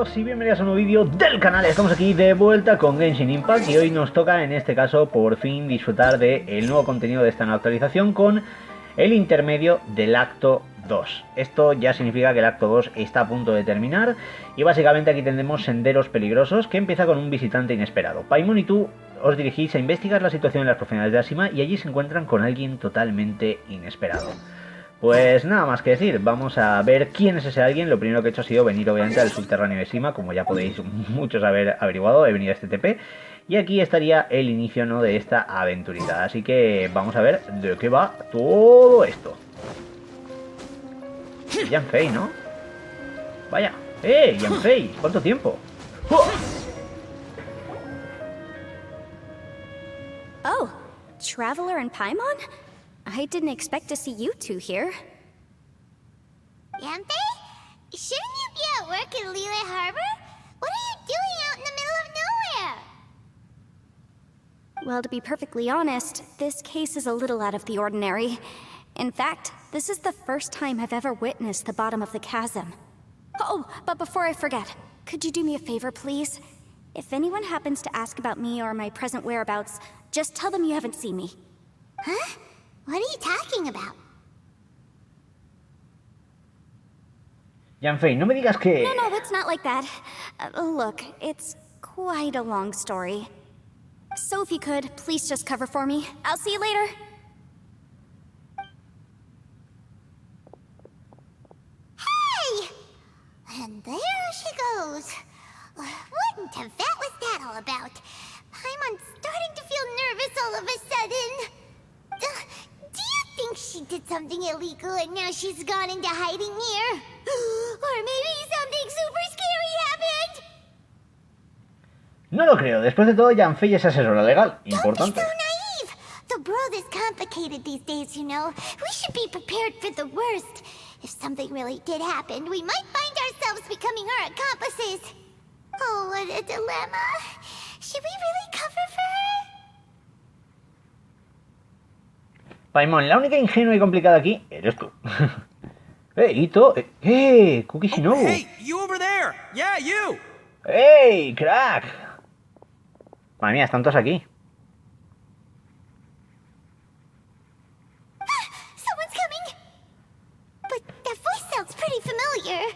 todos y bienvenidos a un nuevo vídeo del canal. Estamos aquí de vuelta con GENSHIN IMPACT y hoy nos toca, en este caso, por fin disfrutar del nuevo contenido de esta nueva actualización con el intermedio del acto 2. Esto ya significa que el acto 2 está a punto de terminar y básicamente aquí tendremos Senderos Peligrosos, que empieza con un visitante inesperado. Paimon y tú os dirigís a investigar la situación en las profundidades de Sima y allí se encuentran con alguien totalmente inesperado. Pues nada más que decir, vamos a ver quién es ese alguien. Lo primero que he hecho ha sido venir obviamente al subterráneo de Sima, como ya podéis muchos haber averiguado, he venido a este TP. Y aquí estaría el inicio, ¿no?, de esta aventurita. Así que vamos a ver de qué va todo esto. Yanfei, ¿no? Vaya, Yanfei, ¿cuánto tiempo? Oh, Traveler and Paimon? I didn't expect to see you two here. Yanfei? Shouldn't you be at work in Liyue Harbor? What are you doing out in the middle of nowhere? Well, to be perfectly honest, this case is a little out of the ordinary. In fact, this is the first time I've ever witnessed the bottom of the chasm. Oh, but before I forget, could you do me a favor, please? If anyone happens to ask about me or my present whereabouts, just tell them you haven't seen me. Huh? What are you talking about? Yanfei, no me digas que... No, it's not like that. Look, it's quite a long story. So if you could, please just cover for me. I'll see you later. Hey! And there she goes. What in Tibet was that all about? Paimon's starting to feel nervous all of a sudden. Do you think she did something illegal and now she's gone into hiding here? Or maybe something super scary happened? No lo creo. Después de todo, Yanfei es asesora legal. Importante. Don't be so naive. The world is complicated these days, you know. We should be prepared for the worst. If something really did happen, we might find ourselves becoming her accomplices. Oh, what a dilemma. Should we really cover for her? Paimon, la única ingenua y complicada aquí eres tú. Ito, Cookie Shinobu. Oh, hey, you over there. Yeah, you. Hey, crack. Madre mía, están todos aquí. Someone's coming. But that voice sounds pretty familiar.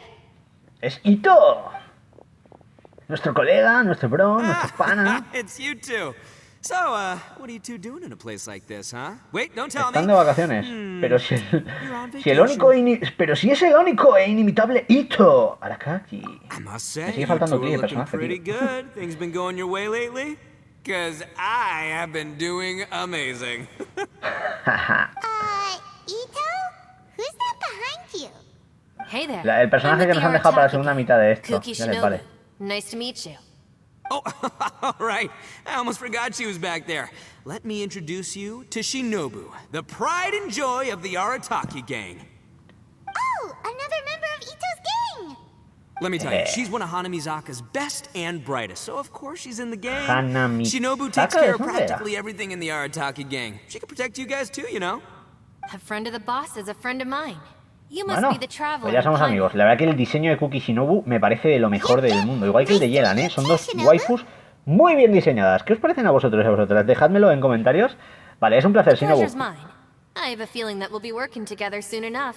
Es Ito. Nuestro colega, nuestro bro, nuestro pana. It's you two. So, what are you two doing in a place like this, huh? Wait, don't tell me. Están de vacaciones. Pero si el único si es el único e inimitable Ito Arakaki. I must Me say, sigue you faltando two clic are de looking personaje, pretty tío. good. Things been going your way lately? Cause I have been doing amazing. Ito? Who's that behind you? Hey there. El personaje que nos han dejado para la segunda mitad de esto. Cookie Ya les Shinobu. vale. Nice to meet you. Oh, all right. I almost forgot she was back there. Let me introduce you to Shinobu, the pride and joy of the Arataki gang. Oh, another member of Ito's gang! Let me tell you, she's one of Hanamizaka's best and brightest, so of course she's in the gang. Hanamizaka, Shinobu takes care of ¿dónde era? practically everything in the Arataki gang. She can protect you guys too, you know. A friend of the boss is a friend of mine. You must Bueno, be the traveler. pues ya somos Paimon. amigos. La verdad que el diseño de Cookie Shinobu me parece de lo mejor del mundo. Igual que el de Yelan, ¿eh? Son dos waifus muy bien diseñadas. ¿Qué os parecen a vosotros y a vosotras? Dejádmelo en comentarios. Vale, es un placer, Shinobu. Pleasure's mine. I have a feeling that we'll be working together soon enough.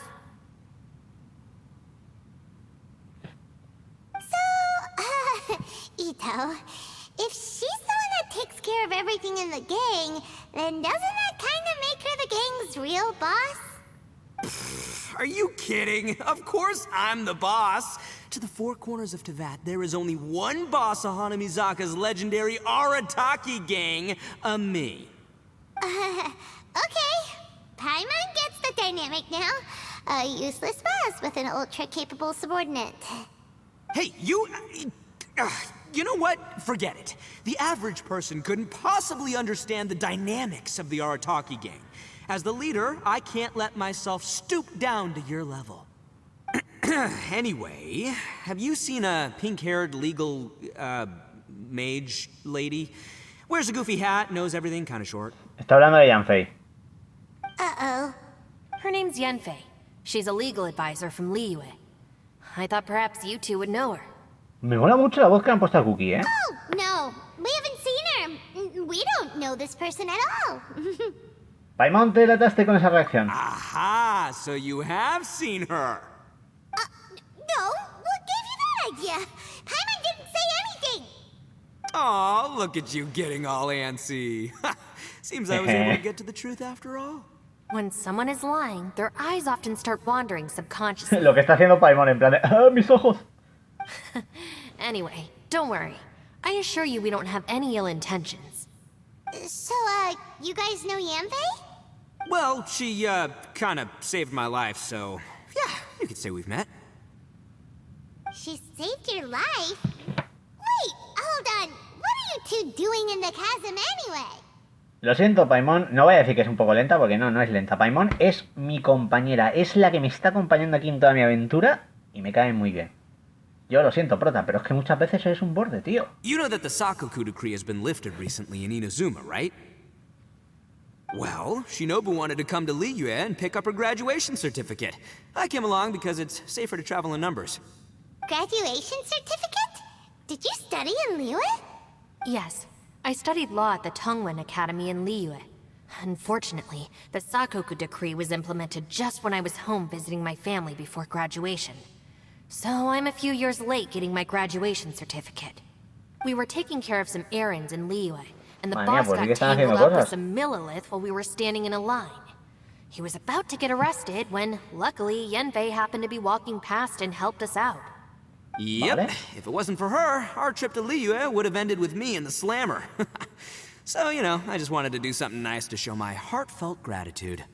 So, Ito, if she's the one that takes care of everything in the gang, then doesn't that kind of make her the gang's real boss? Are you kidding? Of course I'm the boss. To the four corners of Teyvat, there is only one boss of Hanamizaka's legendary Arataki gang, me. Okay. Paimon gets the dynamic now. A useless boss with an ultra-capable subordinate. Hey, you know what? Forget it. The average person couldn't possibly understand the dynamics of the Arataki gang. As the leader, I can't let myself stoop down to your level. Anyway, have you seen a pink-haired legal, mage lady? Wears a goofy hat, knows everything, kinda short. Está hablando de Yanfei. Uh-oh. Her name's Yanfei. She's a legal advisor from Liyue. I thought perhaps you two would know her. Me mola mucho la voz que han puesto a Cookie, ¿eh? Oh, no. We haven't seen her. We don't know this person at all. Paimon, te delataste con esa reacción. Aha, so you have seen her. No, what gave you that idea? Paimon didn't say anything. Aw, look at you getting all antsy. Seems I was able to get to the truth after all. When someone is lying, their eyes often start wandering subconsciously. Lo que está haciendo Paimon en plan de... ¡Ah, mis ojos! Anyway, don't worry. I assure you we don't have any ill intentions. So, you guys know Yanfei? Well, she, kinda saved my life, so... Yeah, you could say we've met. She saved your life? Wait, hold on. What are you two doing in the chasm anyway? Lo siento, Paimon, no voy a decir que es un poco lenta, porque no es lenta. Paimon es mi compañera, es la que me está acompañando aquí en toda mi aventura y me cae muy bien. Yo lo siento, prota, pero es que muchas veces eres un borde, tío. You know that the Sakoku decree has been lifted recently in Inazuma, right? Well, Shinobu wanted to come to Liyue and pick up her graduation certificate. I came along because it's safer to travel in numbers. Graduation certificate? Did you study in Liyue? Yes, I studied law at the Tongwen Academy in Liyue. Unfortunately, the Sakoku decree was implemented just when I was home visiting my family before graduation. So I'm a few years late getting my graduation certificate. We were taking care of some errands in Liyue, and the boss got tangled up with some Millilith while we were standing in a line. He was about to get arrested when, luckily, Yanfei happened to be walking past and helped us out. Yep, Vale. if it wasn't for her, our trip to Liyue would have ended with me and the slammer. So, you know, I just wanted to do something nice to show my heartfelt gratitude.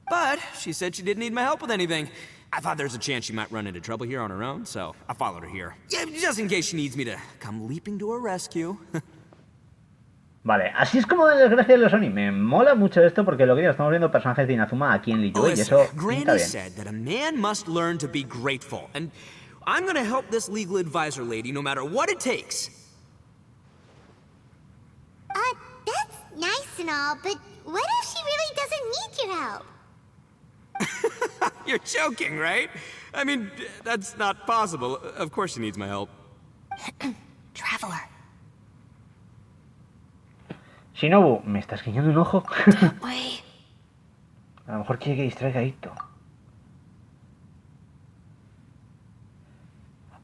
But she said she didn't need my help with anything. I thought there's a chance she might run into trouble here on her own, so I followed her here. Yeah, just in case she needs me to come leaping to her rescue. Vale, así es como de desgracia los Oni. Me mola mucho esto porque lo que digo, estamos viendo personajes de Inazuma aquí en Liyue y eso pinta Granny bien. said that a man must learn to be grateful, and I'm gonna help this legal advisor lady no matter what it takes. That's nice and all, but what if she really doesn't need your help? You're joking, right? I mean, that's not possible. Of course she needs my help. Traveler. Shinobu, ¿me estás guiñando un ojo? Wait. A lo mejor quiere que distraiga a Ito.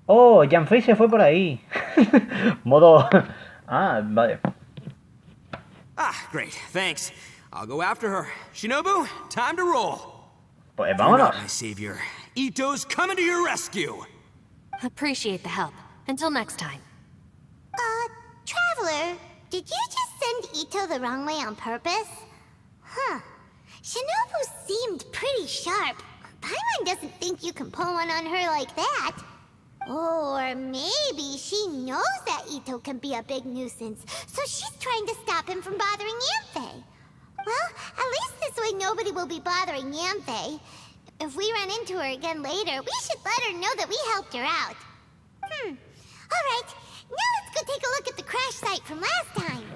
Oh, Yanfei se fue por ahí. Modo... Ah, vale. Ah, great. Thanks. I'll go after her. Shinobu, time to roll. Pues Fear not, vámonos. my savior. Ito's coming to your rescue. Appreciate the help. Until next time. Traveler, did you just send Ito the wrong way on purpose? Huh. Shinobu seemed pretty sharp. Paimon doesn't think you can pull one on her like that. Or maybe she knows that Ito can be a big nuisance, so she's trying to stop him from bothering Yanfei. Well, at least this way nobody will be bothering Yanfei. If we run into her again later, we should let her know that we helped her out. Alright, now let's go take a look at the crash site from last time.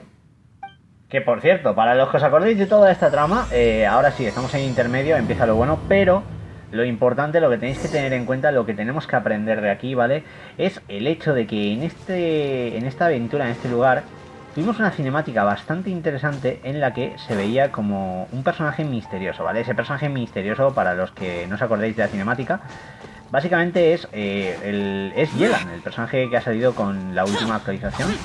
Que por cierto, para los que os acordéis de toda esta trama, ahora sí, estamos en intermedio, empieza lo bueno, pero lo importante, lo que tenéis que tener en cuenta, lo que tenemos que aprender de aquí, ¿vale? Es el hecho de que en esta aventura, en este lugar, tuvimos una cinemática bastante interesante en la que se veía como un personaje misterioso, ¿vale? Ese personaje misterioso, para los que no os acordéis de la cinemática, básicamente es Yelan, el personaje que ha salido con la última actualización.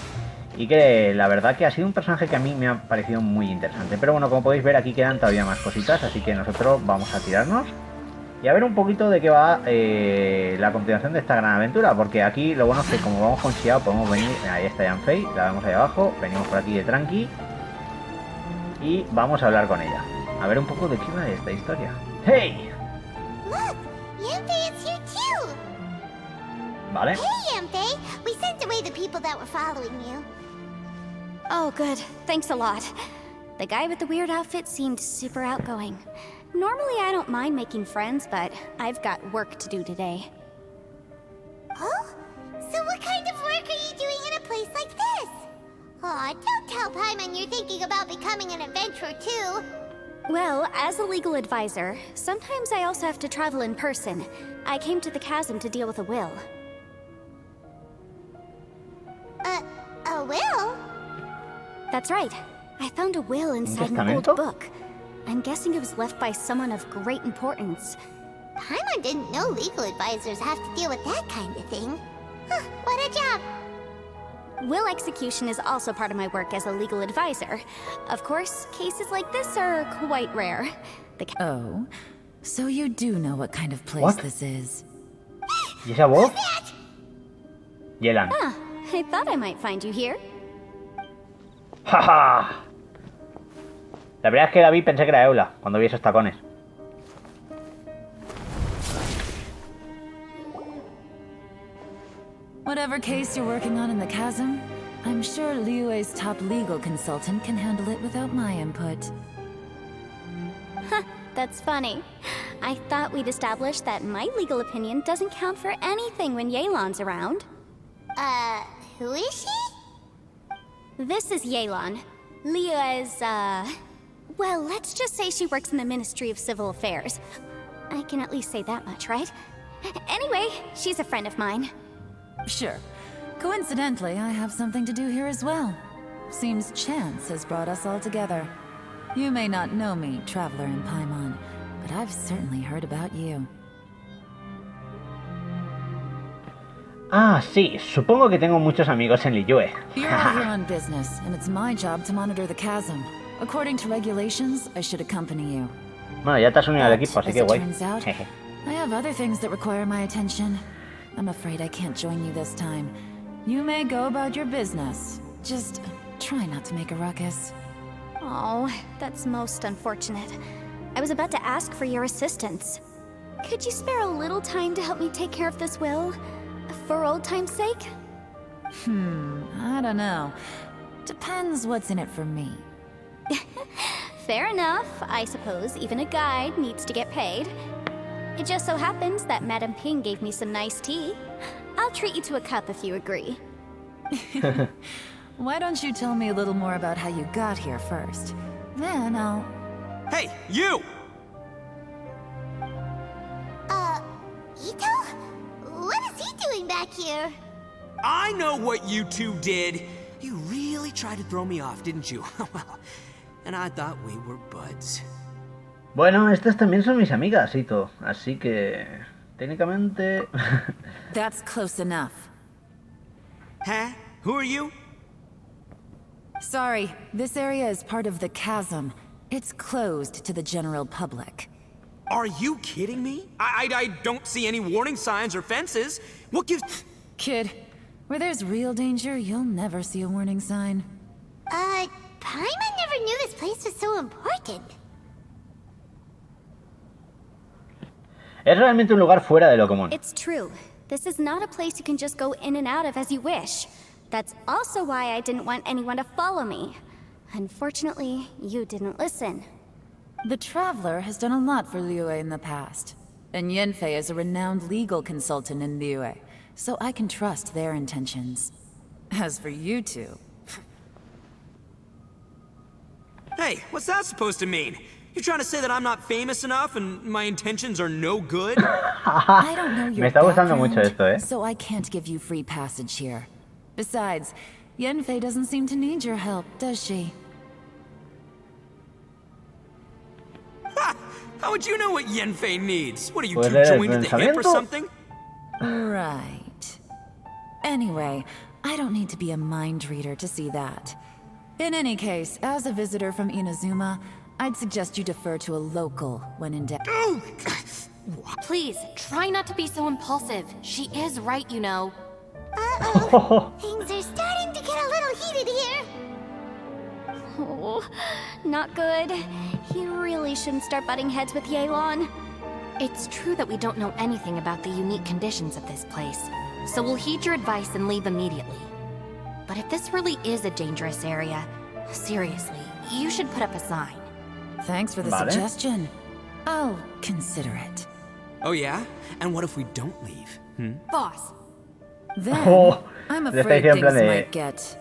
Y que la verdad que ha sido un personaje que a mí me ha parecido muy interesante. Pero bueno, como podéis ver, aquí quedan todavía más cositas, así que nosotros vamos a tirarnos y a ver un poquito de qué va la continuación de esta gran aventura. Porque aquí lo bueno es que como vamos con XIAO podemos venir, ahí está Yanfei, la vemos ahí abajo, venimos por aquí de tranqui y vamos a hablar con ella. A ver un poco de qué va esta historia. ¡Hey! Look, Yanfei is here too. Vale. Hey, Yanfei, we sent away the people that were following you. Oh, good. Thanks a lot. The guy with the weird outfit seemed super outgoing. Normally I don't mind making friends, but I've got work to do today. Oh? So what kind of work are you doing in a place like this? Aw, don't tell Paimon you're thinking about becoming an adventurer too. Well, as a legal advisor, sometimes I also have to travel in person. I came to the chasm to deal with a will. That's right. I found a will inside an old testamento? book. I'm guessing it was left by someone of great importance. Paimon didn't know legal advisors have to deal with that kind of thing. Huh, what a job! Will execution is also part of my work as a legal advisor. Of course, cases like this are quite rare. Oh, so you do know what kind of place What? this is. ¿Y esa voz? Yelan. Ah, I thought I might find you here. ¡Jaja! La verdad es que la vi y pensé que era Eula cuando vi esos tacones. Whatever case you're working on in the chasm, I'm sure Liyue's top legal consultant can handle it without my input. That's funny. I thought we'd established that my legal opinion doesn't count for anything when Yelan's around. Who is she? This is Yelan. Liyue's, well, let's just say she works in the Ministry of Civil Affairs. I can at least say that much, right? Anyway, she's a friend of mine. Sure. Coincidentally, I have something to do here as well. Seems chance has brought us all together. You may not know me, traveler in Paimon, but I've certainly heard about you. Ah, sí, supongo que tengo muchos amigos en Liyue. You're all here on business, and it's my job to monitor the chasm. According to regulations, I should accompany you. Bueno, ya te has unido al But, equipo, así as que it guay. turns out, I have other things that require my attention. I'm afraid I can't join you this time. You may go about your business. Just try not to make a ruckus. Oh, that's most unfortunate. I was about to ask for your assistance. Could you spare a little time to help me take care of this will? For old time's sake? I don't know. Depends what's in it for me. Fair enough. I suppose even a guide needs to get paid. It just so happens that Madame Ping gave me some nice tea. I'll treat you to a cup if you agree. Why don't you tell me a little more about how you got here first? Then I'll... Hey, you! Ito? What is he doing back here? I know what you two did. You really tried to throw me off, didn't you? Well, and I thought we were buds. Bueno, estas también son mis amigas, Ito. Así que... técnicamente... That's close enough. Huh? Who are you? Sorry, this area is part of the chasm. It's closed to the general public. Are you kidding me? I don't see any warning signs or fences. What gives... Kid, where there's real danger, you'll never see a warning sign. Paimon never knew this place was so important. Es realmente un lugar fuera de lo común. It's true. This is not a place you can just go in and out of as you wish. That's also why I didn't want anyone to follow me. Unfortunately, you didn't listen. The Traveler has done a lot for Liyue in the past. And Yenfei is a renowned legal consultant in Liyue, so I can trust their intentions. As for you two... Hey, what's that supposed to mean? You trying to say that I'm not famous enough and my intentions are no good? I don't know your Me está gustando mucho background, esto, so I can't give you free passage here. Besides, Yenfei doesn't seem to need your help, does she? Ha! How would you know what Yenfei needs? What are you, Pues two eres joined at the hip or pensamiento. something? Right. Anyway, I don't need to be a mind reader to see that. In any case, as a visitor from Inazuma, I'd suggest you defer to a local when in doubt. Oh! Please, try not to be so impulsive. She is right, you know. Uh-oh. Things are starting to get a little heated here. Oh, not good. You really shouldn't start butting heads with Yelan. It's true that we don't know anything about the unique conditions of this place, so we'll heed your advice and leave immediately. But if this really is a dangerous area, seriously, you should put up a sign. Thanks for the Vale. suggestion. I'll consider it. Oh yeah? And what if we don't leave? Boss, Then, Oh, I'm le está afraid diciendo en things plan de- might get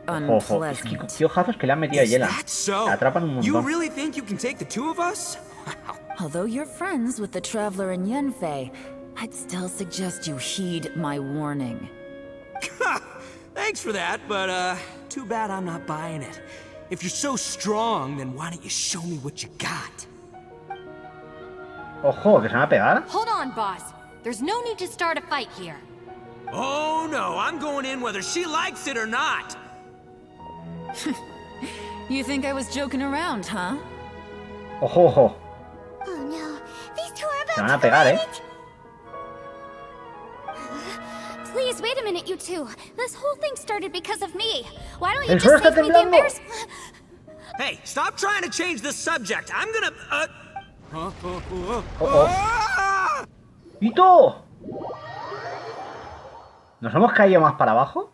Ojo, es que unpleasant. qué ojazos que le han metido a Is Yelan. that so? La atrapan un You montón. really think you can take the two of us? Although you're friends with the Traveler and Yenfei, I'd still suggest you heed my warning. Thanks for that, but too bad I'm not buying it. if you're so strong, then why don't you show me what you got? Ojo, que se van a pegar. Hold on, boss. There's no need to start a fight here. Oh no, I'm going in whether she likes it or not. You think I was joking around, huh? Ojo, ojo. Oh no, these two are Se van a about to pegar, fight. Please, wait a minute, you two. This whole thing started because of me. Why don't you El just suelo está save me the temblando. embarrassment? Hey, stop trying to change the subject. I'm gonna, Oh. ¡Hito! ¿Nos hemos caído más para abajo?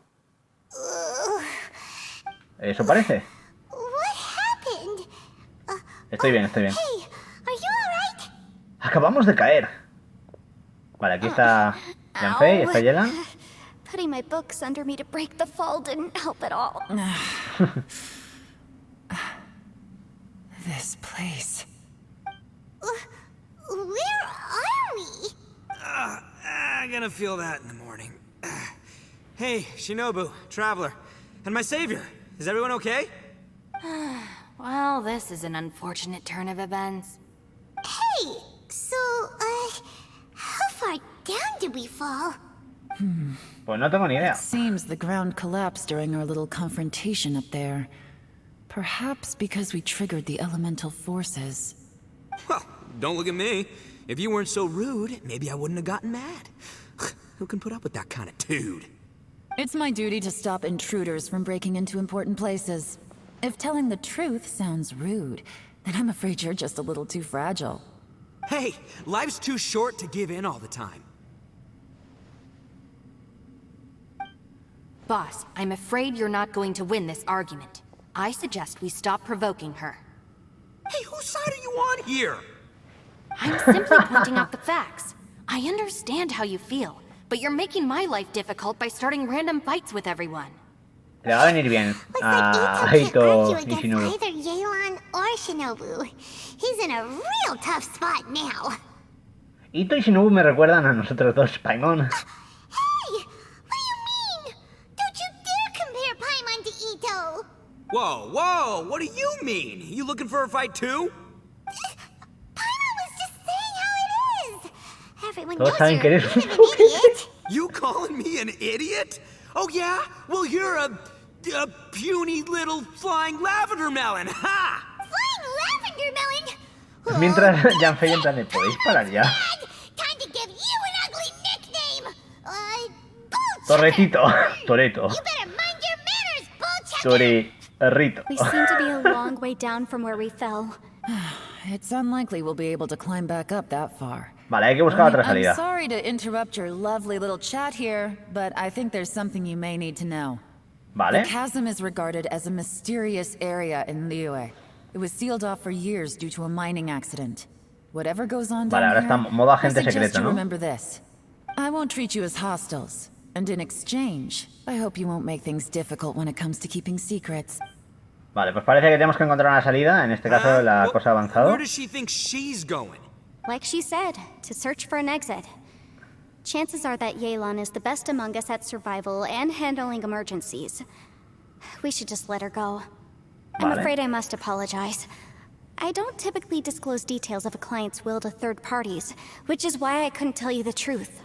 Eso parece. What happened? Estoy bien, estoy bien. Hey, are you alright? Acabamos de caer. Vale, aquí está Yanfei, está Yelan. Putting my books under me to break the fall didn't help at all. This place. Where are we? I'm gonna feel that in the morning. Hey, Shinobu, Traveler, and my savior. Is everyone okay? Well, this is an unfortunate turn of events. Hey, so, how far down did we fall? Pues no tengo ni idea. Seems the ground collapsed during our little confrontation up there. Perhaps because we triggered the elemental forces. Well, don't look at me. If you weren't so rude, maybe I wouldn't have gotten mad. Who can put up with that kind of dude? It's my duty to stop intruders from breaking into important places. If telling the truth sounds rude, then I'm afraid you're just a little too fragile. Hey, life's too short to give in all the time. Boss, I'm afraid you're not going to win this argument. I suggest we stop provoking her. Hey, whose side are you on here? I'm simply pointing out the facts. I understand how you feel, but you're making my life difficult by starting random fights with everyone. Le va a venir bien Looks a like Ito Ito can't y argue Shinobu. against either Yelan or Shinobu. He's in a real tough spot now. Ito y Shinobu me recuerdan a nosotros dos, Paimon. Hey! What do you mean? Don't you dare compare Paimon to Ito! Whoa, whoa, what do you mean? You looking for a fight too? Paimon was just saying how it is! Everyone Todos knows saben you're que a eres bit un of an idiot! You calling me an idiot? Oh yeah? Well, you're a puny little flying lavender melon, ha! Flying lavender melon! Mientras Oh, Yanfei entra en el ¿podéis parar ya? bad! Time to give you an ugly nickname! Bullchecker! Torretito. Toreto. You better mind your manners, Bullchecker! Torrito. We seem to be a long way down from where we fell. It's unlikely we'll be able to climb back up that far. Vale, hay que buscar otra I'm salida. sorry to interrupt your lovely little chat here, but I think there's something you may need to know. Vale. The chasm is regarded as a mysterious area in Liyue. It was sealed off for years due to a mining accident. Whatever goes on Vale, down ahora here, está modo I agente suggest secreto, you ¿no? remember this. I won't treat you as hostiles, and in exchange, I hope you won't make things difficult when it comes to keeping secrets. Vale, pues parece que tenemos que encontrar una salida. En este caso, la cosa ha avanzado. Where does she think she's going? Like she said, to search for an exit. Chances are that Yelan is the best among us at survival and handling emergencies. We should just let her go. I'm Vale. afraid I must apologize. I don't typically disclose details of a client's will to third parties, which is why I couldn't tell you the truth.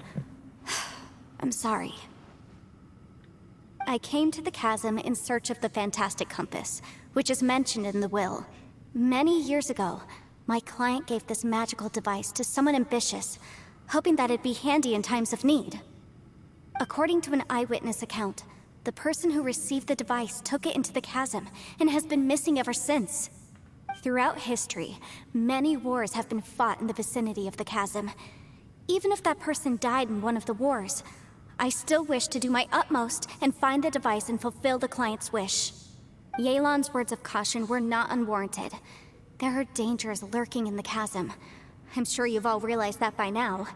I'm sorry. I came to the chasm in search of the fantastic compass, which is mentioned in the will. Many years ago, my client gave this magical device to someone ambitious, hoping that it'd be handy in times of need. According to an eyewitness account, the person who received the device took it into the chasm and has been missing ever since. Throughout history, many wars have been fought in the vicinity of the chasm. Even if that person died in one of the wars, I still wish to do my utmost and find the device and fulfill the client's wish. Yelan's words of caution were not unwarranted. There are dangers lurking in the chasm. I'm sure you've all realized that by now.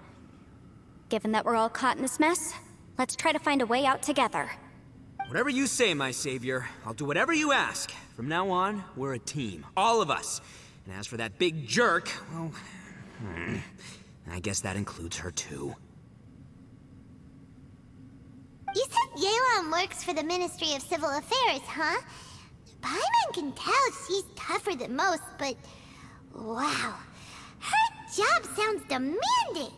Given that we're all caught in this mess, let's try to find a way out together. Whatever you say, my savior. I'll do whatever you ask. From now on, we're a team. All of us. And as for that big jerk, well... I guess that includes her too. You said Yelan works for the Ministry of Civil Affairs, huh? Paimon can tell she's tougher than most, but wow, her job sounds demanding.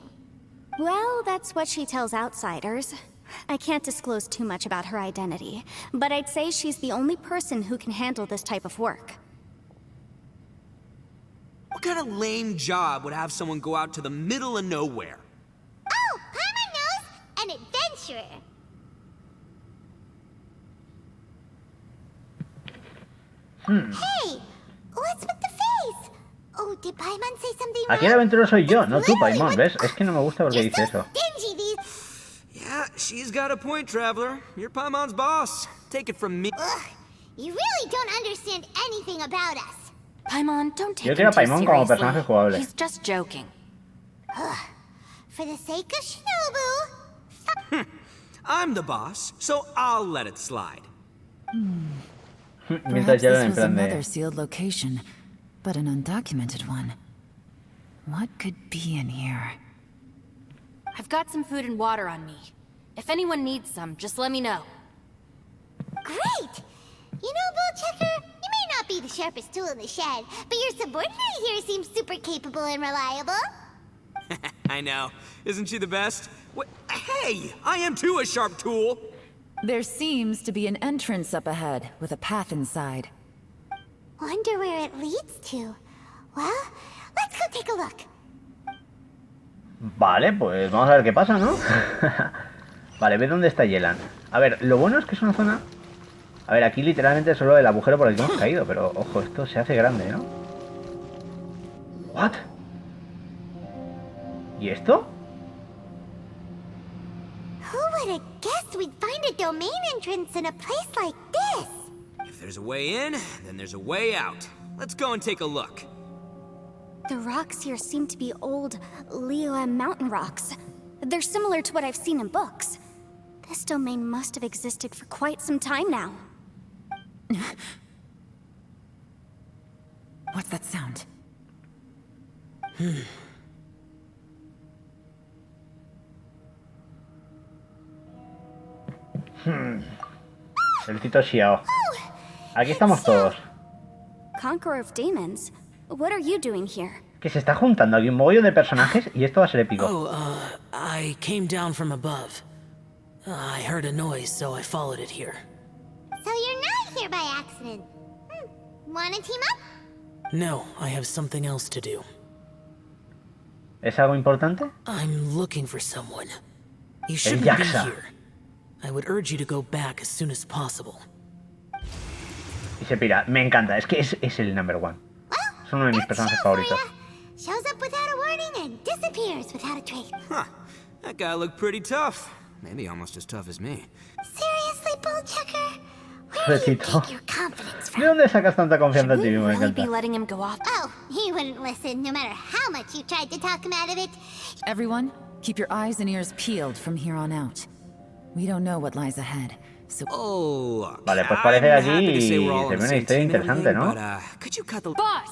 Well, that's what she tells outsiders. I can't disclose too much about her identity, but I'd say she's the only person who can handle this type of work. What kind of lame job would have someone go out to the middle of nowhere? Oh, Paimon knows! An adventurer. Hey, what's with the face? Oh, did Paimon say something wrong? Aquí el aventurero soy yo, no tú, Paimon, ¿ves? Es que no me gusta porque dice eso. Stingy these. Yeah, she's got a point, Traveler. You're Paimon's boss. Take it from me. Ugh, you really don't understand anything about us. Paimon, don't take Yo him quiero a too Paimon como personaje seriously. jugable. He's just joking. For the sake of Shinobu. I'm the boss, so I'll let it slide. Mientras Perhaps Yelan this en was plan another de... sealed location, but an undocumented one. What could be in here? I've got some food and water on me. If anyone needs some, just let me know. Great! You know, Bullchecker, you may not be the sharpest tool in the shed, but your subordinate here seems super capable and reliable. I know. Isn't she the best? What? Hey, I am too a sharp tool. There seems to be an entrance up ahead, with a path inside. Wonder where it leads to. Well, let's go take a look. Vale, pues vamos a ver qué pasa, ¿no? Vale, ve dónde está Yelan. A ver, lo bueno es que es una zona... A ver, aquí literalmente es solo el agujero por el que hemos caído, pero ojo, esto se hace grande, ¿no? ¿What? ¿Y esto? Who would have guessed we'd find a domain entrance in a place like this? If there's a way in, then there's a way out. Let's go and take a look. The rocks here seem to be old Liyue mountain rocks. They're similar to what I've seen in books. This domain must have existed for quite some time now. What's that sound? El cito XIAO. Aquí estamos todos. Conqueror of Demons, what are you doing here? Que se está juntando aquí un mogollón de personajes y esto va a ser épico. Oh, I came down from above. I heard a noise, so I followed it here. So you're not here by accident. Wanna team up? No, I have something else to do. ¿Es algo importante? I'm looking for someone. You shouldn't be Yaxa. here. I would urge you to go back as soon as possible. Y se pira. Me encanta, es que es el number one. Es uno de mis personajes favoritos. Shows up without a warning and disappears without a trace. Huh. That guy looked pretty tough. Maybe almost as tough as me. Seriously, Bullchecker? Where do you get your confidence ¿De from? dónde sacas tanta confianza en ti Should we mismo? Me really encanta. be letting him go off? Oh, he wouldn't listen no matter how much you tried to talk him out of it. Everyone, keep your eyes and ears peeled from here on out. We don't know what lies ahead, so... Oh, look, Vale, pues parece I'm que happy to say aquí we're all se on ve the una same historia team and interesante, everything, ¿no? but, could you cut the... Boss!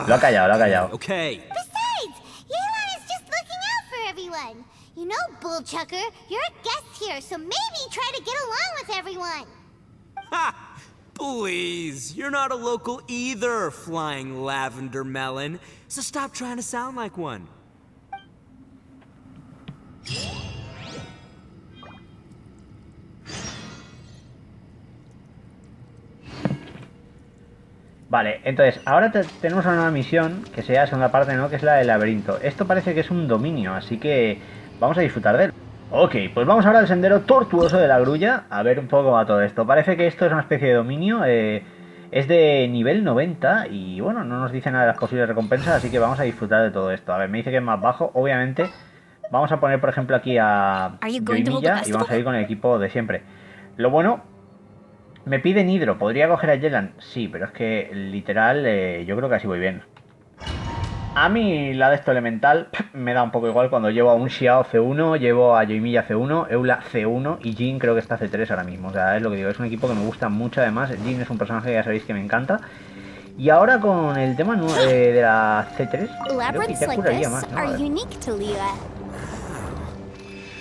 Lo ha callado, lo ha callado. Okay. Besides, Yelan is just looking out for everyone. You know, Bullchucker, you're a guest here, so maybe try to get along with everyone. Ha! Please, you're not a local either, flying lavender melon. So stop trying to sound like one. Vale, entonces, ahora tenemos una nueva misión, que sería la segunda parte, ¿no? Que es la del laberinto. Esto parece que es un dominio, así que vamos a disfrutar de él. Ok, pues vamos ahora al sendero tortuoso de la grulla, a ver un poco a todo esto. Parece que esto es una especie de dominio, es de nivel 90 y bueno, no nos dice nada de las posibles recompensas, así que vamos a disfrutar de todo esto. A ver, me dice que es más bajo, obviamente. Vamos a poner, por ejemplo, aquí a Yoimiya y vamos a ir con el equipo de siempre. Lo bueno... Me pide Nidro, ¿podría coger a Yelan? Sí, pero es que literal yo creo que así voy bien. A mí la de esto elemental me da un poco igual cuando llevo a un XIAO C1, llevo a Yoimiya C1, Eula C1 y Jin creo que está C3 ahora mismo. O sea, es lo que digo, es un equipo que me gusta mucho además. Jin es un personaje que ya sabéis que me encanta. Y ahora con el tema de la C3, creo que ya curaría más, ¿no? A ver. unique to Liyue.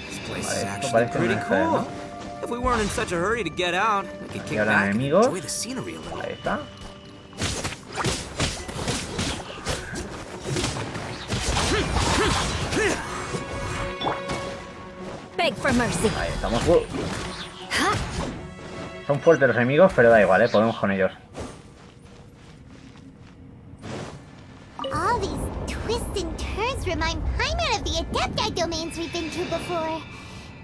This place Vale, is esto actually parece pretty una mujer, cool. ¿no? If we weren't in such a hurry to get out, we could Y kick ahora back and enemigos. enjoy the scenery a little. Ahí está. Beg for mercy. Ahí estamos. Son fuertes los enemigos, pero da igual, podemos con ellos. All these twists and turns remind Paimon of the Adepti domains we've been to before.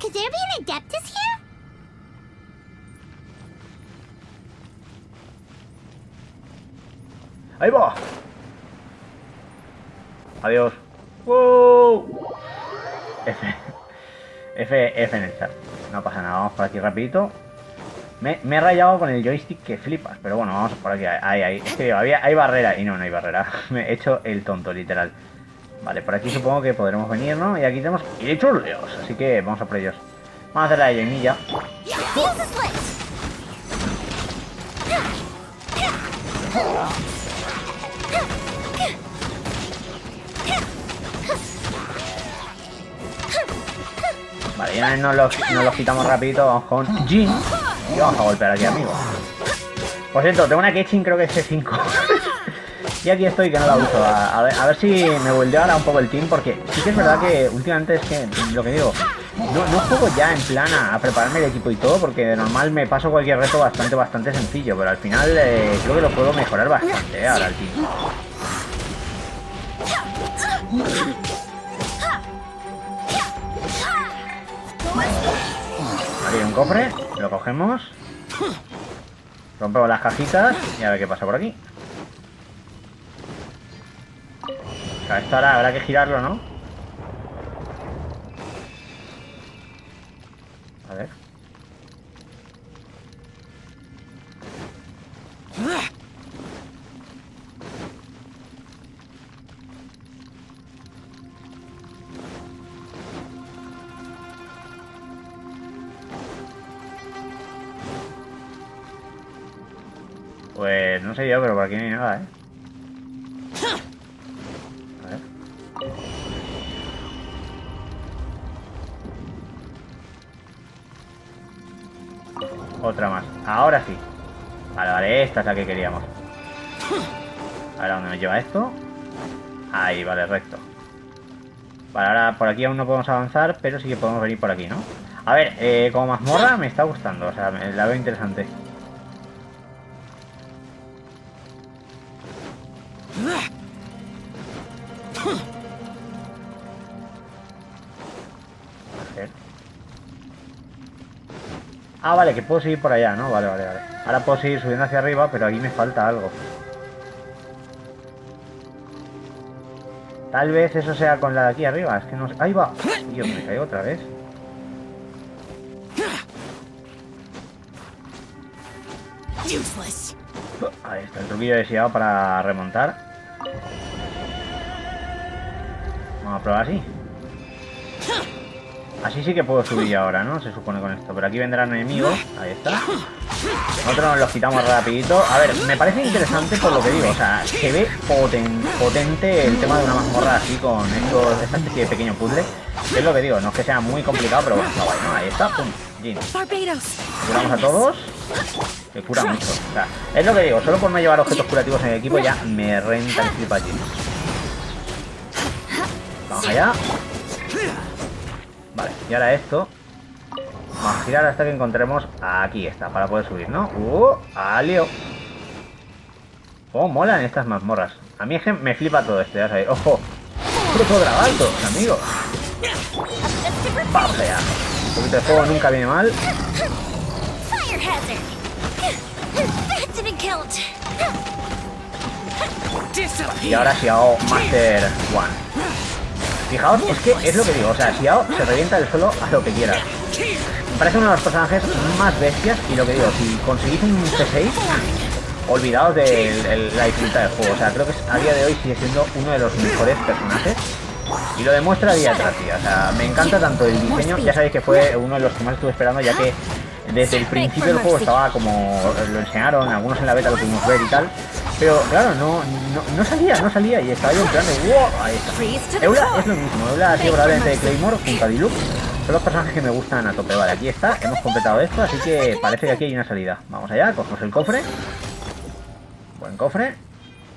Could there be an Adeptus here? ¡Ahí va! Adiós. ¡Wow! F en el chat. No pasa nada, vamos por aquí rapidito. Me he rayado con el joystick que flipas, pero bueno, vamos por aquí. Ahí. Es que hay barrera y no hay barrera. Me he hecho el tonto, literal. Vale, por aquí supongo que podremos venir, ¿no? Y aquí tenemos churleos, así que vamos a por ellos. Vamos a hacer la llenilla. Vale, ya nos los quitamos rapidito. Vamos con Jin. Y vamos a golpear aquí, amigos. Por cierto, tengo una Kenshin, creo que es C5. Y aquí estoy, que no la uso. A ver si me vuelve ahora un poco el team, porque sí que es verdad que últimamente es que, lo que digo, no juego ya en plan a prepararme el equipo y todo, porque de normal me paso cualquier reto bastante sencillo, pero al final creo que lo puedo mejorar bastante ahora el team. Aquí hay un cofre, lo cogemos. Rompemos las cajitas y a ver qué pasa por aquí. O sea, esto ahora habrá que girarlo, ¿no? A ver. Pues no sé yo, pero por aquí no hay nada, ¿eh? A ver. Otra más. Ahora sí. Vale, esta es la que queríamos. Ahora, ¿dónde nos lleva esto? Ahí, vale, recto. Vale, ahora por aquí aún no podemos avanzar, pero sí que podemos venir por aquí, ¿no? A ver, como mazmorra me está gustando, o sea, la veo interesante. Ah, vale, que puedo seguir por allá, ¿no? Vale. Ahora puedo seguir subiendo hacia arriba, pero aquí me falta algo. Tal vez eso sea con la de aquí arriba, es que no sé... ¡Ahí va! Dios, me caigo otra vez. Ahí está el truquillo de XIAO para remontar. Vamos a probar así. Así sí que puedo subir ahora, ¿no? Se supone con esto. Pero aquí vendrán enemigos. Ahí está. Nosotros nos los quitamos rapidito. A ver, me parece interesante por lo que digo. O sea, se ve potente el tema de una mazmorra así con esta especie de pequeño puzzle. Es lo que digo, no es que sea muy complicado, pero bueno, está guay, ¿no? Ahí está, pum, Jin. Curamos a todos. Que cura mucho. O sea, es lo que digo, solo por no llevar objetos curativos en el equipo ya me renta el flip allí. Vamos allá. Vale, y ahora esto. Vamos a girar hasta que encontremos. Aquí está, para poder subir, ¿no? ¡Alio! ¡Oh, molan estas mazmorras! A mí es que me flipa todo esto, ya sabéis. ¡Ojo! ¡Cruzo grabando, amigos! ¡Vamos allá! Un poquito de fuego nunca viene mal. Y ahora XIAO Master One. Fijaos, es que es lo que digo, o sea, XIAO se revienta el suelo a lo que quiera. Me parece uno de los personajes más bestias y lo que digo, si conseguís un C6, olvidaos de la dificultad del juego. O sea, creo que a día de hoy sigue siendo uno de los mejores personajes y lo demuestra día tras día. O sea, me encanta tanto el diseño, ya sabéis que fue uno de los que más estuve esperando, ya que desde el principio del juego estaba como lo enseñaron, algunos en la beta lo pudimos ver y tal. Pero claro, no salía y estaba yo en plan de wow, ahí está. Eula es lo mismo, Eula ha sido probablemente de Claymore junto a Diluc Son los personajes que me gustan a tope. Vale, aquí está, hemos completado esto, así que parece que aquí hay una salida. Vamos allá, cogemos el cofre. Buen cofre.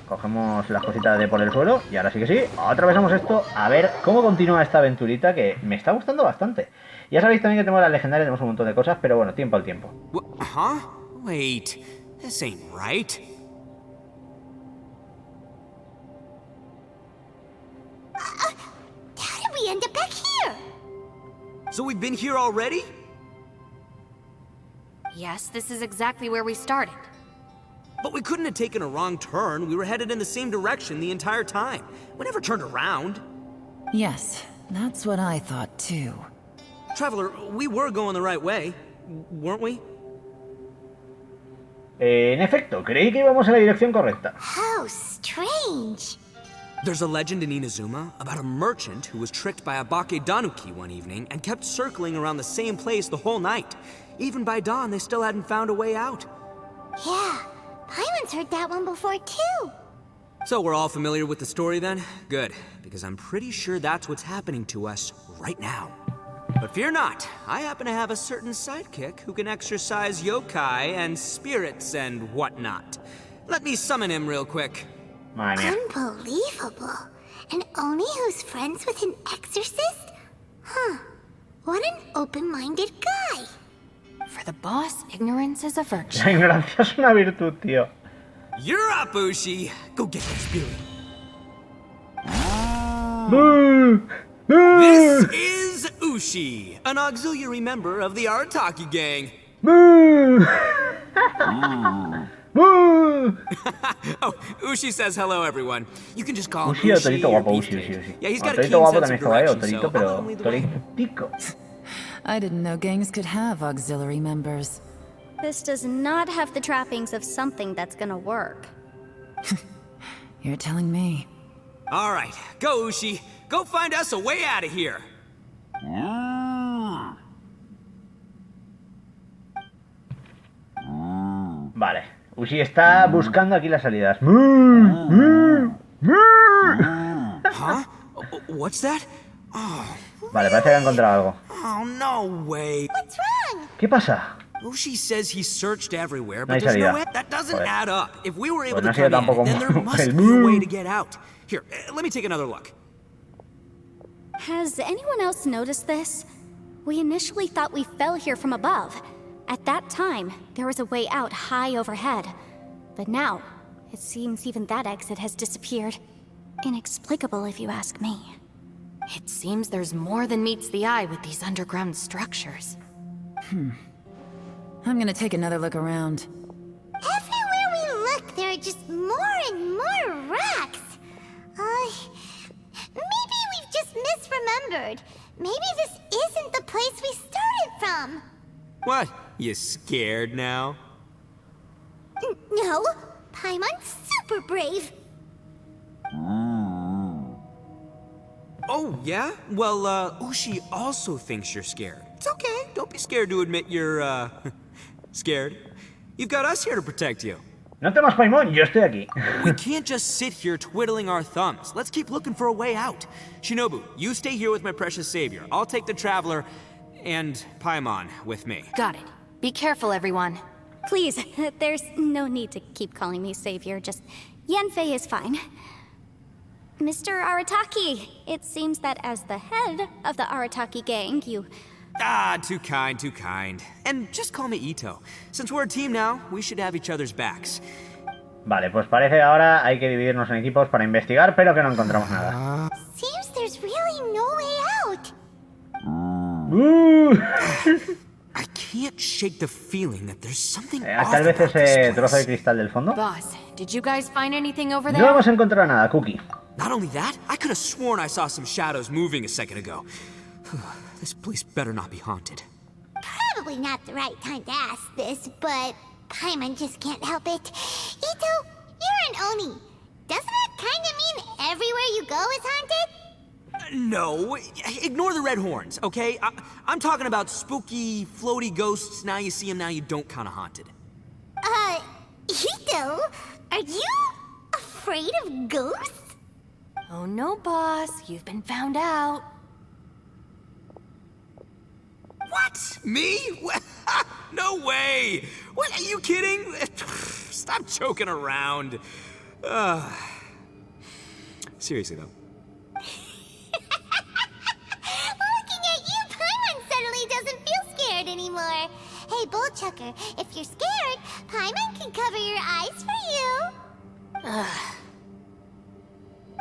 Cogemos las cositas de por el suelo y ahora sí que sí, atravesamos esto a ver cómo continúa esta aventurita que me está gustando bastante. Ya sabéis también que tenemos las legendarias, tenemos un montón de cosas, pero bueno, tiempo al tiempo. Huh? Wait, this ain't right. How did we end up back here? So we've been here already? Yes, this is exactly where we started. But we couldn't have taken a wrong turn. We were headed in the same direction the entire time. We never turned around. Yes, that's what I thought too. Traveler, we were going the right way, weren't we? En efecto, creí que íbamos en la dirección correcta. How strange. There's a legend in Inazuma about a merchant who was tricked by a Bakedanuki one evening and kept circling around the same place the whole night. Even by dawn, they still hadn't found a way out. Yeah, Paimon's heard that one before too. So we're all familiar with the story then? Good, because I'm pretty sure that's what's happening to us right now. But fear not, I happen to have a certain sidekick who can exercise yokai and spirits and whatnot. Let me summon him real quick. Madre mía. Unbelievable. An Oni who's friends with an exorcist? Huh. What an open-minded guy. For the boss, ignorance is a virtue. La ignorancia es una virtud, tío. You're up, Ushi! Go get that spirit. This is Ushi, an auxiliary member of the Arataki gang. Oh, Ushi says hello, everyone. You can just call him Ushi o Ushi Torito or guapo, Beefcake. Ushi, Ushi. Yeah, he's Bueno, got a Torito keen guapo sense también of estaba ahí, o direction, Torito, so pero I'll lead the way. Toritico. I didn't know gangs could have auxiliary members. This does not have the trappings of something that's gonna work. You're telling me. All right, go, Ushi. Go find us a way out of here. Vale, Ushi está buscando aquí las salidas. Huh? What's that? Oh, Vale, parece que ha encontrado algo. oh, no way. What's wrong? ¿Qué pasa? Ushi says he searched everywhere, No hay but there's no salida. way. That doesn't Joder. add up. If we were able Pues no to ha sido come tampoco in, then there must el be a way to get out. Here, let me take another look. Has anyone else noticed this? We initially thought we fell here from above. At that time, there was a way out high overhead. But now, it seems even that exit has disappeared. Inexplicable, if you ask me. It seems there's more than meets the eye with these underground structures. I'm gonna take another look around. Everywhere we look, there are just more and more rocks. Maybe we've just misremembered. Maybe this isn't the place we started from. What? You scared now? No, Paimon's super brave. Oh, yeah? Well, Ushi also thinks you're scared. It's okay. Don't be scared to admit you're, scared. You've got us here to protect you. No temas, Paimon, yo estoy aquí. We can't just sit here twiddling our thumbs. Let's keep looking for a way out. Shinobu, you stay here with my precious savior. I'll take the Traveler and Paimon with me. Got it. Be careful, everyone. Please, there's no need to keep calling me savior, just Yanfei is fine. Mr. Arataki, it seems that as the head of the Arataki gang, you... Ah, too kind, too kind. And just call me Ito. Since we're a team now, we should have each other's backs. Vale, pues parece que ahora hay que dividirnos en equipos para investigar, pero que no encontramos nada. Seems there's really no way out. I can't shake the feeling that there's something off Tal vez about ese this trozo de place. cristal del fondo. Boss, did you guys find anything over No there? hemos encontrado nada, Cookie. Not only that, I could have sworn I saw some shadows moving a second ago. This place better not be haunted. Probably not the right time to ask this, but Paimon just can't help it. Ito, you're an Oni. Doesn't that kind of mean everywhere you go is haunted? No, ignore the red horns, okay? I'm talking about spooky, floaty ghosts. Now you see them, now you don't kind of haunted. Ito, are you afraid of ghosts? Oh no, boss. You've been found out. What? Me? No way! What, are you kidding? Stop joking around. Seriously, though. Looking at you, Paimon suddenly doesn't feel scared anymore. Hey, Bullchucker, if you're scared, Paimon can cover your eyes for you.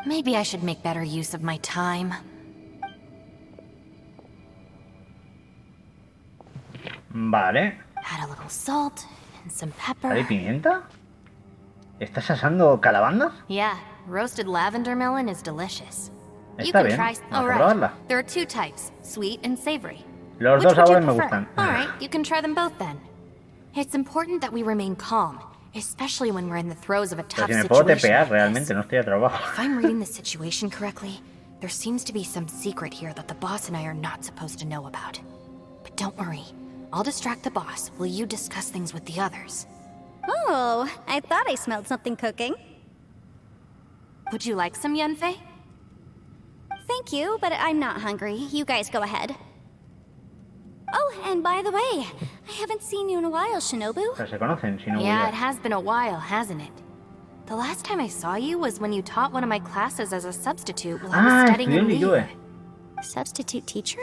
Maybe I should make better use of my time. Vale. Add a little salt and some pepper. ¿Hay pimienta? ¿Estás asando calabandas? Yeah, roasted lavender melon is delicious. You Está can bien. try. Vamos Oh, a right. probarla. There are two types, sweet and savory. Los Which dos would you sabores me prefer? gustan. All right, you can try them both then. It's important that we remain calm, especially when we're in the throes of a Pero tough si me puedo situation. tepear, like realmente, this. no estoy a trabajo. If I'm reading the situation correctly, there seems to be some secret here that the boss and I are not supposed to know about. But don't worry, I'll distract the boss while you discuss things with the others. Oh, I thought I smelled something cooking. Would you like some Yunfei? Thank you, but I'm not hungry. You guys go ahead. Oh, and by the way, I haven't seen you in a while, Shinobu. Pero se conocen, si no Yeah, hubiera- it has been a while, hasn't it? The last time I saw you was when you taught one of my classes as a substitute while I was Ah, studying estudié in en Liyue. Liyue. Substitute teacher?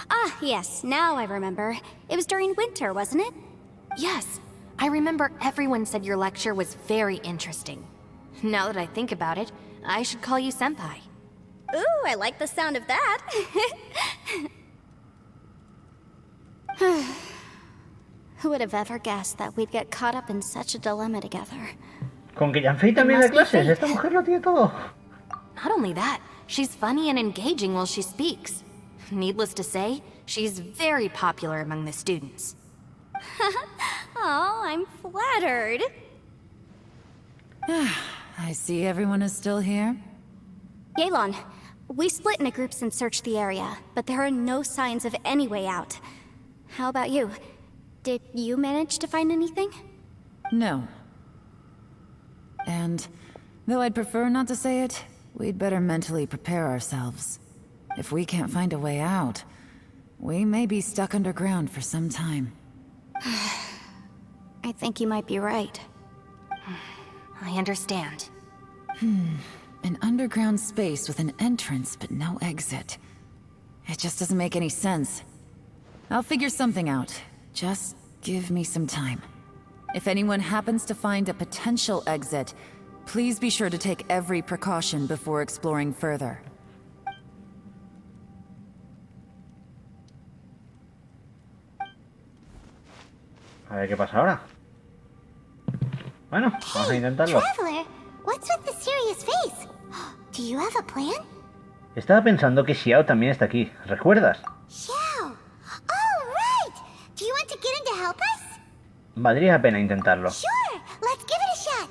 Ah, yes, now I remember. It was during winter, wasn't it? Yes, I remember everyone said your lecture was very interesting. Now that I think about it, I should call you senpai. Ooh, I like the sound of that. Who would have ever guessed that we'd get caught up in such a dilemma together? Con que Yanfei también da must be clases, fate. esta mujer lo tiene todo. Not only that, she's funny and engaging while she speaks. Needless to say, she's very popular among the students. Oh, I'm flattered. I see everyone is still here. Yelan, we split into groups and searched the area, but there are no signs of any way out. How about you? Did you manage to find anything? No. And, though I'd prefer not to say it, we'd better mentally prepare ourselves. If we can't find a way out, we may be stuck underground for some time. I think you might be right. I understand. An underground space with an entrance but no exit. It just doesn't make any sense. I'll figure something out. Just give me some time. If anyone happens to find a potential exit, please be sure to take every precaution before exploring further. A ver qué pasa ahora. Bueno, vamos a intentarlo. Traveler, what's with the serious face? Do you have a plan? Estaba pensando que XIAO también está aquí. ¿Recuerdas? XIAO. Oh, right. Do you want to get in to help us? Valdría la pena intentarlo. Sure. Let's give it a shot.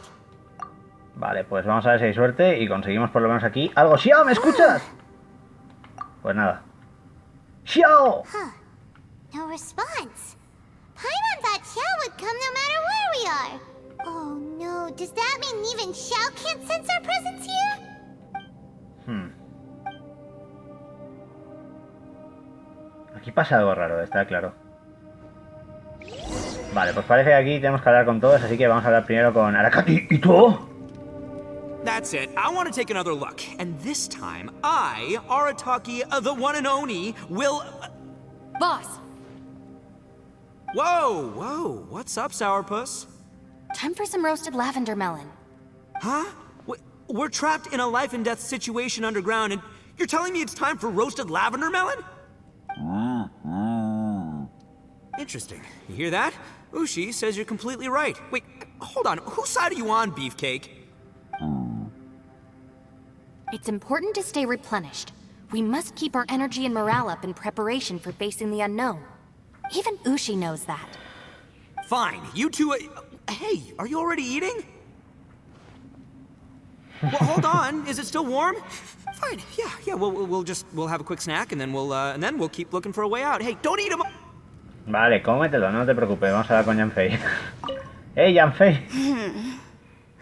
Vale, pues vamos a ver si hay suerte y conseguimos por lo menos aquí algo. ¡XIAO, me escuchas! Pues nada. ¡XIAO! No response. Paimon thought Xiao would come no matter where we are. Oh no, does that mean even Xiao can't sense our presence here? Aquí pasa algo raro, está claro. Vale, pues parece que aquí tenemos que hablar con todos, así que vamos a hablar primero con Arakati. ¿Y tú? That's it. I want to take another look. And this time, I, Arataki, the one and only, will... Boss, Whoa, whoa. What's up, Sourpuss? time for some roasted lavender melon. Huh? We're trapped in a life and death situation underground, and you're telling me it's time for roasted lavender melon? Interesting. You hear that? Ushi says you're completely right. Wait, hold on. Whose side are you on, Beefcake? It's important to stay replenished. We must keep our energy and morale up in preparation for facing the unknown. Even Ushi knows that. Fine. You two... hey, are you already eating? Well, hold on. Is it still warm? Fine. Yeah. We'll have a quick snack, and then we'll keep looking for a way out. Hey, don't eat them. Vale, cómetelo, no te preocupes, vamos a hablar con Yanfei. ¡Hey, Yanfei!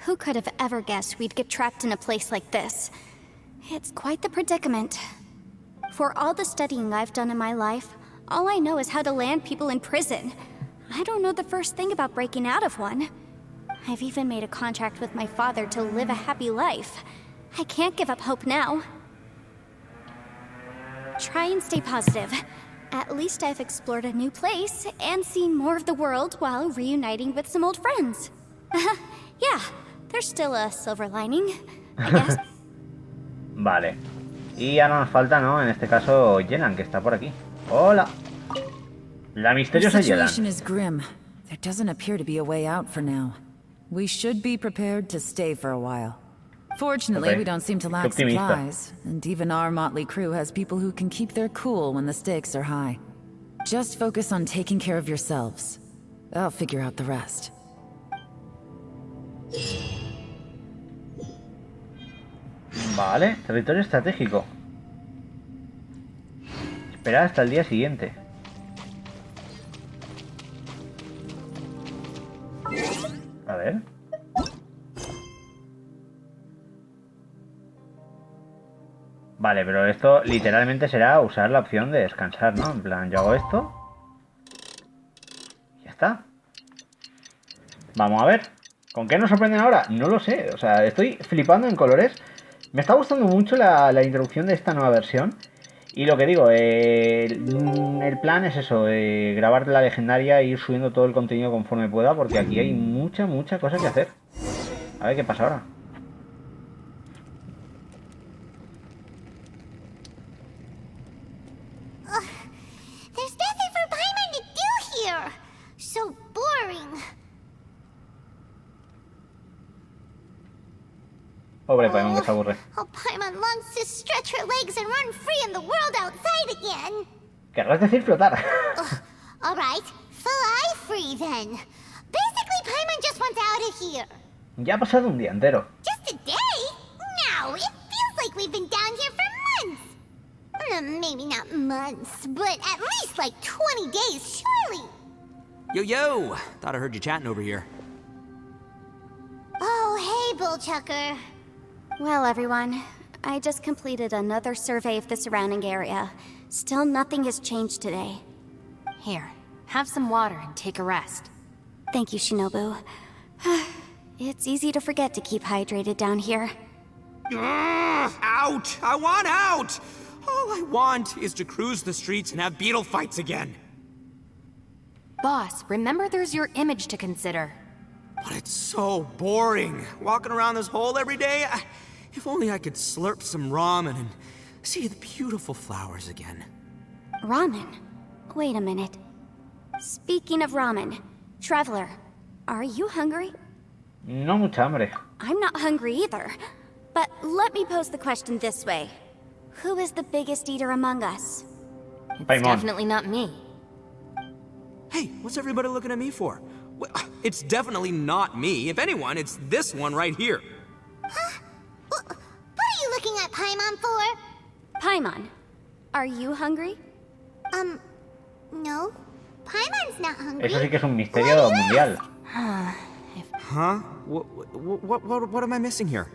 Who could have ever guessed we'd get trapped in a place like this? It's quite the predicament. For all the studying I've done in my life, All I know is how to land people in prison. I don't know the first thing about breaking out of one. I've even made a contract with my father to live a happy life. I can't give up hope now. Try and stay positive. At least I've explored a new place and seen more of the world while reuniting with some old friends. Yeah, there's still a silver lining, I guess. Vale. Y ahora nos falta, ¿no? En este caso, Yelan, que está por aquí. Hola. La misteriosa The Yelan. situation is grim. There doesn't appear to be a way out for now. We should be prepared to stay for a while. Fortunately, Okay. we don't seem to lack Optimista. supplies, and even our motley crew has people who can keep their cool when the stakes are high. Just focus on taking care of yourselves. I'll figure out the rest. Vale, territorio estratégico. Esperar hasta el día siguiente. A ver. Vale, pero esto literalmente será usar la opción de descansar, ¿no? En plan, yo hago esto. Y ya está. Vamos a ver. ¿Con qué nos sorprenden ahora? No lo sé. O sea, estoy flipando en colores. Me está gustando mucho la introducción de esta nueva versión. Y lo que digo, el plan es eso, grabar la legendaria e ir subiendo todo el contenido conforme pueda, porque aquí hay mucha cosa que hacer. A ver qué pasa ahora. There's nothing for Paimon to do here. So boring. Pobre Paimon, que se aburre. Oh, Paimon longs to stretch her legs and run free in the world outside again. Querrás decir flotar. All right, fly free then. Basically, Paimon just wants out of here. Ya ha pasado un día entero. Just a day? No, it feels like we've been down here for months. Maybe not months, but at least like 20 days, surely. Yo! Thought I heard you chatting over here. Oh, hey, Bullchucker. Well, everyone, I just completed another survey of the surrounding area. Still nothing has changed today. Here, have some water and take a rest. Thank you, Shinobu. It's easy to forget to keep hydrated down here. Out! I want out! All I want is to cruise the streets and have beetle fights again. Boss, remember there's your image to consider. But it's so boring, walking around this hole every day. If only I could slurp some ramen and see the beautiful flowers again. Ramen? Wait a minute. Speaking of ramen, Traveler, are you hungry? No mucha hambre. I'm not hungry either. But let me pose the question this way. Who is the biggest eater among us? It's Paimon. definitely not me. Hey, what's everybody looking at me for? Well, it's definitely not me. If anyone, it's this one right here. What are you looking at Paimon for? Paimon, are you hungry? No. Paimon's not hungry. Eso sí que es un misterio mundial. Huh? What am I missing here?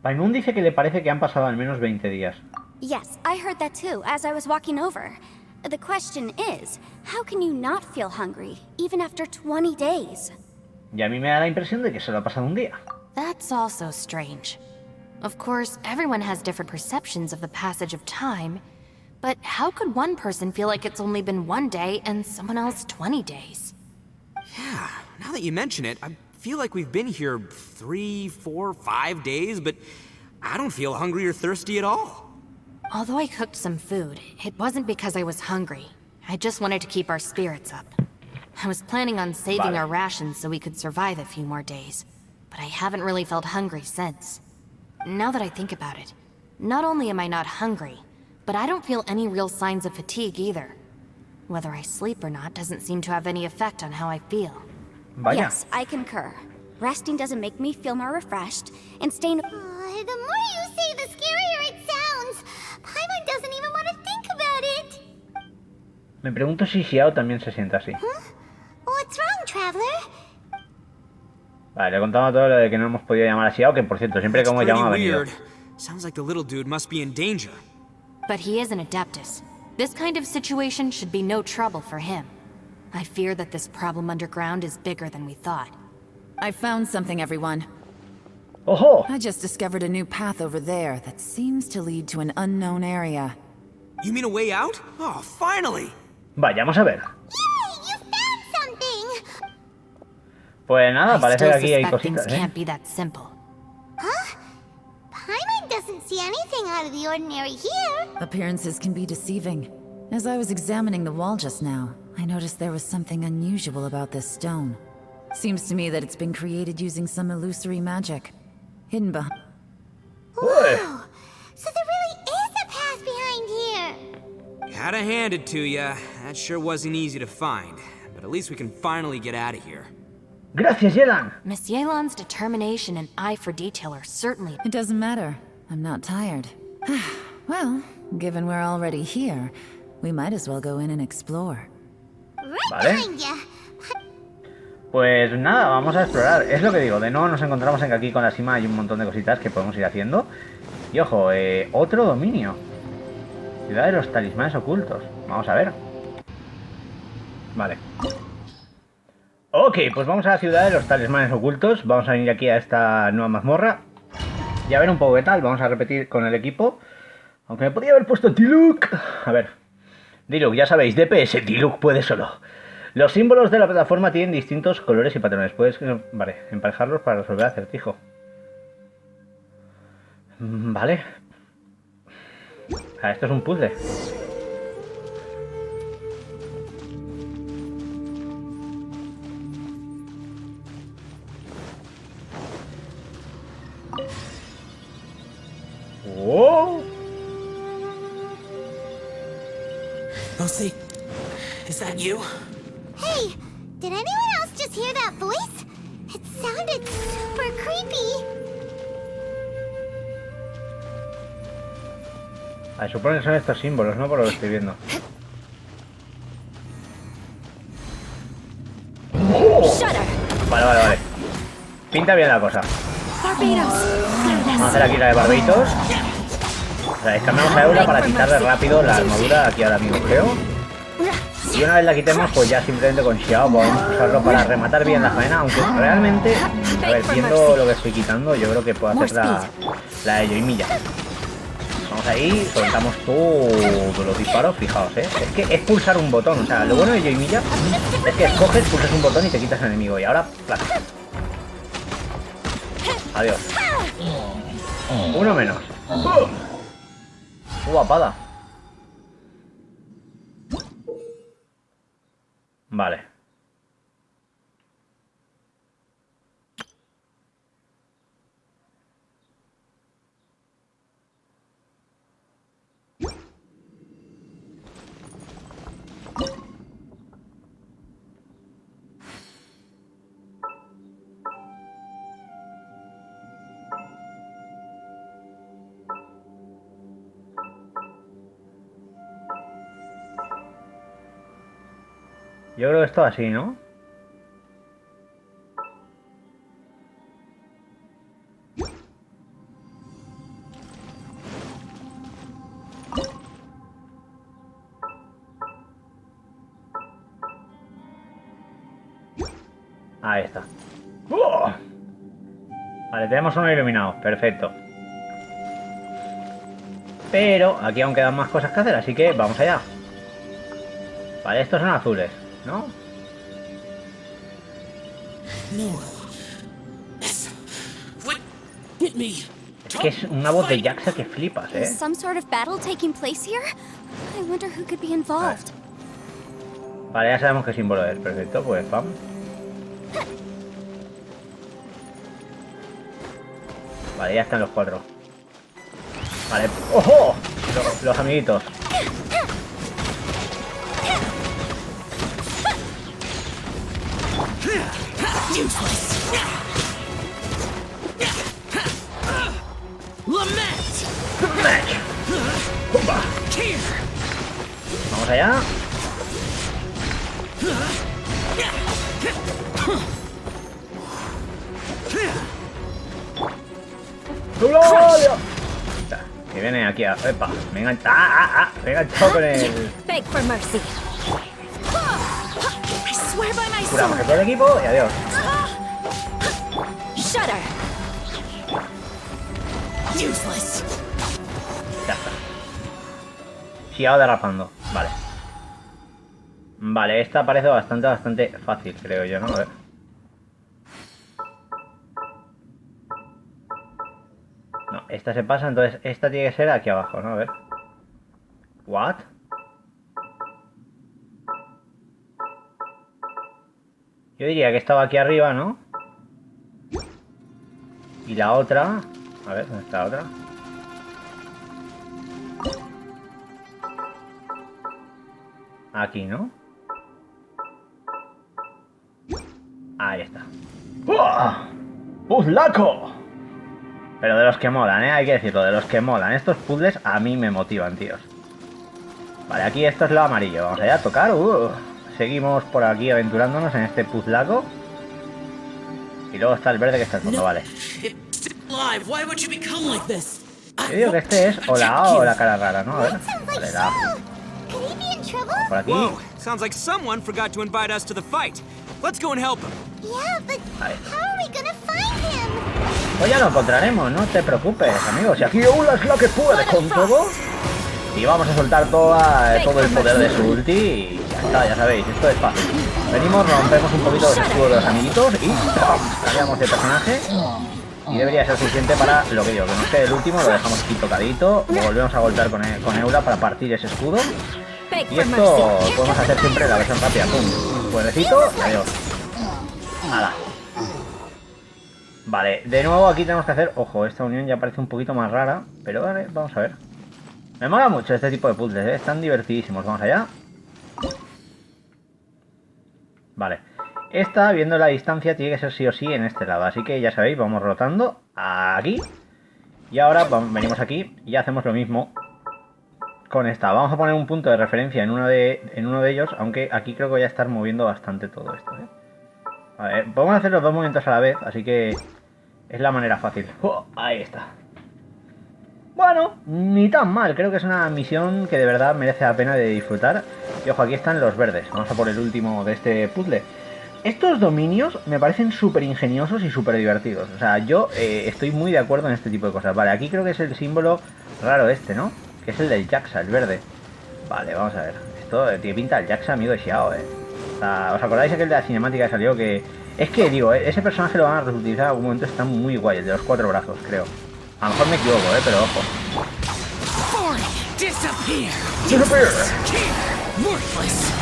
Paimon dice que le parece que han pasado al menos 20 días. Yes, I heard that too, as I was walking over. The question is, how can you not feel hungry, even after 20 days? Y a mí me da la impresión de que solo ha pasado un día. That's also strange. Of course, everyone has different perceptions of the passage of time, but how could one person feel like it's only been 1 day and someone else 20 days? Yeah, now that you mention it, I feel like we've been here 3, 4, 5 days, but I don't feel hungry or thirsty at all. Although I cooked some food, it wasn't because I was hungry. I just wanted to keep our spirits up. I was planning on saving Vale. our rations so we could survive a few more days, but I haven't really felt hungry since. Now that I think about it, not only am I not hungry, but I don't feel any real signs of fatigue either. Whether I sleep or not doesn't seem to have any effect on how I feel. Vaya. Yes, I concur. Resting doesn't make me feel more refreshed, and staying... The more you say, the scarier it sounds. Paimon doesn't even want to think about it. Me pregunto si XIAO también se siente así. What's wrong, Traveler? Vale, le contamos todo lo de que no hemos podido llamar a XIAO, que por cierto, siempre que hemos Pretty llamado ha venido. weird. Sounds like the little dude must be in danger. But he is an Adeptus. This kind of situation should be no trouble for him. I fear that this problem underground is bigger than we thought. I found something, everyone. ¡Ojo! I just discovered a new path over there that seems to lead to an unknown area. You mean a way out? Oh, finally! Vayamos a ver. Yay, you found something! Pues nada, I parece still que aquí hay suspect things cositas, ¿eh? can't be that simple. Huh? Paimon doesn't see anything out of the ordinary here. Appearances can be deceiving. As I was examining the wall just now, I noticed there was something unusual about this stone. Seems to me that it's been created using some illusory magic. Hidden behind... Whoa! So there really is a path behind here. Gotta hand it to ya. That sure wasn't easy to find. But at least we can finally get out of here. Gracias, Yelan. Miss Yelan's determination and eye for detail are certainly... It doesn't matter. I'm not tired. Well, given we're already here, we might as well go in and explore. Right Vale. behind ya. Pues nada, vamos a explorar. Es lo que digo, de nuevo nos encontramos en que aquí con la Sima hay un montón de cositas que podemos ir haciendo. Y ojo, otro dominio. Ciudad de los talismanes ocultos. Vamos a ver. Vale. Ok, pues vamos a la ciudad de los talismanes ocultos. Vamos a venir aquí a esta nueva mazmorra y a ver un poco qué tal. Vamos a repetir con el equipo. Aunque me podría haber puesto Tiluk. A ver. Tiluk, ya sabéis, DPS, Tiluk puede solo. Los símbolos de la plataforma tienen distintos colores y patrones. Puedes, vale, emparejarlos para resolver el acertijo. Vale. Esto es un puzzle. ¡Oh! Lucy, is that you? Hey, did anyone else just hear that voice? It sounded super creepy. Supone que son estos símbolos, ¿no? Por lo que estoy viendo. Vale. Pinta bien la cosa. Vamos a hacer aquí la de Barbitos. O sea, cambiamos a Eula para quitarle rápido la armadura aquí ahora mismo, creo. Y una vez la quitemos, pues ya simplemente con XIAO podemos usarlo para rematar bien la faena. Aunque realmente, a ver, viendo lo que estoy quitando, yo creo que puedo hacer la de Yoimilla. Vamos ahí, soltamos todos los disparos, fijaos, ¿eh? Es que es pulsar un botón, o sea, lo bueno de Yoimilla es que escoges, pulsas un botón y te quitas al enemigo. Y ahora, ¡plac! Adiós. Uno menos. Guapada. Vale. Yo creo que esto así, ¿no? Ahí está. ¡Oh! Vale, tenemos uno iluminado. Perfecto. Pero aquí aún quedan más cosas que hacer, así que vamos allá. Vale, estos son azules, ¿no? No. What hit me? Es que es una voz de Jaxa que flipas, ¿eh? Is some sort of battle taking place here? I wonder who could be involved. Vale, ya sabemos qué símbolo es. Perfecto, pues pam. Vale, ya están los cuatro. Vale. ¡Ojo! Los amiguitos. ¡Pumba! Vamos allá. Que viene aquí a... ¡Epa! Me he enganchado... Me he enganchado con el... Beg for mercy. I swear by my Curamos sword. a todo el equipo y adiós. Shudder. Useless. Ya está. XIAO derrapando. Vale. Vale, esta parece bastante fácil, creo yo, ¿no? A ver. No, esta se pasa, entonces esta tiene que ser aquí abajo, ¿no? A ver. ¿What? Yo diría que estaba aquí arriba, ¿no? Y la otra... A ver, ¿dónde está la otra? Aquí, ¿no? Ahí está. ¡Uah! ¡Puzlaco! Pero de los que molan, hay que decirlo, de los que molan. Estos puzzles a mí me motivan, tíos. Vale, aquí esto es lo amarillo. Vamos allá a tocar. Seguimos por aquí aventurándonos en este puzlaco. Y luego está el verde que está al fondo, vale. Yo digo que este es o la A o la cara rara, ¿no? A ver. Vale, la A. Could he be in trouble? Por aquí. Whoa, sounds like someone forgot to invite us to the fight. Let's go and help him. Yeah, but Ahí. how are we gonna find him? Pues ya lo encontraremos, no te preocupes, amigos. Si aquí Eula es la que puede con todo. Y vamos a soltar todo el poder de su ulti. Y ya está, ya sabéis, esto es fácil. Venimos, rompemos un poquito los escudos de los amiguitos y cambiamos de personaje. Y debería ser suficiente para lo que digo, que nos quede el último, lo dejamos aquí tocadito. Volvemos a golpear con Eula para partir ese escudo. Y esto podemos hacer siempre la versión rápida. Pum, puerrecito y adiós. Hala. Vale, de nuevo aquí tenemos que hacer... Ojo, esta unión ya parece un poquito más rara. Pero vale, vamos a ver. Me mola mucho este tipo de puzzles, están divertidísimos. Vamos allá. Vale. Esta, viendo la distancia, tiene que ser sí o sí en este lado. Así que ya sabéis, vamos rotando aquí. Y ahora venimos aquí y hacemos lo mismo con esta. Vamos a poner un punto de referencia en uno de ellos. Aunque aquí creo que voy a estar moviendo bastante todo esto, A ver, podemos hacer los dos movimientos a la vez. Así que es la manera fácil. Ahí está. Bueno, ni tan mal. Creo que es una misión que de verdad merece la pena de disfrutar. Y ojo, aquí están los verdes. Vamos a por el último de este puzzle. Estos dominios me parecen súper ingeniosos y súper divertidos. O sea, yo estoy muy de acuerdo en este tipo de cosas. Vale, aquí creo que es el símbolo raro este, ¿no? Que es el del Jaxa, el verde. Vale, vamos a ver. Esto tiene pinta del Jaxa amigo de XIAO, O sea, ¿os acordáis aquel de la cinemática que salió? Que es que, digo, ese personaje lo van a reutilizar en algún momento. Está muy guay, el de los 4 brazos, creo. A lo mejor me equivoco, pero ojo. Disappear. Worthless.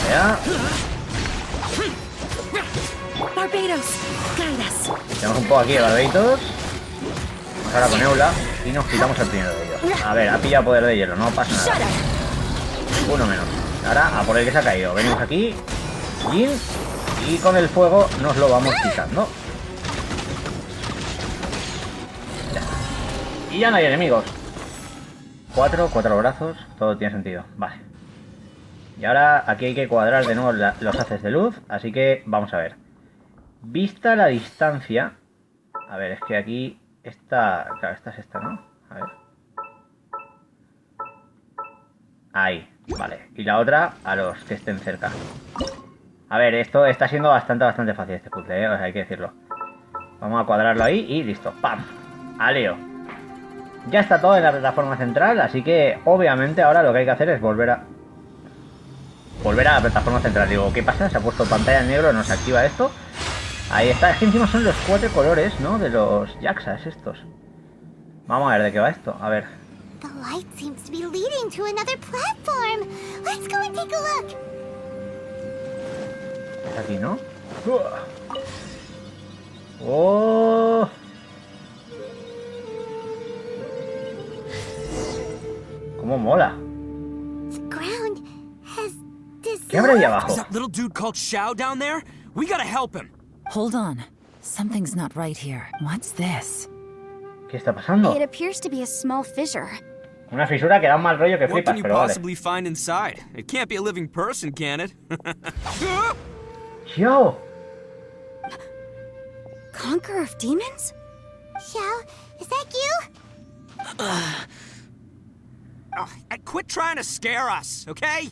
Ya. Barbados, guide us. Tenemos un poco aquí de barbeitos. Vamos ahora con Eula y nos quitamos el primero de ellos. A ver, ha pillado poder de hielo, no pasa nada. Uno menos. Ahora a por el que se ha caído. Venimos aquí. Y con el fuego nos lo vamos quitando. Ya. Y ya no hay enemigos. 4 brazos, todo tiene sentido. Vale. Y ahora aquí hay que cuadrar de nuevo los haces de luz. Así que vamos a ver. Vista la distancia. A ver, es que aquí esta... Claro, esta es esta, ¿no? A ver. Ahí, vale. Y la otra a los que estén cerca. A ver, esto está siendo bastante fácil este puzzle, O sea, hay que decirlo. Vamos a cuadrarlo ahí y listo. ¡Pam! ¡Aleo! Ya está todo en la plataforma central, así que obviamente ahora lo que hay que hacer es volver a la plataforma central. Digo, ¿qué pasa? Se ha puesto pantalla en negro, no se activa esto. Ahí está, es que encima son los 4 colores, ¿no? De los Jaxas estos. Vamos a ver de qué va esto, a ver. The light seems to be leading to another platform. Let's go and take a look. Es aquí, ¿no? ¡Oh! ¡Cómo mola! The ground has ¿Qué habrá ahí dissolved. abajo? Is that little dude called Xiao down there? We gotta help him. Hold on. Something's not right here. What's this? ¿Qué está pasando? It appears to be a small fissure. Una fisura que da un mal rollo que What flipas, can you pero vale. possibly find inside? It can't be a living person, can it? ¡XIAO! Conqueror of demons? Xiao, is that you? Quit trying to scare us, okay?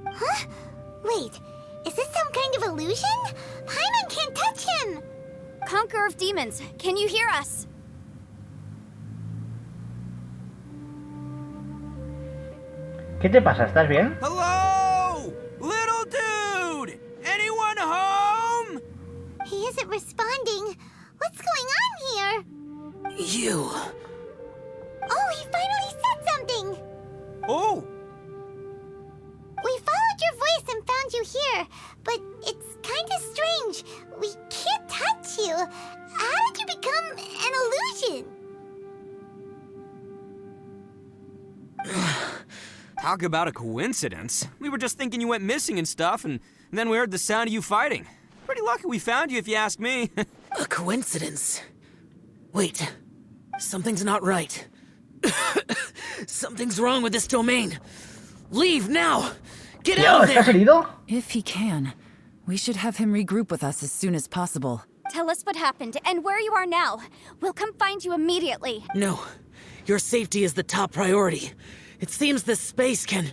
Huh? Wait, is this some kind of illusion? Paimon can't touch him! Conqueror of demons, can you hear us? ¿Qué te pasa? ¿Estás bien? Hello? Little dude! Anyone home? He isn't responding. What's going on here? You. Oh, he finally said something! Oh! We followed your voice and found you here, but it's kind of strange. We can't touch you. How did you become an illusion? Talk about a coincidence. We were just thinking you went missing and stuff, and then we heard the sound of you fighting. Pretty lucky we found you, if you ask me. A coincidence. Wait. Something's not right. Something's wrong with this domain. Leave now! Get out of ¿Estás there! herido? If he can, we should have him regroup with us as soon as possible. Tell us what happened and where you are now. We'll come find you immediately. No. Your safety is the top priority. It seems this space can...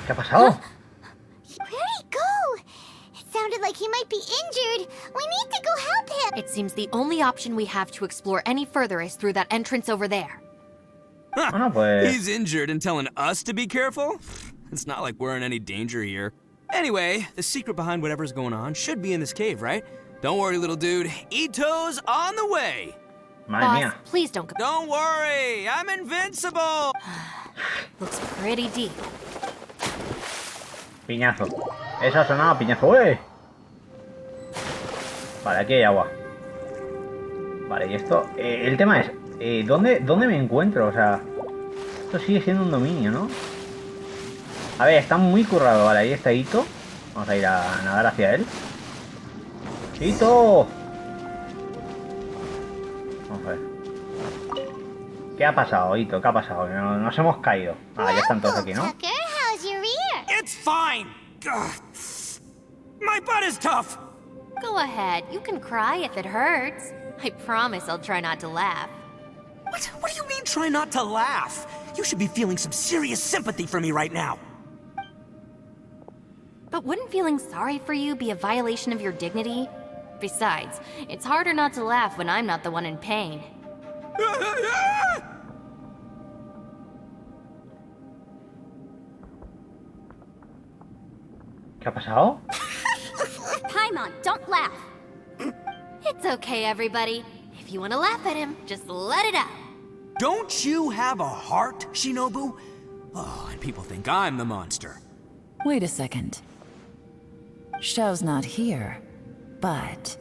¿Qué ha pasado? Where'd he go? It sounded like he might be injured. We need to go help him. It seems the only option we have to explore any further is through that entrance over there. Bueno, pues... He's injured and telling us to be careful? It's not like we're in any danger here. Anyway, the secret behind whatever's going on should be in this cave, right? Don't worry, little dude. Ito's on the way. Madre Boss, mía. please don't go. Don't worry, I'm invincible. Looks pretty deep. Piñazo. Eso ha sonado a piñazo. ¡Uy! Vale, aquí hay agua. Vale, y esto... el tema es... ¿dónde me encuentro? O sea... Esto sigue siendo un dominio, ¿no? A ver, está muy currado. Vale, ahí está Ito. Vamos a ir a nadar hacia él. ¡Ito! Vamos a ver. ¿Qué ha pasado, Ito? ¿Qué ha pasado? Nos hemos caído. Ah, ya están todos aquí, ¿no? Tucker, how's your ear? It's fine. Ugh. My butt is tough. Go ahead, you can cry if it hurts. I promise I'll try not to laugh. What do you mean try not to laugh? You should be feeling some serious sympathy for me right now. But wouldn't feeling sorry for you be a violation of your dignity? Besides, it's harder not to laugh when I'm not the one in pain. ¿Qué ha pasado? Paimon, don't laugh. It's okay, everybody. If you want to laugh at him, just let it out. Don't you have a heart, Shinobu? Oh, and people think I'm the monster. Wait a second. Xiao's not here, but...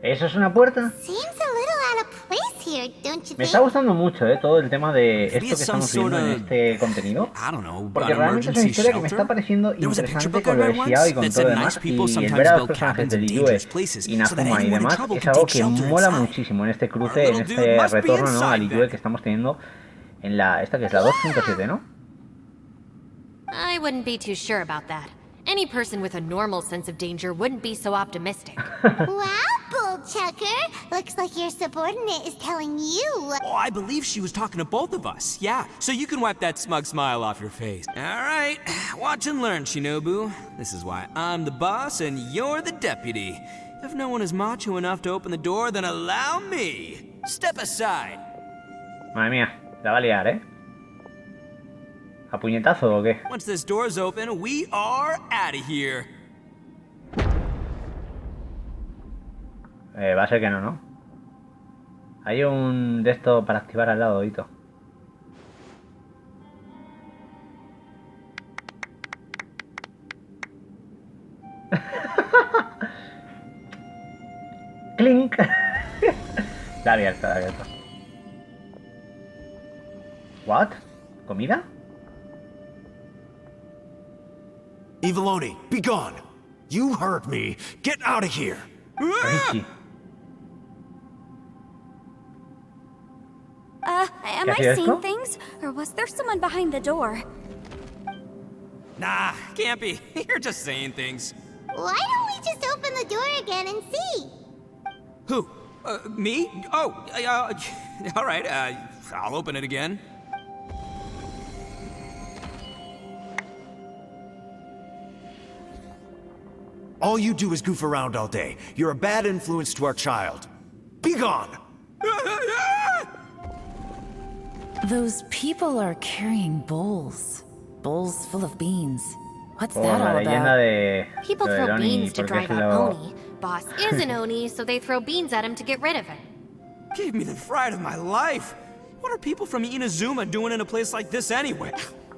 ¿Eso es una puerta? Seems a little out of place here, don't you Me think? está gustando mucho, todo el tema de esto que Maybe it's some estamos viendo sort en of, este contenido. I don't know, Porque an realmente es una emergency historia que me está shelter? pareciendo There was a picture interesante book I con lo de read XIAO y once con that todo said lo nice demás. people Y el sometimes ver a los build personajes cabins de in Liyue dangerous places y so that Nakuma y anyone in demás trouble es can algo take que shelter mola inside. muchísimo en este cruce, Our en little dude este must be retorno, ¿no? a inside Liyue then. que estamos teniendo en la... Esta que es la 2.7, ¿no? I wouldn't be too sure about that. Any person with a normal sense of danger wouldn't be so optimistic. Wow, Bullchucker! Looks like your subordinate is telling you. Oh, I believe she was talking to both of us. Yeah, so you can wipe that smug smile off your face. All right, watch and learn, Shinobu. This is why I'm the boss and you're the deputy. If no one is macho enough to open the door, then allow me. Step aside. Madre mía, la va a liar, ¿eh? ¿A puñetazo o qué? Once this door's open, we are out of here. Va a ser que no, ¿no? Hay un de esto para activar al lado, Ito. ¡Clink! La ha abierto, la ha abierto. ¿What? ¿Comida? Eviloni, be gone! You hurt me! Get out of here! Richie. Am ¿Qué I hacía seeing esto? things? Or was there someone behind the door? Nah, can't be. You're just saying things. Why don't we just open the door again and see. Who? Me? Oh, all right, I'll open it again. All you do is goof around all day. You're a bad influence to our child. Be gone! Those people are carrying bowls. Bowls full of beans. What's Por that la all leyenda about? de... People lo de throw Oni, beans to porque drive se out lo- Oni. Boss is an Oni, so they throw beans at him to get rid of him. Gave me the fright of my life. What are people from Inazuma doing in a place like this anyway?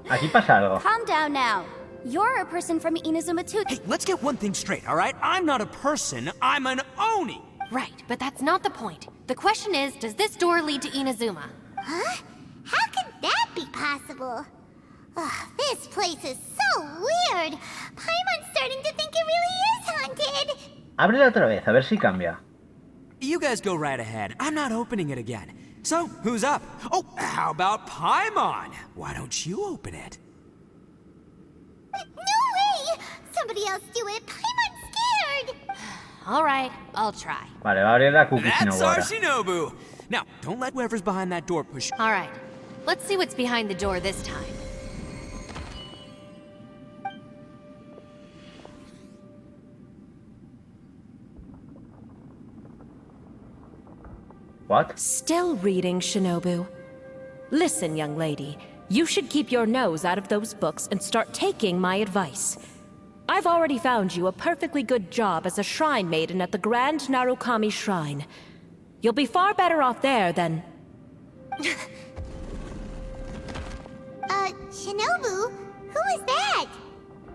Aquí pasa algo. Calm down now. You're a person from Inazuma too. Hey, let's get one thing straight, all right? I'm not a person, I'm an Oni! Right, but that's not the point. The question is, does this door lead to Inazuma? Huh? How could that be possible? Ugh, this place is so weird. Paimon's starting to think it really is haunted. Ábrela otra vez, a ver si cambia. You guys go right ahead. I'm not opening it again. So, who's up? Oh, how about Paimon? Why don't you open it? No way! Somebody else do it. Paimon's scared. All right, I'll try. Vale, va a abrir la Cookie That's Shinobu our ahora. Shinobu! Now, don't let whoever's behind that door push. All right, let's see what's behind the door this time. What? Still reading, Shinobu. Listen, young lady. You should keep your nose out of those books and start taking my advice. I've already found you a perfectly good job as a shrine maiden at the Grand Narukami Shrine. You'll be far better off there than... Shinobu? Who is that?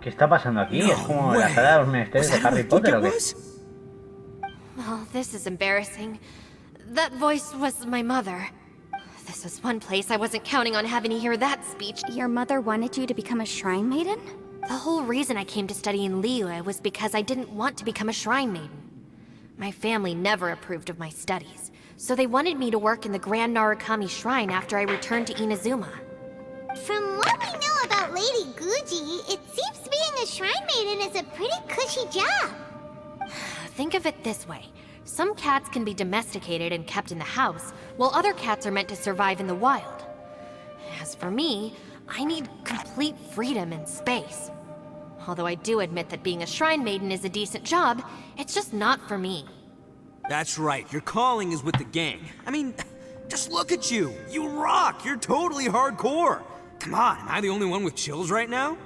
¿Qué está pasando aquí? ¿Es como la sala de los menesteres de Harry Potter o qué? Oh, this is embarrassing. That voice was my mother. This is one place I wasn't counting on having to hear that speech. Your mother wanted you to become a shrine maiden? The whole reason I came to study in Liyue was because I didn't want to become a shrine maiden. My family never approved of my studies, so they wanted me to work in the Grand Narukami Shrine after I returned to Inazuma. From what we know about Lady Guji, it seems being a shrine maiden is a pretty cushy job. Think of it this way. Some cats can be domesticated and kept in the house, while other cats are meant to survive in the wild. As for me, I need complete freedom and space. Although I do admit that being a shrine maiden is a decent job, it's just not for me. That's right, your calling is with the gang. I mean, just look at you. You rock, you're totally hardcore. Come on, am I the only one with chills right now?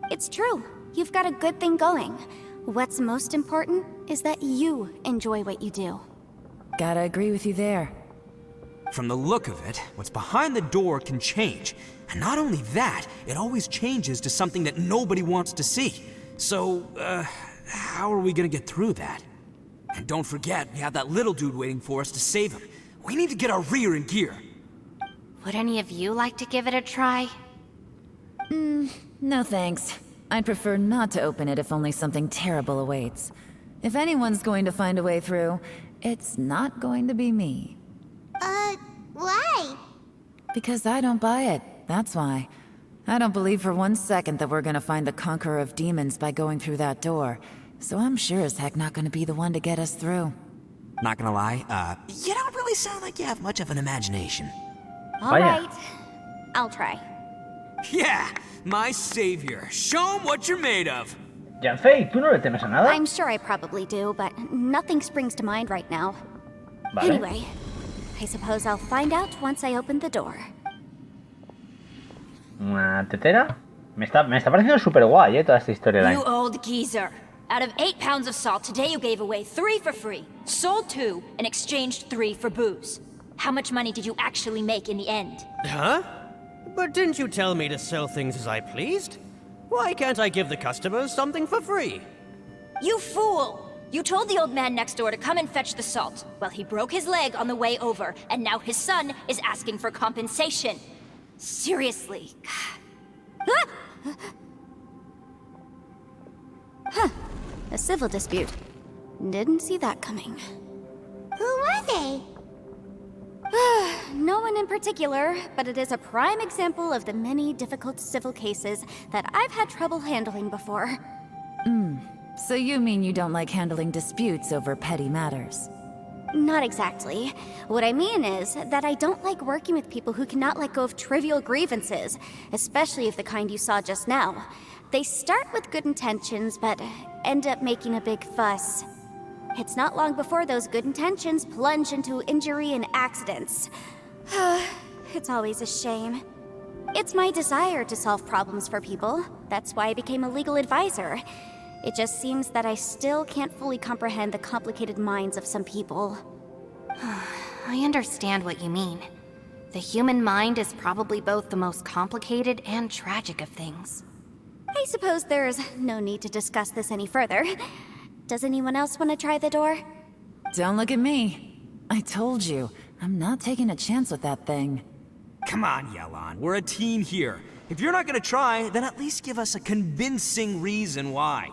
It's true. You've got a good thing going. What's most important is that you enjoy what you do. Gotta agree with you there. From the look of it, what's behind the door can change. And not only that, it always changes to something that nobody wants to see. So, how are we gonna get through that? And don't forget, we have that little dude waiting for us to save him. We need to get our rear in gear. Would any of you like to give it a try? No thanks. I'd prefer not to open it if only something terrible awaits. If anyone's going to find a way through, it's not going to be me. Why? Because I don't buy it, that's why. I don't believe for 1 second that we're gonna find the Conqueror of Demons by going through that door. So I'm sure as heck not gonna be the one to get us through. Not gonna lie, you don't really sound like you have much of an imagination. All Vaya. right. I'll try. Yeah, my savior. Show him what you're made of. Yanfei, ¿tú no le temes a nada? I'm sure I probably do, but nothing springs to mind right now. Vale. Anyway, I suppose I'll find out once I open the door. ¿Una tetera? Me está pareciendo súper guay, toda esta historia. You old geezer. Out of 8 pounds of salt, today you gave away 3 for free, sold 2, and exchanged 3 for booze. How much money did you actually make in the end? Huh? But didn't you tell me to sell things as I pleased? Why can't I give the customers something for free? You fool! You told the old man next door to come and fetch the salt. Well, he broke his leg on the way over, and now his son is asking for compensation. Seriously. A civil dispute. Didn't see that coming. Who were they? No one in particular, but it is a prime example of the many difficult civil cases that I've had trouble handling before. So you mean you don't like handling disputes over petty matters? Not exactly. What I mean is that I don't like working with people who cannot let go of trivial grievances, especially of the kind you saw just now. They start with good intentions, but end up making a big fuss. It's not long before those good intentions plunge into injury and accidents. It's always a shame. It's my desire to solve problems for people. That's why I became a legal advisor. It just seems that I still can't fully comprehend the complicated minds of some people. I understand what you mean. The human mind is probably both the most complicated and tragic of things. I suppose there's no need to discuss this any further. Does anyone else want to try the door? Don't look at me. I told you, I'm not taking a chance with that thing. Come on, Yelan. We're a team here. If you're not gonna try, then at least give us a convincing reason why.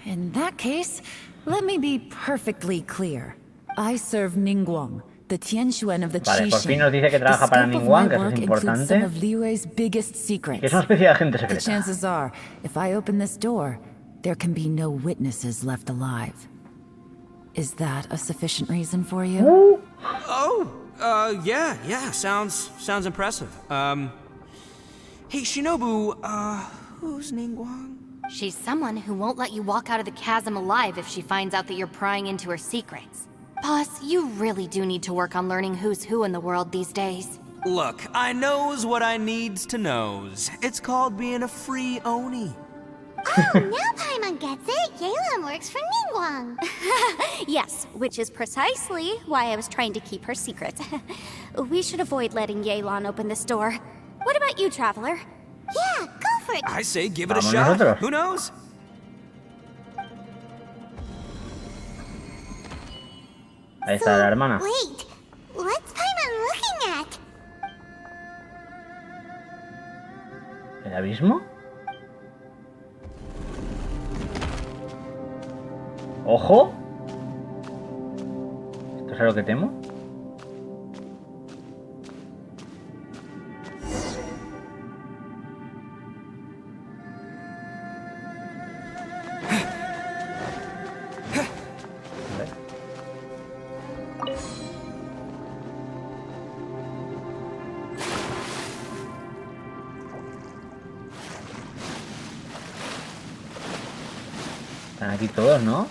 In that case, let me be perfectly clear. I serve Ningguang, the Tianxuan of the Vale, por fin Qixing. nos dice que trabaja para Ningguang, que eso es Some importante. of Liyue's biggest secrets. Que es una especie de agente The secreta. chances are, if I open this door, there can be no witnesses left alive. Is that a sufficient reason for you? Yeah, sounds impressive. Hey, Shinobu, who's Ningguang? She's someone who won't let you walk out of the chasm alive if she finds out that you're prying into her secrets. Boss, you really do need to work on learning who's who in the world these days. Look, I knows what I needs to knows. It's called being a free Oni. Oh, now Paimon gets it. Yelan works for Ningguang. Yes, which is precisely why I was trying to keep her secret. We should avoid letting Yelan open this door. What about you, Traveler? Yeah, go for it. I say give it a Vamos shot. nosotros. Who knows? Ahí está la hermana. Wait, what's Paimon looking at? ¿El abismo? ¡Ojo! ¿Esto es a lo que temo? Están aquí todos, ¿no?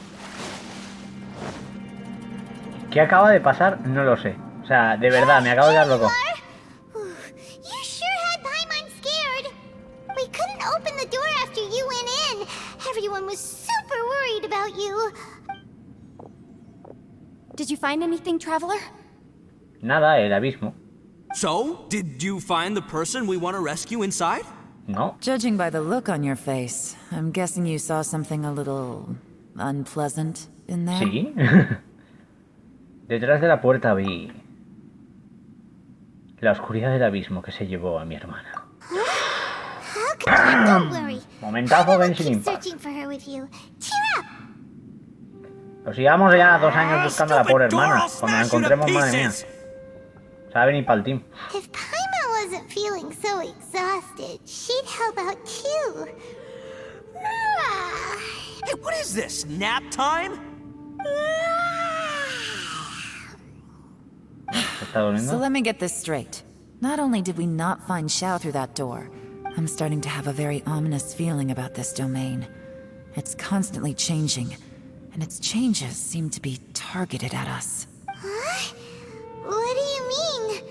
¿Qué acaba de pasar? No lo sé. O sea, de verdad, me acabo de dar loco. You sure had Paimon scared. We couldn't open the door after you went in. Everyone was super worried about you. Did you find anything, Traveler? Nada, el abismo. So, did you find the person we want to rescue inside? No. Judging by the look on your face, I'm guessing you saw something a little unpleasant in there. Sí. Detrás de la puerta vi la oscuridad del abismo que se llevó a mi hermana. How come? Don't worry. Momentazo Everyone Genshin keeps Impact. searching for her with you. Cheer up. Pues llevamos ya 2 años buscando a la pobre hermana. Cuando la encontremos, madre mía. Se va a venir para el team. If Paimon wasn't feeling so exhausted, she'd help out too. Hey, what is this? Nap time? ¿Se está durmiendo? So let me get this straight. Not only did we not find XIAO through that door, I'm starting to have a very ominous feeling about this domain. It's constantly changing, and its changes seem to be targeted at us. Huh? What do you mean?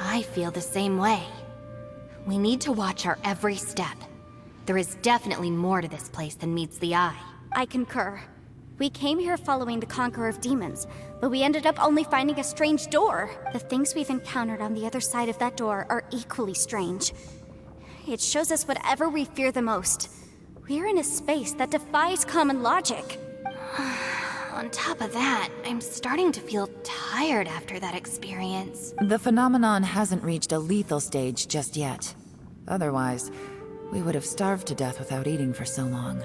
I feel the same way. We need to watch our every step. There is definitely more to this place than meets the eye. I concur. We came here following the Conqueror of Demons, but we ended up only finding a strange door. The things we've encountered on the other side of that door are equally strange. It shows us whatever we fear the most. We're in a space that defies common logic. On top of that, I'm starting to feel tired after that experience. The phenomenon hasn't reached a lethal stage just yet. Otherwise, we would have starved to death without eating for so long.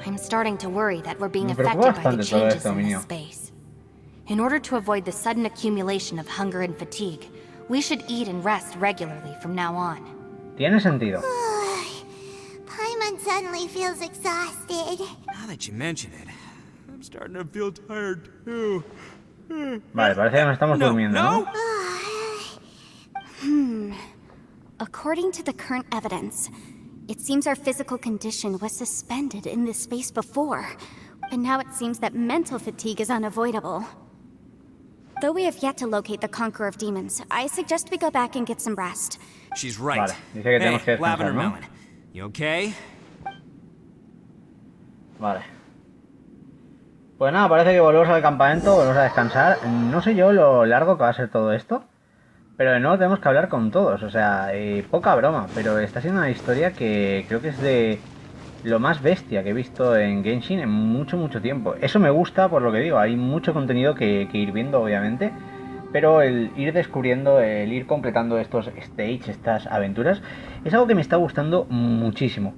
I'm starting to worry that we're being Me preocupa affected by the bastante todo changes esto, in Minio. this space. In order to avoid the sudden accumulation of hunger and fatigue, we should eat and rest regularly from now on. Tiene sentido. Paimon suddenly feels exhausted. that you mention it, I'm starting to feel tired too. Vale, parece que nos estamos durmiendo, ¿no? According to the current evidence, it seems our physical condition was suspended in this space before, but now it seems that mental fatigue is unavoidable. Though we have yet to locate the Conqueror of Demons, I suggest we go back and get some rest. She's right. Vale, dice que tenemos que Hey, descansar, Lavender ¿no? Melon, you okay? Vale. Pues nada, parece que volvemos al campamento, volvemos a descansar. No sé yo lo largo que va a ser todo esto, pero de nuevo tenemos que hablar con todos. O sea, poca broma, pero está siendo una historia que creo que es de lo más bestia que he visto en Genshin en mucho tiempo. Eso me gusta, por lo que digo, hay mucho contenido que ir viendo, obviamente, pero el ir descubriendo, el ir completando estos stages, estas aventuras, es algo que me está gustando muchísimo.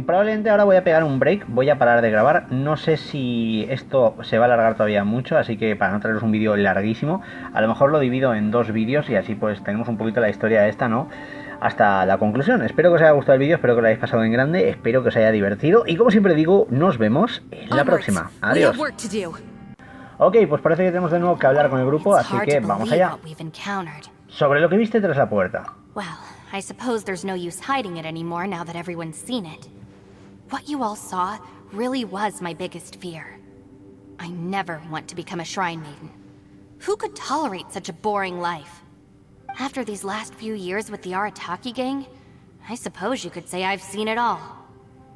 Probablemente ahora voy a pegar un break, voy a parar de grabar. No sé si esto se va a alargar todavía mucho, así que para no traeros un vídeo larguísimo, a lo mejor lo divido en 2 vídeos y así pues tenemos un poquito la historia esta, ¿no? Hasta la conclusión. Espero que os haya gustado el vídeo, espero que lo hayáis pasado en grande, espero que os haya divertido y como siempre digo, nos vemos en la próxima. Adiós. Ok, pues parece que tenemos de nuevo que hablar con el grupo, así que vamos allá. Sobre lo que viste tras la puerta. Well, I suppose there's no use hiding it anymore now that everyone's seen it. What you all saw really was my biggest fear. I never want to become a shrine maiden. Who could tolerate such a boring life? After these last few years with the Arataki gang, I suppose you could say I've seen it all.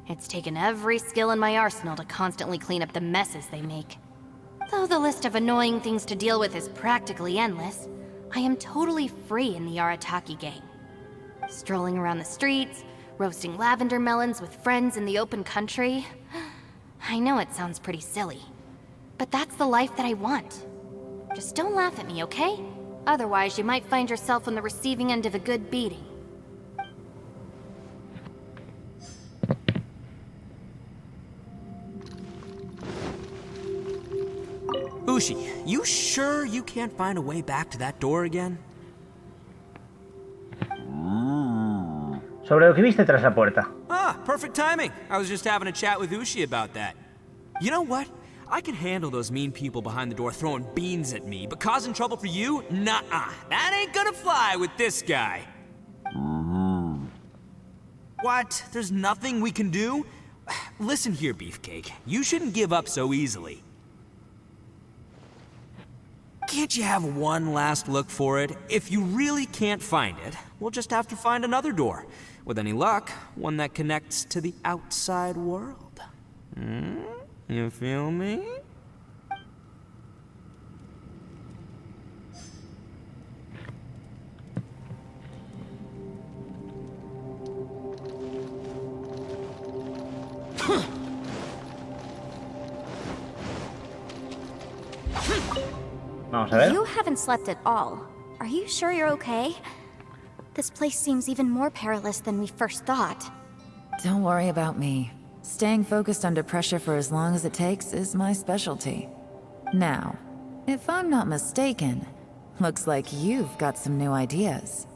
It's taken every skill in my arsenal to constantly clean up the messes they make. Though the list of annoying things to deal with is practically endless, I am totally free in the Arataki gang. Strolling around the streets, roasting lavender melons with friends in the open country. I know it sounds pretty silly, but that's the life that I want. Just don't laugh at me, okay? Otherwise, you might find yourself on the receiving end of a good beating. Ushi, you sure you can't find a way back to that door again? Sobre lo que viste tras la puerta. Ah, perfect timing. I was just having a chat with Ushi about that. You know what? I can handle those mean people behind the door throwing beans at me, but causing trouble for you? Nuh-uh. That ain't gonna fly with this guy. What? There's nothing we can do? Listen here, Beefcake. You shouldn't give up so easily. Can't you have one last look for it? If you really can't find it, we'll just have to find another door. With any luck, one that connects to the outside world. You feel me? Vamos a ver. You haven't slept at all. Are you sure you're okay? This place seems even more perilous than we first thought. Don't worry about me. Staying focused under pressure for as long as it takes is my specialty. Now, if I'm not mistaken, looks like you've got some new ideas.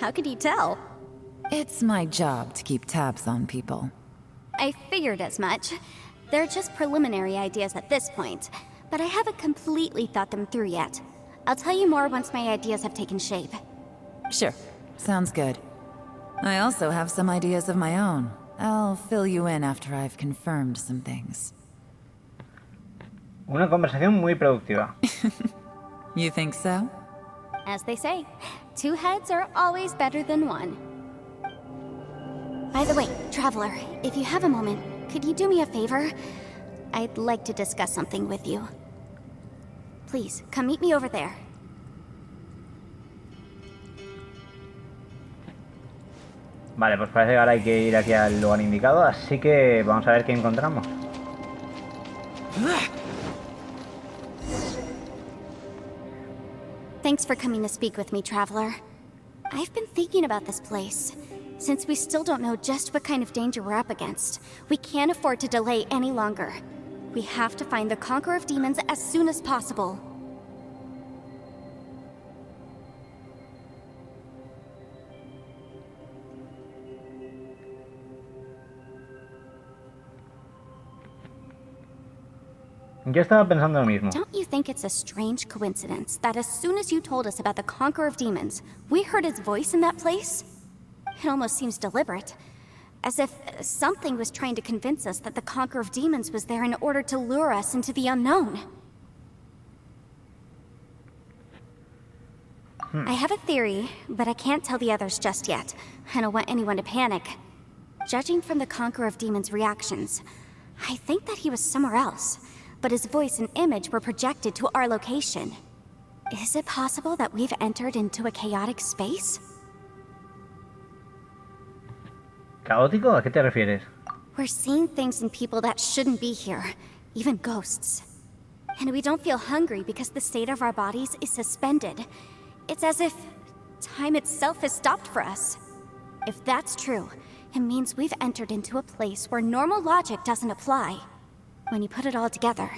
How could you tell? It's my job to keep tabs on people. I figured as much. They're just preliminary ideas at this point, but I haven't completely thought them through yet. I'll tell you more once my ideas have taken shape. Sure, sounds good. I also have some ideas of my own. I'll fill you in after I've confirmed some things. Una conversación muy productiva. You think so? As they say, 2 heads are always better than 1. By the way, Traveler, if you have a moment, could you do me a favor? I'd like to discuss something with you. Please, come meet me over there. Vale, pues parece que ahora hay que ir aquí al lugar indicado, así que vamos a ver qué encontramos. Thanks for coming to speak with me, Traveler. I've been thinking about this place. Since we still don't know just what kind of danger we're up against, we can't afford to delay any longer. We have to find the Conqueror of Demons as soon as possible. Yo estaba pensando lo mismo. Don't you think it's a strange coincidence that as soon as you told us about the Conqueror of Demons, we heard his voice in that place? It almost seems deliberate. As if something was trying to convince us that the Conqueror of Demons was there in order to lure us into the unknown. I have a theory, but I can't tell the others just yet. I don't want anyone to panic. Judging from the Conqueror of Demons' reactions, I think that he was somewhere else, but his voice and image were projected to our location. Is it possible that we've entered into a chaotic space? ¿Caótico? ¿A qué te refieres? We're seeing things in people that shouldn't be here, even ghosts. And we don't feel hungry because the state of our bodies is suspended. It's as if time itself has stopped for us. If that's true, it means we've entered into a place where normal logic doesn't apply. When you put it all together,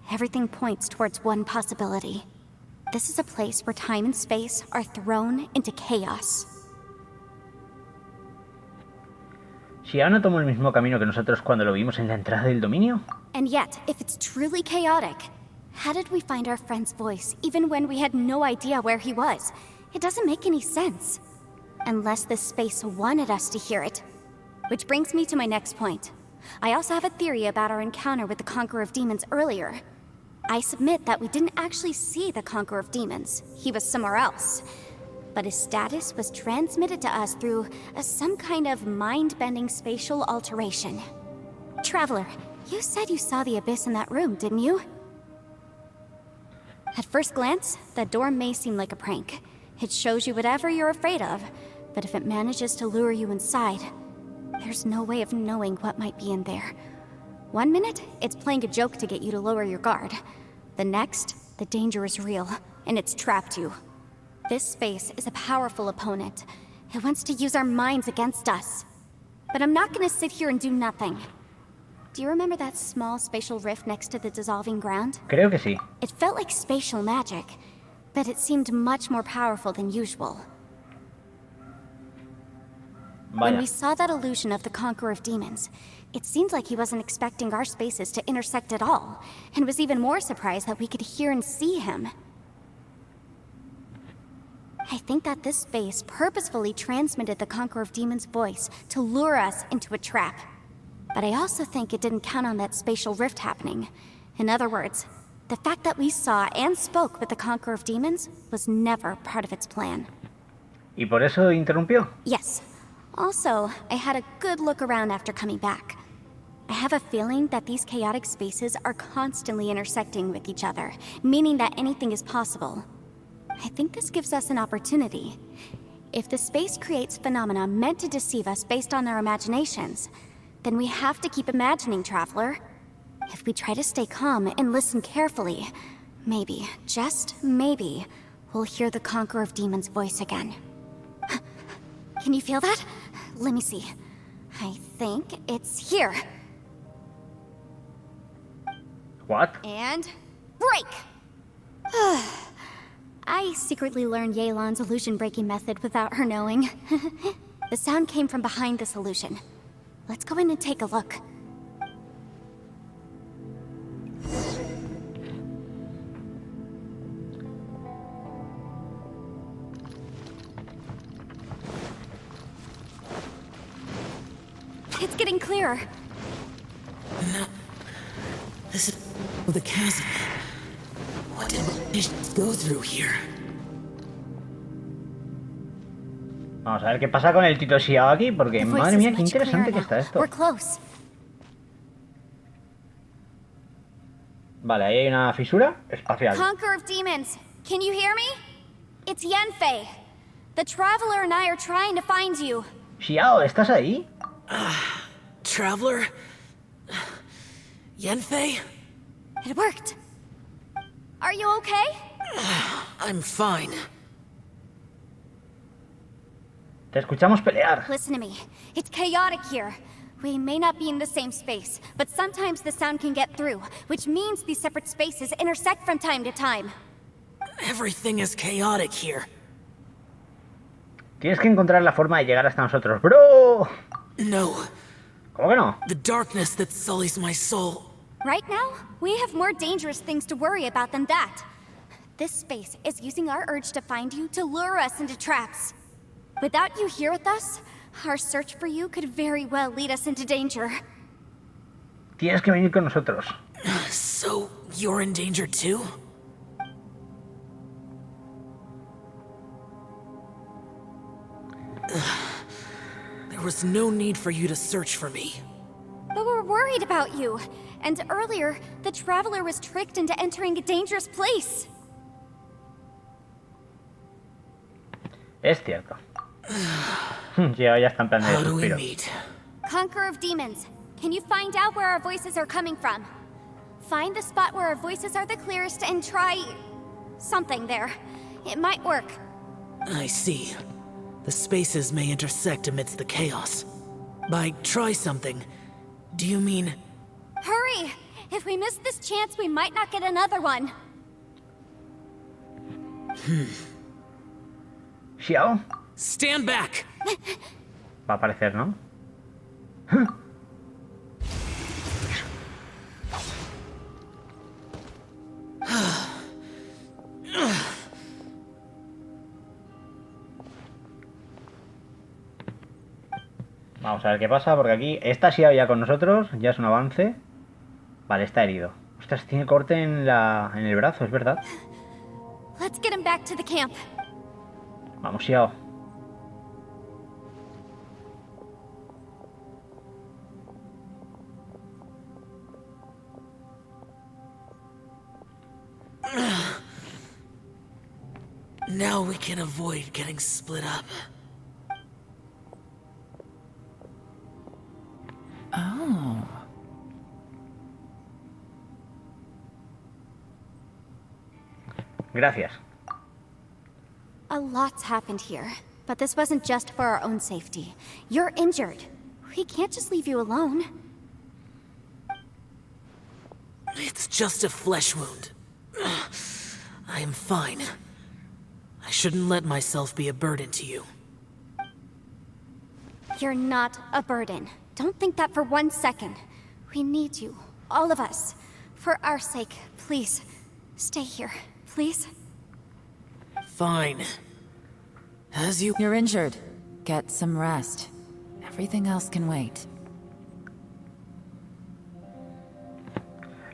everything points towards one possibility. This is a place where time and space are thrown into chaos. ¿XIAO no tomó el mismo camino que nosotros cuando lo vimos en la entrada del dominio? And yet, if it's truly chaotic, how did we find our friend's voice even when we had no idea where he was? It doesn't make any sense. Unless this space wanted us to hear it. Which brings me to my next point. I also have a theory about our encounter with the Conqueror of Demons earlier. I submit that we didn't actually see the Conqueror of Demons. He was somewhere else. But his status was transmitted to us through some kind of mind-bending spatial alteration. Traveler, you said you saw the abyss in that room, didn't you? At first glance, that door may seem like a prank. It shows you whatever you're afraid of, but if it manages to lure you inside, there's no way of knowing what might be in there. One minute, it's playing a joke to get you to lower your guard. The next, the danger is real, and it's trapped you. This space is a powerful opponent. It wants to use our minds against us. But I'm not gonna sit here and do nothing. Do you remember that small spatial rift next to the dissolving ground? Creo que sí. It felt like spatial magic, but it seemed much more powerful than usual. When we saw that illusion of the Conqueror of Demons, it seemed like he wasn't expecting our spaces to intersect at all, and was even more surprised that we could hear and see him. I think that this space purposefully transmitted the Conqueror of Demons' voice to lure us into a trap. But I also think it didn't count on that spatial rift happening. In other words, the fact that we saw and spoke with the Conqueror of Demons was never part of its plan. ¿Y por eso interrumpió? Yes. Also, I had a good look around after coming back. I have a feeling that these chaotic spaces are constantly intersecting with each other, meaning that anything is possible. I think this gives us an opportunity. If the space creates phenomena meant to deceive us based on our imaginations, then we have to keep imagining, Traveler. If we try to stay calm and listen carefully, maybe, just maybe, we'll hear the Conqueror of Demons' voice again. Can you feel that? Let me see. I think it's here. What? And break! I secretly learned Yelan's illusion-breaking method without her knowing. The sound came from behind this illusion. Let's go in and take a look. It's getting clearer. No. This is the chasm. What did we go through here? Vamos a ver qué pasa con el Tito XIAO aquí, porque The voice madre is mía, qué much interesante que clearer está now. esto. We're close. Vale, ahí hay una fisura espacial. Conqueror of Demons, can you hear me? It's Yenfei. The Traveler and I are trying to find you. XIAO, ¿estás ahí? Traveler? Yenfei? It worked. Are you okay? I'm fine. Te escuchamos pelear. Listen to me. It's chaotic here. We may not be in the same space, but sometimes the sound can get through, which means these separate spaces intersect from time to time. Everything is chaotic here. Tienes que encontrar la forma de llegar hasta nosotros, bro. No. ¿Cómo que no? The darkness that sullies my soul. Right now, we have more dangerous things to worry about than that. This space is using our urge to find you to lure us into traps. Without you here with us, our search for you could very well lead us into danger. Tienes que venir con nosotros. So, you're in danger too? There was no need for you to search for me. But we're worried about you. And earlier, the Traveler was tricked into entering a dangerous place. Es cierto. Ya está en plan de How do we suspiro. meet? Conqueror of Demons, can you find out where our voices are coming from? Find the spot where our voices are the clearest and try... something there. It might work. I see. The spaces may intersect amidst the chaos. By try something, do you mean... Hurry! If we miss this chance, we might not get another one. XIAO Stand back! va a aparecer, ¿no? Vamos a ver qué pasa, porque aquí está XIAO ya con nosotros, ya es un avance. Vale, está herido. Ostras, tiene corte en el brazo, es verdad. Let's get him back to the camp. Vamos, XIAO. Now we can avoid getting split up. Oh. Gracias. A lot's happened here, but this wasn't just for our own safety. You're injured. We can't just leave you alone. It's just a flesh wound. I am fine. I shouldn't let myself be a burden to you. You're not a burden. Don't think that for 1 second. We need you, all of us. For our sake, please, stay here, please. Fine. As you... You're injured. Get some rest. Everything else can wait.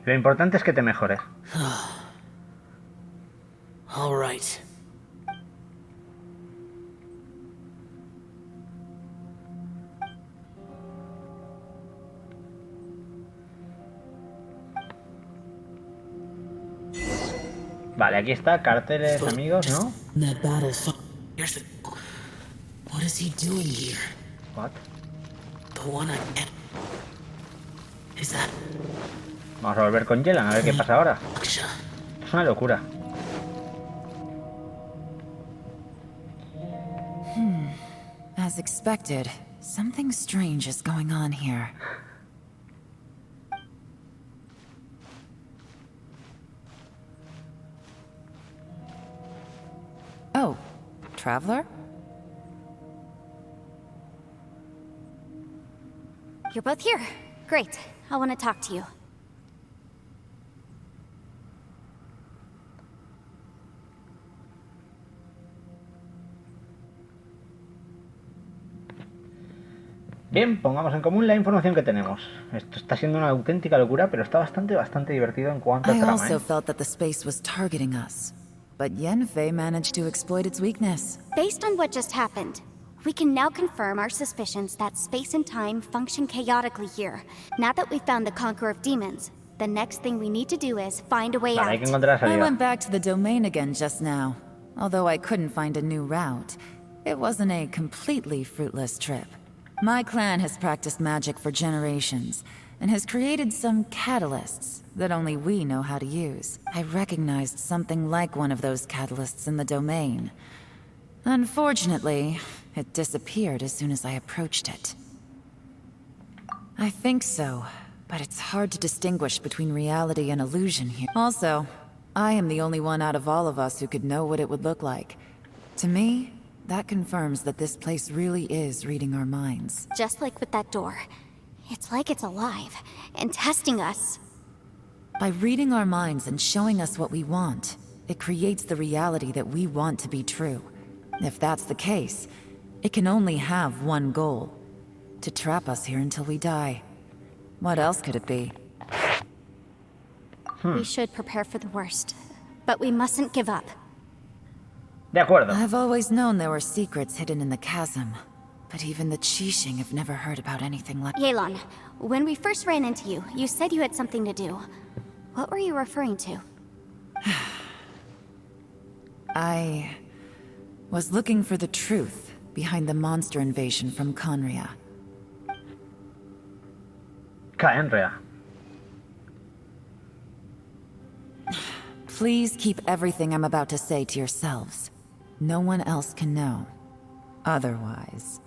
Lo importante es que te mejores. All right. Vale, aquí está, carteles, amigos, ¿no? That battle's... Here's the... What is he doing here? What? The one I... Is that... Vamos a volver con Yelan, a ver qué pasa ahora. Es una locura. As expected, something strange is going on here. Oh, Traveler? You're both here. Great. I want to talk to you. Bien, pongamos en común la información que tenemos. Esto está siendo una auténtica locura, pero está bastante divertido en cuanto a I trama, also felt that the space was targeting us, but Yenfei managed to exploit its weakness. Based on what just happened, we can now confirm our suspicions that space and time function chaotically here. Now that we've found the Conqueror of Demons, the next thing we need to do is find a way Vale, hay que out. encontrar la I salida. went back to the domain again just now. Although I couldn't find a new route, it wasn't a completely fruitless trip. My clan has practiced magic for generations, and has created some catalysts that only we know how to use. I recognized something like one of those catalysts in the domain. Unfortunately, it disappeared as soon as I approached it. I think so, but it's hard to distinguish between reality and illusion here. Also, I am the only one out of all of us who could know what it would look like. To me, that confirms that this place really is reading our minds. Just like with that door. It's like it's alive, and testing us. By reading our minds and showing us what we want, it creates the reality that we want to be true. If that's the case, it can only have one goal: to trap us here until we die. What else could it be? We should prepare for the worst, but we mustn't give up. De acuerdo. I've always known there were secrets hidden in the chasm, but even the Qixing have never heard about anything like... Yelan, when we first ran into you, you said you had something to do. What were you referring to? I was looking for the truth behind the monster invasion from Conria. Conria. Please keep everything I'm about to say to yourselves. No one else can know. Otherwise...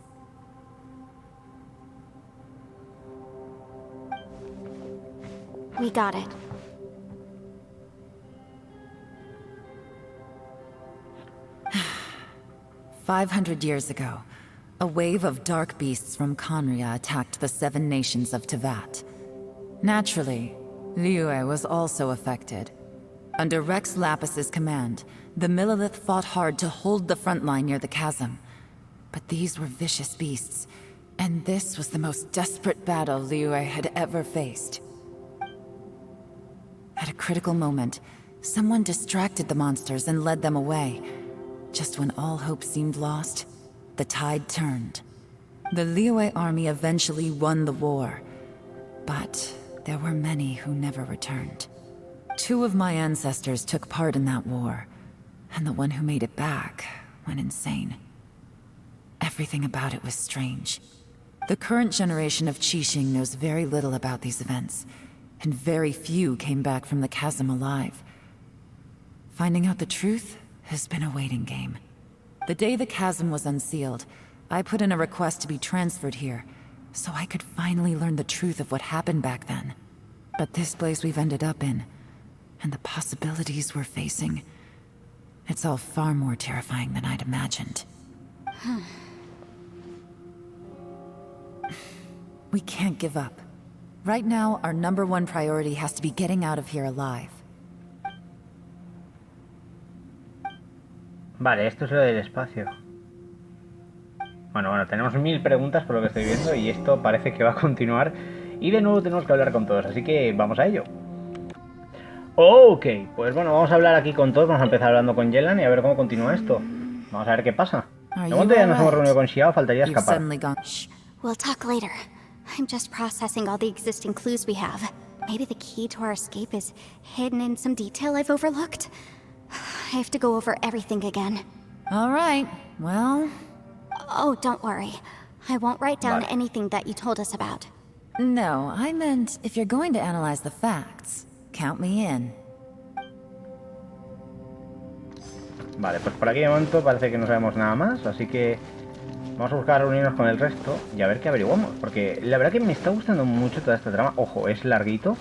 We got it. "500 years ago, a wave of dark beasts from Conria attacked the 7 nations of Tevat. Naturally, Liyue was also affected. Under Rex Lapis's command, the Millelith fought hard to hold the front line near the chasm. But these were vicious beasts, and this was the most desperate battle Liyue had ever faced. At a critical moment, someone distracted the monsters and led them away. Just when all hope seemed lost, the tide turned. The Liyue army eventually won the war, but there were many who never returned. 2 of my ancestors took part in that war, and the one who made it back went insane. Everything about it was strange. The current generation of Qixing knows very little about these events, and very few came back from the chasm alive. Finding out the truth has been a waiting game. The day the chasm was unsealed, I put in a request to be transferred here, so I could finally learn the truth of what happened back then. But this place we've ended up in, and the possibilities we're facing, it's all far more terrifying than I'd imagined. We can't give up. Right now, our #1 priority has to be getting out of here alive. Vale, esto es lo del espacio. Bueno, tenemos 1000 preguntas por lo que estoy viendo y esto parece que va a continuar. Y de nuevo tenemos que hablar con todos, así que vamos a ello. Ok, pues bueno, vamos a hablar aquí con todos. Vamos a empezar hablando con Yelan y a ver cómo continúa esto. Vamos a ver qué pasa. De momento ya nos hemos reunido con XIAO, faltaría escapar. Shh, we'll talk later. I'm just processing all the existing clues we have. Maybe the key to our escape is hidden in some detail I've overlooked. I have to go over everything again. All right, well... Oh, don't worry. I won't write down anything that you told us about. No, I meant if you're going to analyze the facts, count me in. Vale, pues por aquí de momento parece que no sabemos nada más, así que vamos a buscar reunirnos con el resto y a ver qué averiguamos, porque la verdad que me está gustando mucho toda esta trama. Ojo, es larguito,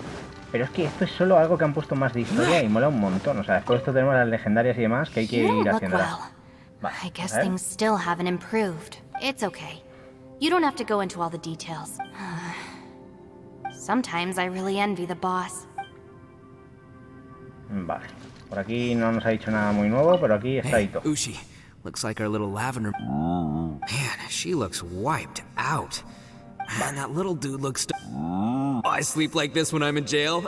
pero es que esto es solo algo que han puesto más de historia y mola un montón. O sea, después de esto tenemos las legendarias y demás que hay que ir haciéndolas. Vale, I guess things still haven't improved. It's okay. You don't have to go into all the details. Sometimes I really envy the boss. Vale, por aquí no nos ha dicho nada muy nuevo, pero aquí está Ito. Ushi, looks like our little lavender... Man, she looks wiped out. Man, that little dude looks... I sleep like this when I'm in jail.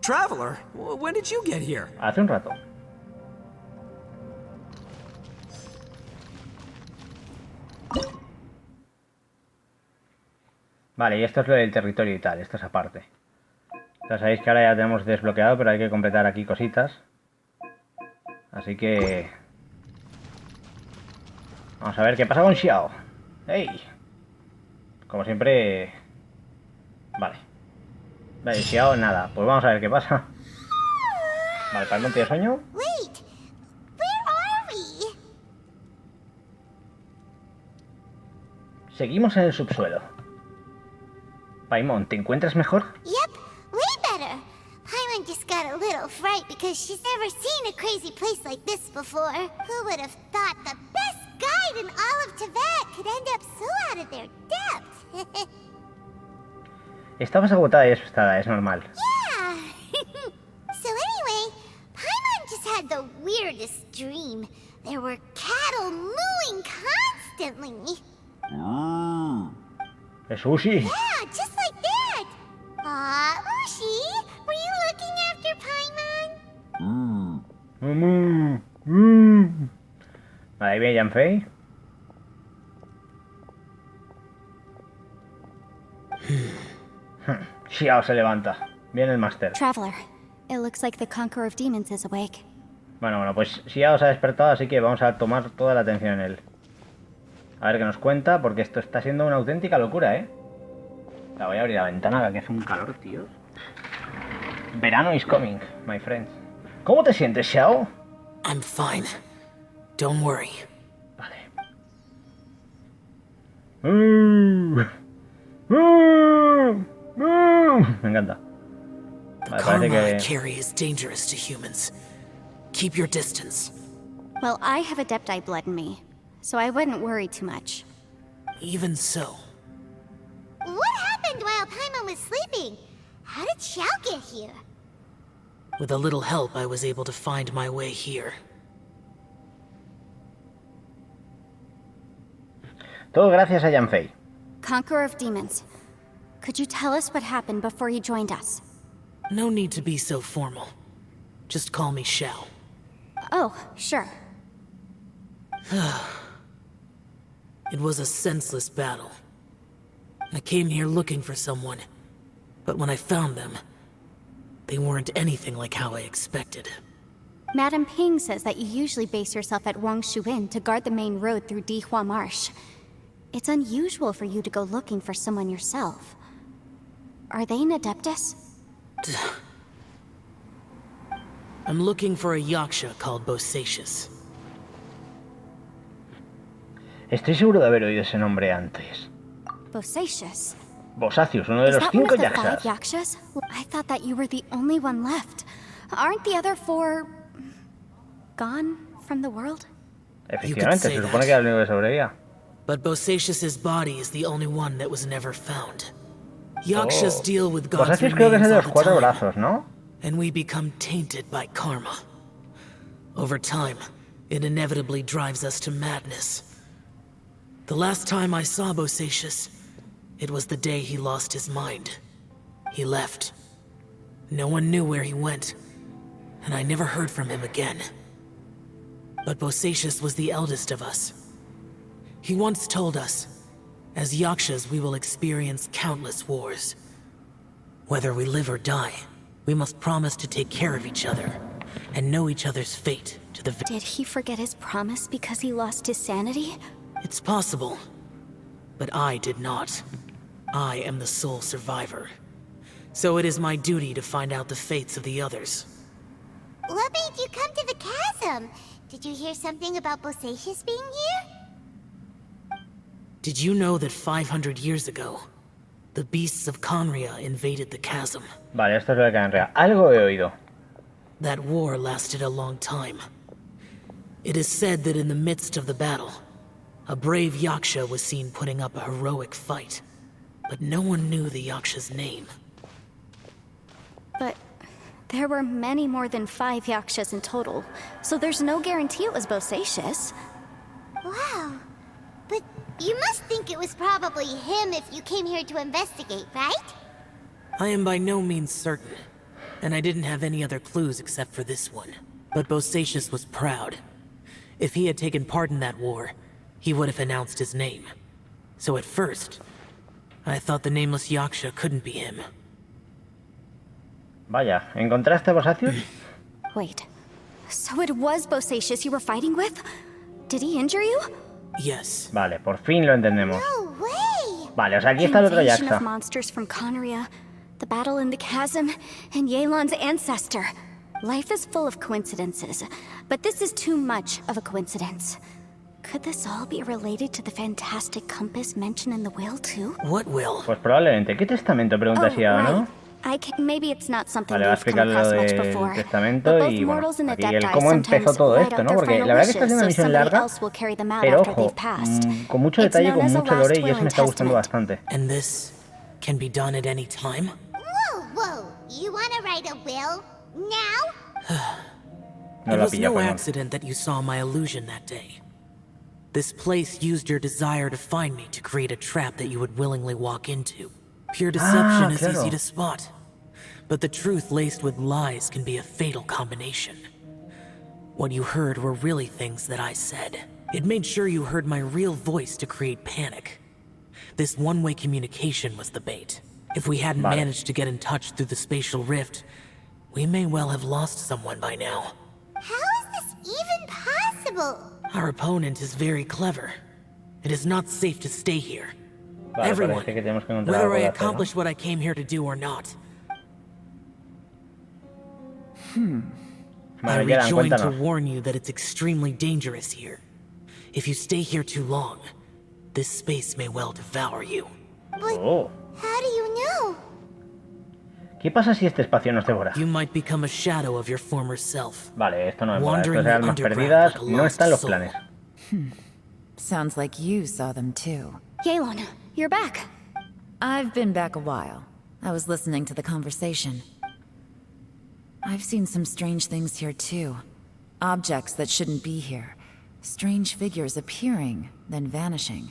Traveler, when did you get here? Hace un rato. Vale, y esto es lo del territorio y tal, esto es aparte. Ya sabéis que ahora ya tenemos desbloqueado, pero hay que completar aquí cositas. Así que... vamos a ver qué pasa con XIAO. ¡Ey! Como siempre... Vale. Vale, XIAO nada. Pues vamos a ver qué pasa. Vale, Paimon tiene sueño. Wait, where are we? Seguimos en el subsuelo. Paimon, ¿te encuentras mejor? Yep, way better. Paimon just got a little fright because she's never seen a crazy place like this before. Who would have thought the best guide in all of Tibet could end up so out of their depth? Estabas agotada y asustada, es normal. Yeah. weirdest dream. There were cattle mooing constantly. Es Ushi. Yeah, just like that. Ushi, were you looking after Paimon? Vale, ahí viene Yanfei. XIAO se levanta. Viene el máster. Traveler, it looks like the Conqueror of Demons is awake. Bueno, pues XIAO se ha despertado, así que vamos a tomar toda la atención en él. A ver qué nos cuenta, porque esto está siendo una auténtica locura, ¿eh? La voy a abrir la ventana, que hace un calor, tío. Verano is coming, my friend. ¿Cómo te sientes, XIAO? I'm fine. Don't worry. Vale. Me encanta. The Vale, karma parece I que... carry is dangerous to humans. Keep your distance. Well, I have Adepti blood in me, so I wouldn't worry too much. Even so, What happened while Paimon was sleeping? How did Xiao get here? with a little help, I was able to find my way here. Todo gracias a Yanfei. Conqueror of Demons, could you tell us what happened before he joined us? No need to be so formal. Just call me Xiao. Oh, sure. It was a senseless battle. I came here looking for someone, but when I found them, they weren't anything like how I expected. Madame Ping says that you usually base yourself at Wangshu Inn to guard the main road through Dihua Marsh. It's unusual for you to go looking for someone yourself. Are they an Adeptus? I'm looking for a yaksha called Bosacius. Estoy seguro de haber oído ese nombre antes. Bosacius? Bosacius, uno de Is los that one 5 of the 5 yakshas. yakshas? I thought that you were the only one left. Aren't the other 4... gone from the world? Efectivamente, say se supone that. que era el único que sobrevivía. But Bosacius's body is the only one that was never found. Yakshas deal with gods' Bosacius creo que es el remains de all los the 4 time, brazos, ¿no? and we become tainted by karma. Over time, it inevitably drives us to madness. The last time I saw Bosacius, it was the day he lost his mind. He left. No one knew where he went, and I never heard from him again. But Bosacius was the eldest of us. He once told us, as yakshas we will experience countless wars. Whether we live or die, we must promise to take care of each other, and know each other's fate to the Did he forget his promise because he lost his sanity? It's possible, but I did not. I am the sole survivor. So it is my duty to find out the fates of the others. What made you come to the chasm? Did you hear something about Bosacius being here? Did you know that 500 years ago, the beasts of Conria invaded the chasm? Vale, esto es lo de Canrea. Algo he oído. That war lasted a long time. It is said that in the midst of the battle, a brave yaksha was seen putting up a heroic fight. But no one knew the yaksha's name. But there were many more than 5 yakshas in total, so there's no guarantee it was Bosacius. Wow. But you must think it was probably him if you came here to investigate, right? I am by no means certain, and I didn't have any other clues except for this one. But Bosacius was proud. If he had taken part in that war, he would have announced his name. So at first, I thought the nameless yaksha couldn't be him. Vaya, ¿encontraste a Bosacius? Wait, so it was Bosacius you were fighting with? Did he injure you? Yes. Vale, por fin lo entendemos. No way! Vale, o sea, aquí está el otro Invasion of yaksa. monsters from Conria, the battle in the chasm, and Yelan's ancestor. Life is full of coincidences, but this is too much of a coincidence. Could this all be related to the fantastic compass mentioned in the will, too? What will? Pues probablemente. ¿Qué testamento? Pregunta XIAO, ¿no? Maybe it's not something Vale, va a we've come explicar lo across much del before. testamento But both y bueno, mortals and aquí el adepti cómo empezó sometimes todo write esto, out ¿no? their Porque final la verdad que está wishes siendo una so misión somebody larga, else will carry them out pero after ojo, they've passed. con mucho It's detalle, known con as a mucho last lore y will eso me and está gustando testament. bastante. And this can be done at any time? Whoa, whoa! You wanna write a will? Now? No It la was pilla, no Paimon. accident that you saw my illusion that day. This place used your desire to find me to create a trap that you would willingly walk into. Pure deception is claro. easy to spot, but the truth laced with lies can be a fatal combination. What you heard were really things that I said. It made sure you heard my real voice to create panic. This one-way communication was the bait. If we hadn't Vale. managed to get in touch through the spatial rift, we may well have lost someone by now. How is this even possible? Our opponent is very clever. It is not safe to stay here. Vale, Everyone, parece que tenemos que encontrar whether algo I de hacer, ¿no? accomplish what I came here to do or not, I Vale, Yelan, rejoin to cuéntanos. warn you that it's extremely dangerous here. If you stay here too long, this space may well devour you. But Oh. how do you know? ¿Qué pasa si este espacio nos devora? You might become a shadow of your former self. Vale, esto no me mola. Wandering Esto de almas the underground perdidas like a no lost está en los soul. planes. Sounds like you saw them too. Yelan, you're back. I've been back a while. I was listening to the conversation. I've seen some strange things here too. Objects that shouldn't be here. Strange figures appearing, then vanishing.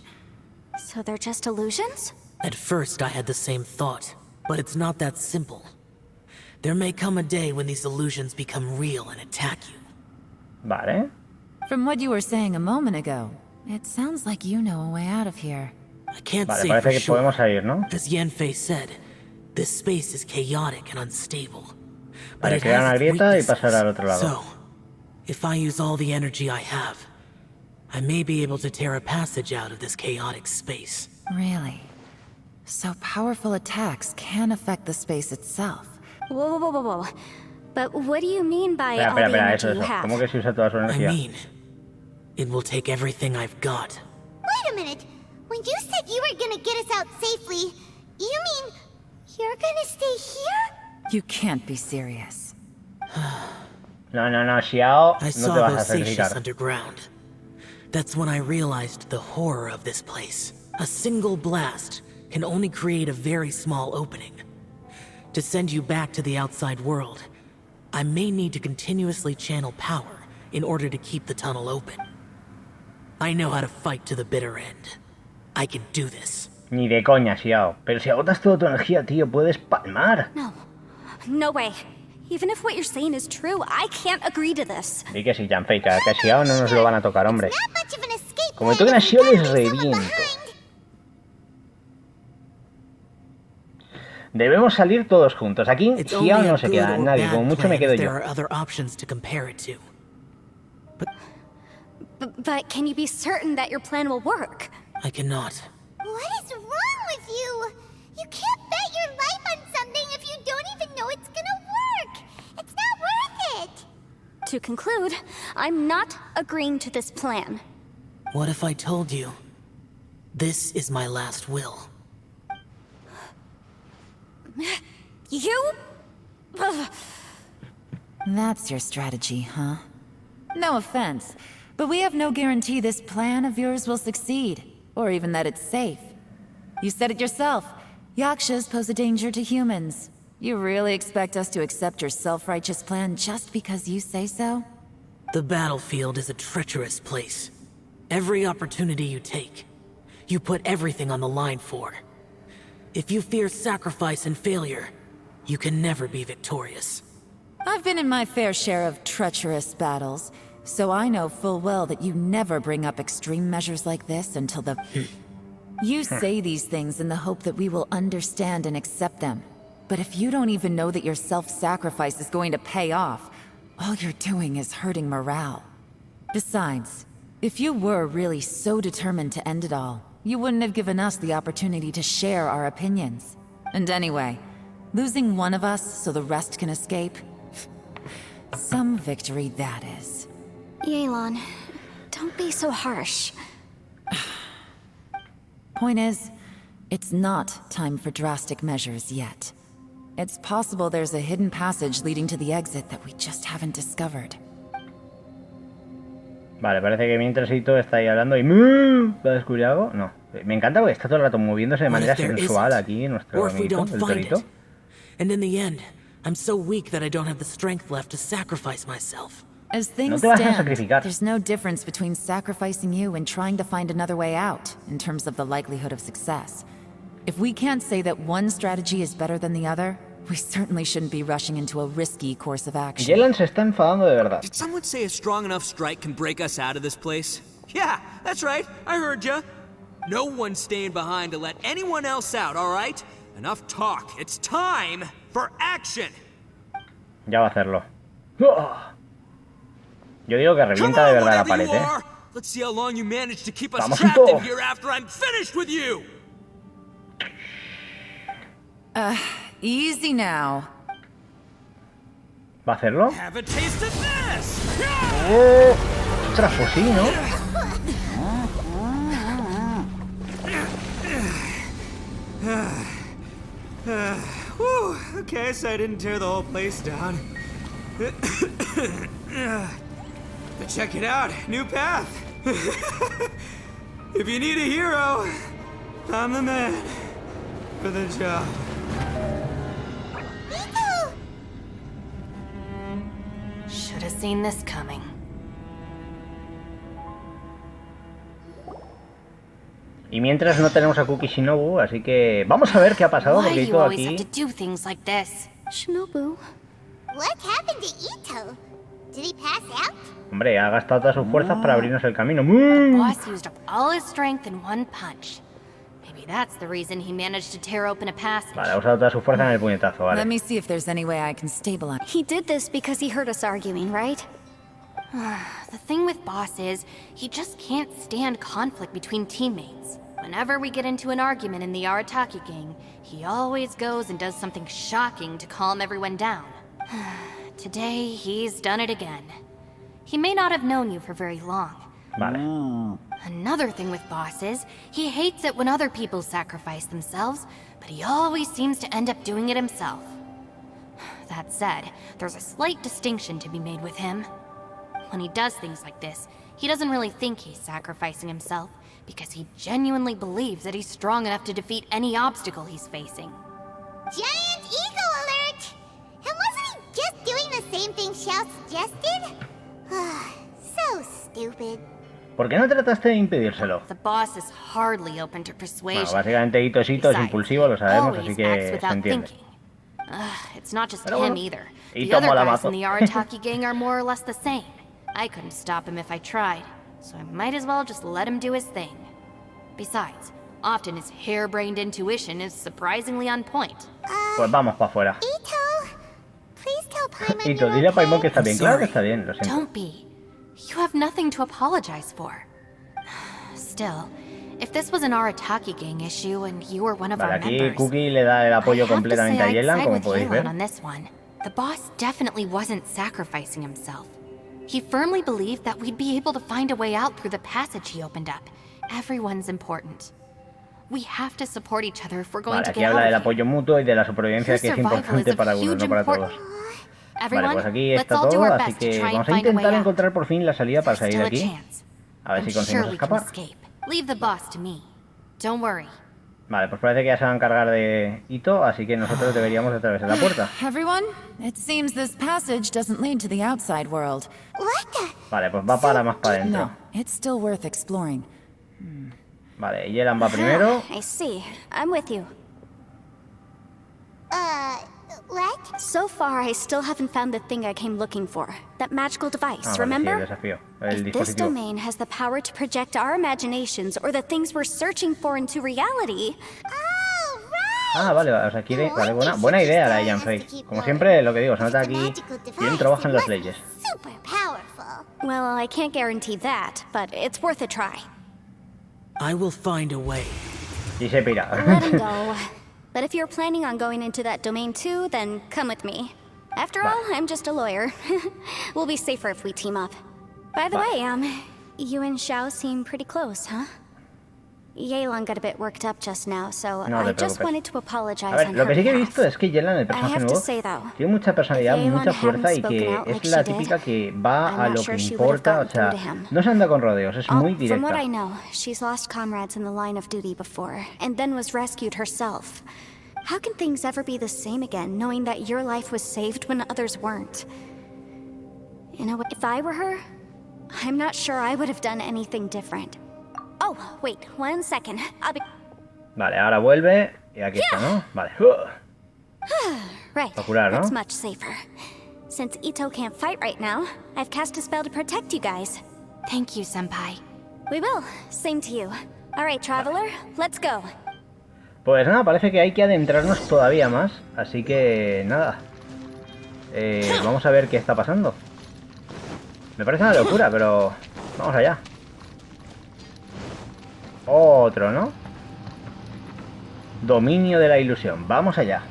So they're just illusions? At first, I had the same thought, but it's not that simple. There may come a day when these illusions become real and attack you. Vale. From what you were saying a moment ago, it sounds like you know a way out of here. I can't Vale, say for parece que sure. podemos salir, ¿no? As Yanfei said, this space is chaotic and unstable. But Vale, it crear una has its grieta y weaknesses. pasar al otro lado. So, if I use all the energy I have, I may be able to tear a passage out of this chaotic space. Really? So powerful attacks can affect the space itself. Whoa, whoa, whoa, whoa, whoa. But what do you mean by Espera, all espera, the espera, energy eso, you eso. have? ¿Cómo que se usa toda su I energía? mean, it will take everything I've got. Wait a minute. When you said you were gonna get us out safely, you mean you're gonna stay here? You can't be serious. No, no, no, XIAO, I no te saw vas a Bosacious sacrificar. underground. That's when I realized the horror of this place. A single blast can only create a very small opening. To send you back to the outside world, I may need to continuously channel power in order to keep the tunnel open. I know how to fight to the bitter end. I can do this. Ni de coña, XIAO. Pero si agotas toda tu energía, tío, puedes palmar. No. No way. Even if what you're saying is true, I can't agree to this. Di que sí, Yanfei, que a XIAO no nos lo van a tocar, hombre. Not much of an escape Como plan toquen a if we XIAO les gotta leave someone reviento. behind. Debemos salir todos juntos. Aquí It's XIAO only no a se good queda or nadie, bad como mucho plan me quedo if there yo. are other options to compare it to. But can you be certain that your plan will work? I cannot. What is wrong with you? You can't bet your life on something if you don't even know it's gonna work. It's not worth it. To conclude, I'm not agreeing to this plan. What if I told you? This is my last will. You? Ugh. That's your strategy, huh? No offense, but we have no guarantee this plan of yours will succeed, or even that it's safe. You said it yourself. Yakshas pose a danger to humans. You really expect us to accept your self-righteous plan just because you say so? The battlefield is a treacherous place. Every opportunity you take, you put everything on the line for. If you fear sacrifice and failure, you can never be victorious. I've been in my fair share of treacherous battles, so I know full well that you never bring up extreme measures like this until the... You say these things in the hope that we will understand and accept them. But if you don't even know that your self-sacrifice is going to pay off, all you're doing is hurting morale. Besides, if you were really so determined to end it all, you wouldn't have given us the opportunity to share our opinions. And anyway, losing one of us so the rest can escape? Some victory that is. Yelan, don't be so harsh. Point is, it's not time for drastic measures yet. It's possible there's a hidden passage leading to the exit that we just haven't discovered. Vale, parece que mientras está ahí hablando y... ¿Va a descubrir algo? No. Me encanta porque está todo el rato moviéndose de What manera if there sensual isn't? aquí nuestro Or if we amiguito, don't el find torito. it. And in the end, I'm so weak that I don't have the strength left to sacrifice myself. As No things te vas a stand, sacrificar. there's no difference between sacrificing you and trying to find another way out in terms of the likelihood of success. If we can't say that one strategy is better than the other, we certainly shouldn't be rushing into a risky course of action. Yelan se está enfadando de verdad. Did someone say a strong enough strike can break us out of this place? Yeah, that's right. I heard ya. No one's staying behind to let anyone else out, all right? Enough talk. It's time for action. Ya va a hacerlo. Yo digo que revienta de verdad la pared, ¿eh? Let's see how long you manage to keep us Vamos, trapped Ito. in here after I'm finished with you. Easy now. ¿Va a hacerlo? Have a taste of this. Ostras, pues sí, ¿no? Whew, okay, so I didn't tear the whole place down. But check it out, new path. If you need a hero, I'm the man for the job. Should have seen this coming. Y mientras no tenemos a Cookie Shinobu, así que vamos a ver qué ha pasado, Why porque do you Ito always have aquí... to do things like this? Shinobu. What happened to Ito? Did he pass out? Hombre, ha gastado todas sus fuerzas para abrirnos el camino. Boss used up all his strength in one punch. Maybe that's the reason he managed to tear open a passage. Vale, ha usado toda su fuerza en el puñetazo, Let vale. me see if there's any way I can stabilize. He did this because he heard us arguing, right? The thing with Boss is, he just can't stand conflict between teammates. Whenever we get into an argument in the Arataki gang, he always goes and does something shocking to calm everyone down. Today, he's done it again. He may not have known you for very long. Vale. Another thing with Boss is, he hates it when other people sacrifice themselves, but he always seems to end up doing it himself. That said, there's a slight distinction to be made with him. When he does things like this, he doesn't really think he's sacrificing himself, because he genuinely believes that he's strong enough to defeat any obstacle he's facing. Giant ego alert! And wasn't he just doing the same thing Xiao suggested? So stupid. ¿Por qué no trataste de impedírselo? The boss is hardly open to persuasion. Bueno, básicamente Ito es Ito, es Besides, impulsivo, lo sabemos, always así que acts se without entiende. thinking. It's not just Pero him bueno, either. Ito The other mola guys mazo. in the Arataki gang are more or less the same. I couldn't stop him if I tried, so I might as well just let him do his thing. Besides, often his harebrained intuition is surprisingly on point. Pues vamos para afuera. Ito, please tell Paimon Ito, you're dile a Paimon que okay. está bien. Claro que está bien, lo siento. Don't be. You have nothing to apologize for. Still, if this was an Arataki gang issue and you were one of Vale, our aquí members, Cookie le da el I apoyo have to completamente a say I'd Yelan, side como with podéis Yelan ver. on this one. The boss definitely wasn't sacrificing himself. He firmly believed that we'd be able to find a way out through the passage he opened up. Everyone's important. We have to support each other if we're going Vale, to aquí get habla out del of here. apoyo mutuo y de la supervivencia Your que es survival importante is of para algunos, huge no para todos. importance. Vale, Everyone, pues aquí let's está all do todo, our así best to que try and vamos a find a way intentar out. encontrar por fin la salida para There's salir de still a aquí. chance. A ver I'm si sure conseguimos we can escapar. escape. Leave the boss to me. Don't worry. Vale, pues parece que ya se van a encargar de Ito, así que nosotros deberíamos atravesar la puerta. Everyone, it seems this passage doesn't lead to the outside world. What the? Vale, pues va para más para adentro. No, it's still worth exploring. Vale, Yelan va primero. I see. I'm with you. What? So far, I still haven't found the thing I came looking for. That magical device, Vale, sí, el remember? desafío, el If this dispositivo. domain has the power to project our imaginations or the things we're searching for into reality, Oh, right! Ah, vale, o sea, quiere... Vale, buena idea la de Jan Frey. Como siempre, lo que digo, se nota aquí bien trabajan las leyes. Super powerful. well, I can't guarantee that, but it's worth a try. I will find a way. Y se pira. Let him go. But if you're planning on going into that domain too, then come with me. After all, I'm just a lawyer. We'll be safer if we team up. By the way, you and Xiao seem pretty close, huh? Yelan got a bit worked up just now, so No I te just preocupes. wanted to A apologize ver, on lo her que sí que he behalf. visto es que Yelan, el I personaje have to nuevo, say, though, tiene mucha personalidad, if Yelan mucha fuerza y hadn't que spoken out es like la she did, típica que va I'm a not lo sure que she would have importa, o gotten through sea, to him. no se anda con rodeos, es muy From what directa. I know, she's lost comrades in the line of duty before, and then was rescued herself. How can things ever be the same again, knowing that your life was saved when others weren't? In a way, if I were her, I'm not sure I would have done anything different. Oh, wait, 1 second. I'll be... Vale, ahora vuelve y aquí está, ¿no? Vale. Right, Va a curar, ¿no? that's much safer. Since Ito can't fight right now, I've cast a spell to protect you guys. Thank you, Senpai. We will. Same to you. Alright, traveler, let's go. Pues nada, parece que hay que adentrarnos todavía más. Así que nada. Vamos a ver qué está pasando. Me parece una locura, pero vamos allá. Otro, ¿no? Dominio de la ilusión. Vamos allá.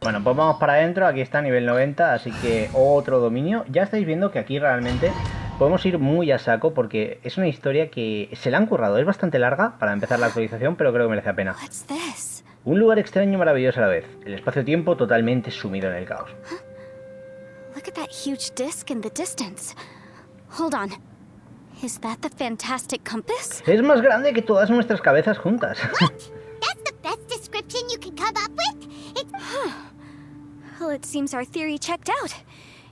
Bueno, pues vamos para adentro. Aquí está, nivel 90. Así que otro dominio. Ya estáis viendo que aquí realmente podemos ir muy a saco, porque es una historia que se la han currado. Es bastante larga para empezar la actualización, pero creo que merece la pena. Un lugar extraño y maravilloso a la vez. El espacio-tiempo totalmente sumido en el caos. Look at that huge disc in the distance. Hold on. Is that the fantastic compass? Es más grande que todas nuestras cabezas juntas. That's the best description you can come up with? Well, it seems our theory checked out.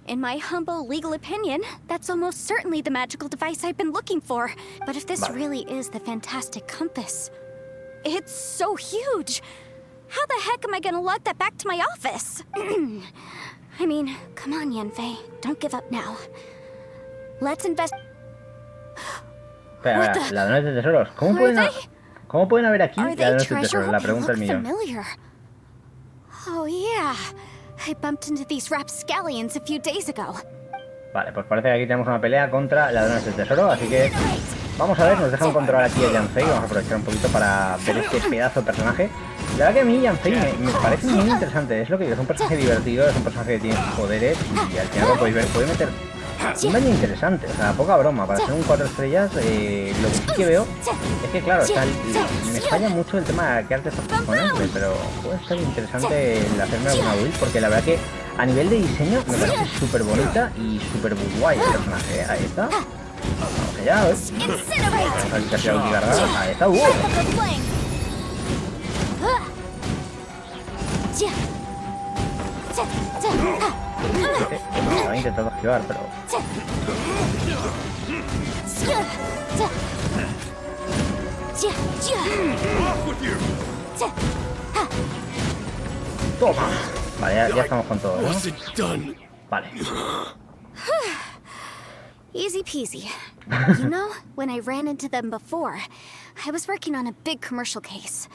In my humble legal opinion, that's almost certainly the magical device I've been looking for. But if this really is the fantastic compass, it's so huge. How the heck am I gonna lug that back to my office? I mean, come on, Yanfei. Don't give up now. Let's invest... Espera, ladrones de tesoros. ¿Cómo pueden haber aquí ladrones de tesoros? La pregunta del millón. Oh, yeah. I bumped into these rapscallions a few days ago. Vale, pues parece que aquí tenemos una pelea contra ladrones del tesoro, así que vamos a ver, nos dejan controlar aquí a Yanfei. Vamos a aprovechar un poquito para ver este pedazo de personaje. La verdad que a mí Yanfei me parece muy interesante. Es lo que digo, es un personaje divertido, es un personaje que tiene poderes y al final lo podéis ver, puede meter un daño interesante, o sea, poca broma. Para ser un 4 estrellas, lo que sí que veo es que, claro, me falla mucho el tema de que arte estos componentes, pero puede ser interesante el hacerme alguna build, porque la verdad que a nivel de diseño me parece súper bonita y súper guay el personaje. Ahí está. Vamos allá, ¿ves? Vamos a ver si ha sido cargada. Ahí está. Estaba intentando esquivar, pero... Toma. Vale, ya estamos con todo, ¿no? Vale. Easy peasy. You know, when I ran into them before, I was working on a big commercial case.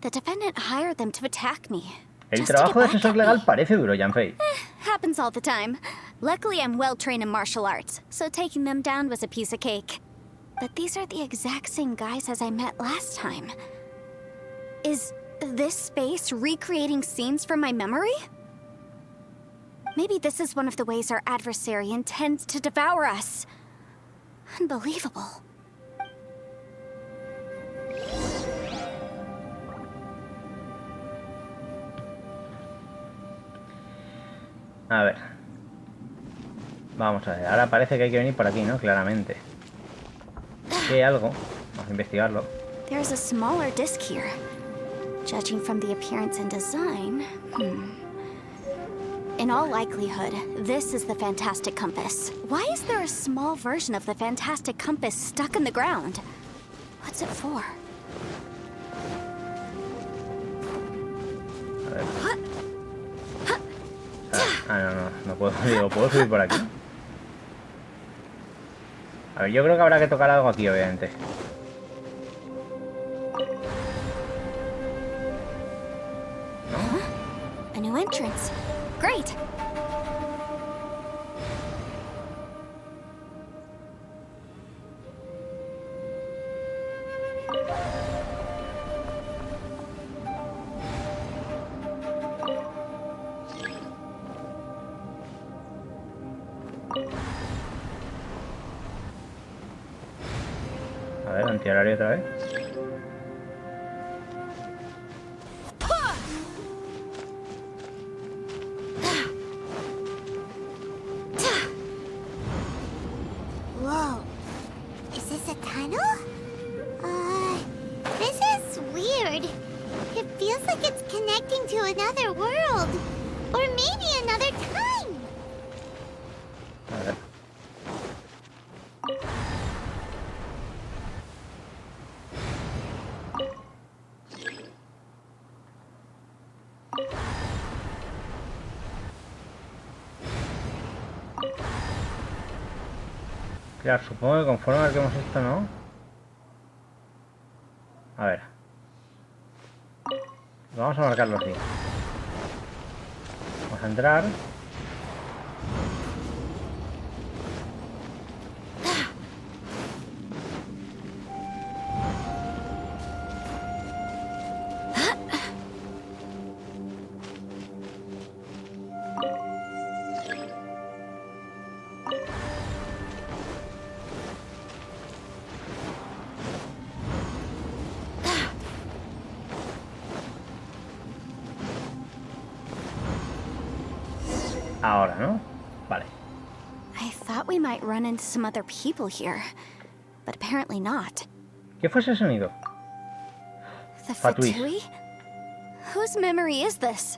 The defendant hired them to attack me. El trabajo de asesor legal parece duro, Yanfei. Happens all the time. Luckily, I'm well trained in martial arts, so taking them down was a piece of cake. But these are the exact same guys as I met last time. Is this space recreating scenes from my memory? Maybe this is one of the ways our adversary intends to devour us. Unbelievable. A ver. Vamos a ver. Ahora parece que hay que venir por aquí, ¿no? Claramente. ¿Qué hay algo? Vamos a investigarlo. There's a smaller disc here. Judging from the appearance and design, in all likelihood, this is the fantastic compass. Why is there a small version of the fantastic compass stuck in the ground? What's it for? A ver. No puedo, digo, ¿puedo subir por aquí? A ver, yo creo que habrá que tocar algo aquí, obviamente. A new entrance. Great. A ver, antihorario otra vez. Whoa. Is this a tunnel? This is weird. It feels like it's connecting to another world. Or maybe another time. Claro, supongo que conforme marquemos esto, ¿no? A ver. Vamos a marcarlo así. Vamos a entrar. Ahora, ¿no? Vale. I thought we might run into some other people here, but apparently not. ¿Qué fue ese sonido? The Fatui. Fatui? Whose memory is this?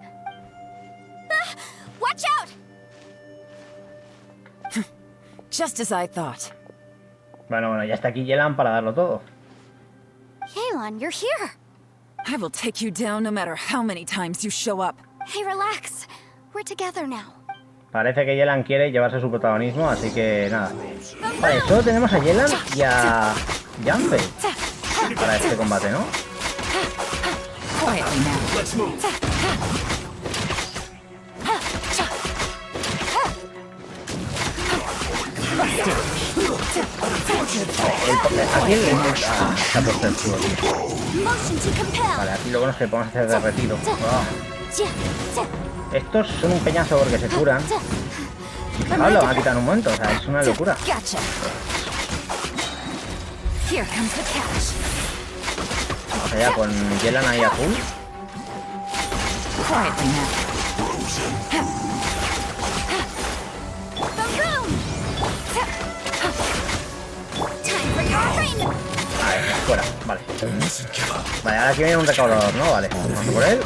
Ah, watch out! Just as I thought. Bueno, ya está aquí Yelan para darlo todo. Yelan, you're here. I will take you down no matter how many times you show up. Hey, relax. We're together now. Parece que Yelan quiere llevarse su protagonismo, así que nada. Vale, solo tenemos a Yelan y a Yanfei para este combate, ¿no? Quietly now. Let's move. Aquí está puesto el chivo, tío. Motion to compel. Vale, aquí lo bueno es que podemos hacer derretido. Estos son un peñazo porque se curan. Ahora lo van a quitar en un momento, o sea, es una locura. Gotcha. Here comes the catch. Vamos allá con Yelan ahí azul. Quietly now. Vale, fuera, vale. Vale, ahora aquí viene un recaudador, ¿no? Vale, vamos por él.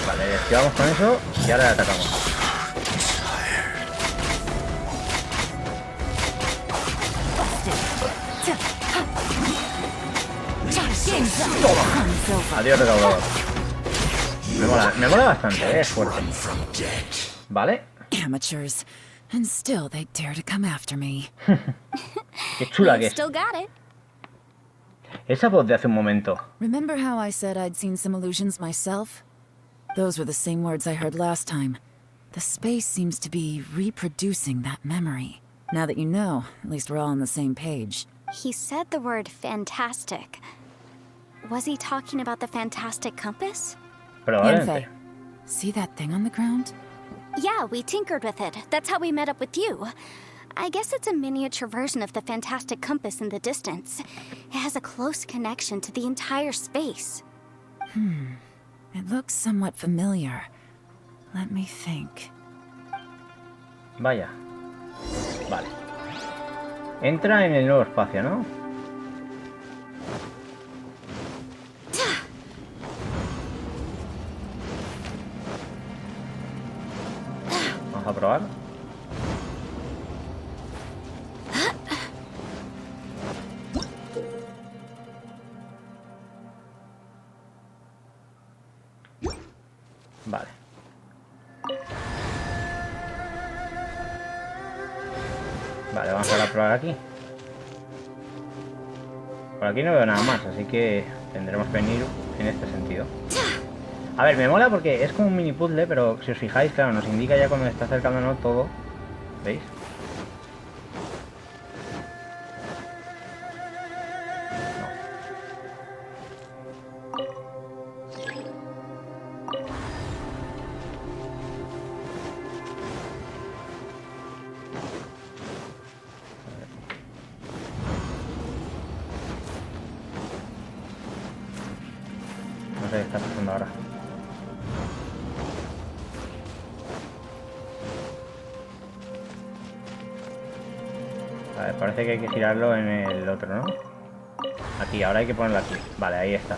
Vale, esquivamos con eso y ahora le atacamos. Adiós, recaudador. Me mola bastante, es fuerte. Vale. Amateurs. And still they dare to come after me. Qué chula que es. Still got it. Esa voz de hace un momento. Remember how I said I'd seen some illusions myself? Those were the same words I heard last time. The space seems to be reproducing that memory. Now that you know, at least we're all on the same page. He said the word fantastic. Was he talking about the fantastic compass? Probablemente. Yanfei, see that thing on the ground? Yeah, we tinkered with it. That's how we met up with you. I guess it's a miniature version of the fantastic compass in the distance. It has a close connection to the entire space. It looks somewhat familiar. Let me think. Vaya. Vale. Entra en el nuevo espacio, ¿no? Vamos a probar. Vale. Vale, vamos a probar aquí. Por aquí no veo nada más, así que tendremos que venir en este sentido. A ver, me mola porque es como un mini puzzle, pero si os fijáis, claro, nos indica ya cuando está acercándonos todo. ¿Veis? No sé qué está pasando ahora. Vale, parece que hay que girarlo en el otro, ¿no? Aquí, ahora hay que ponerlo aquí. Vale, ahí está.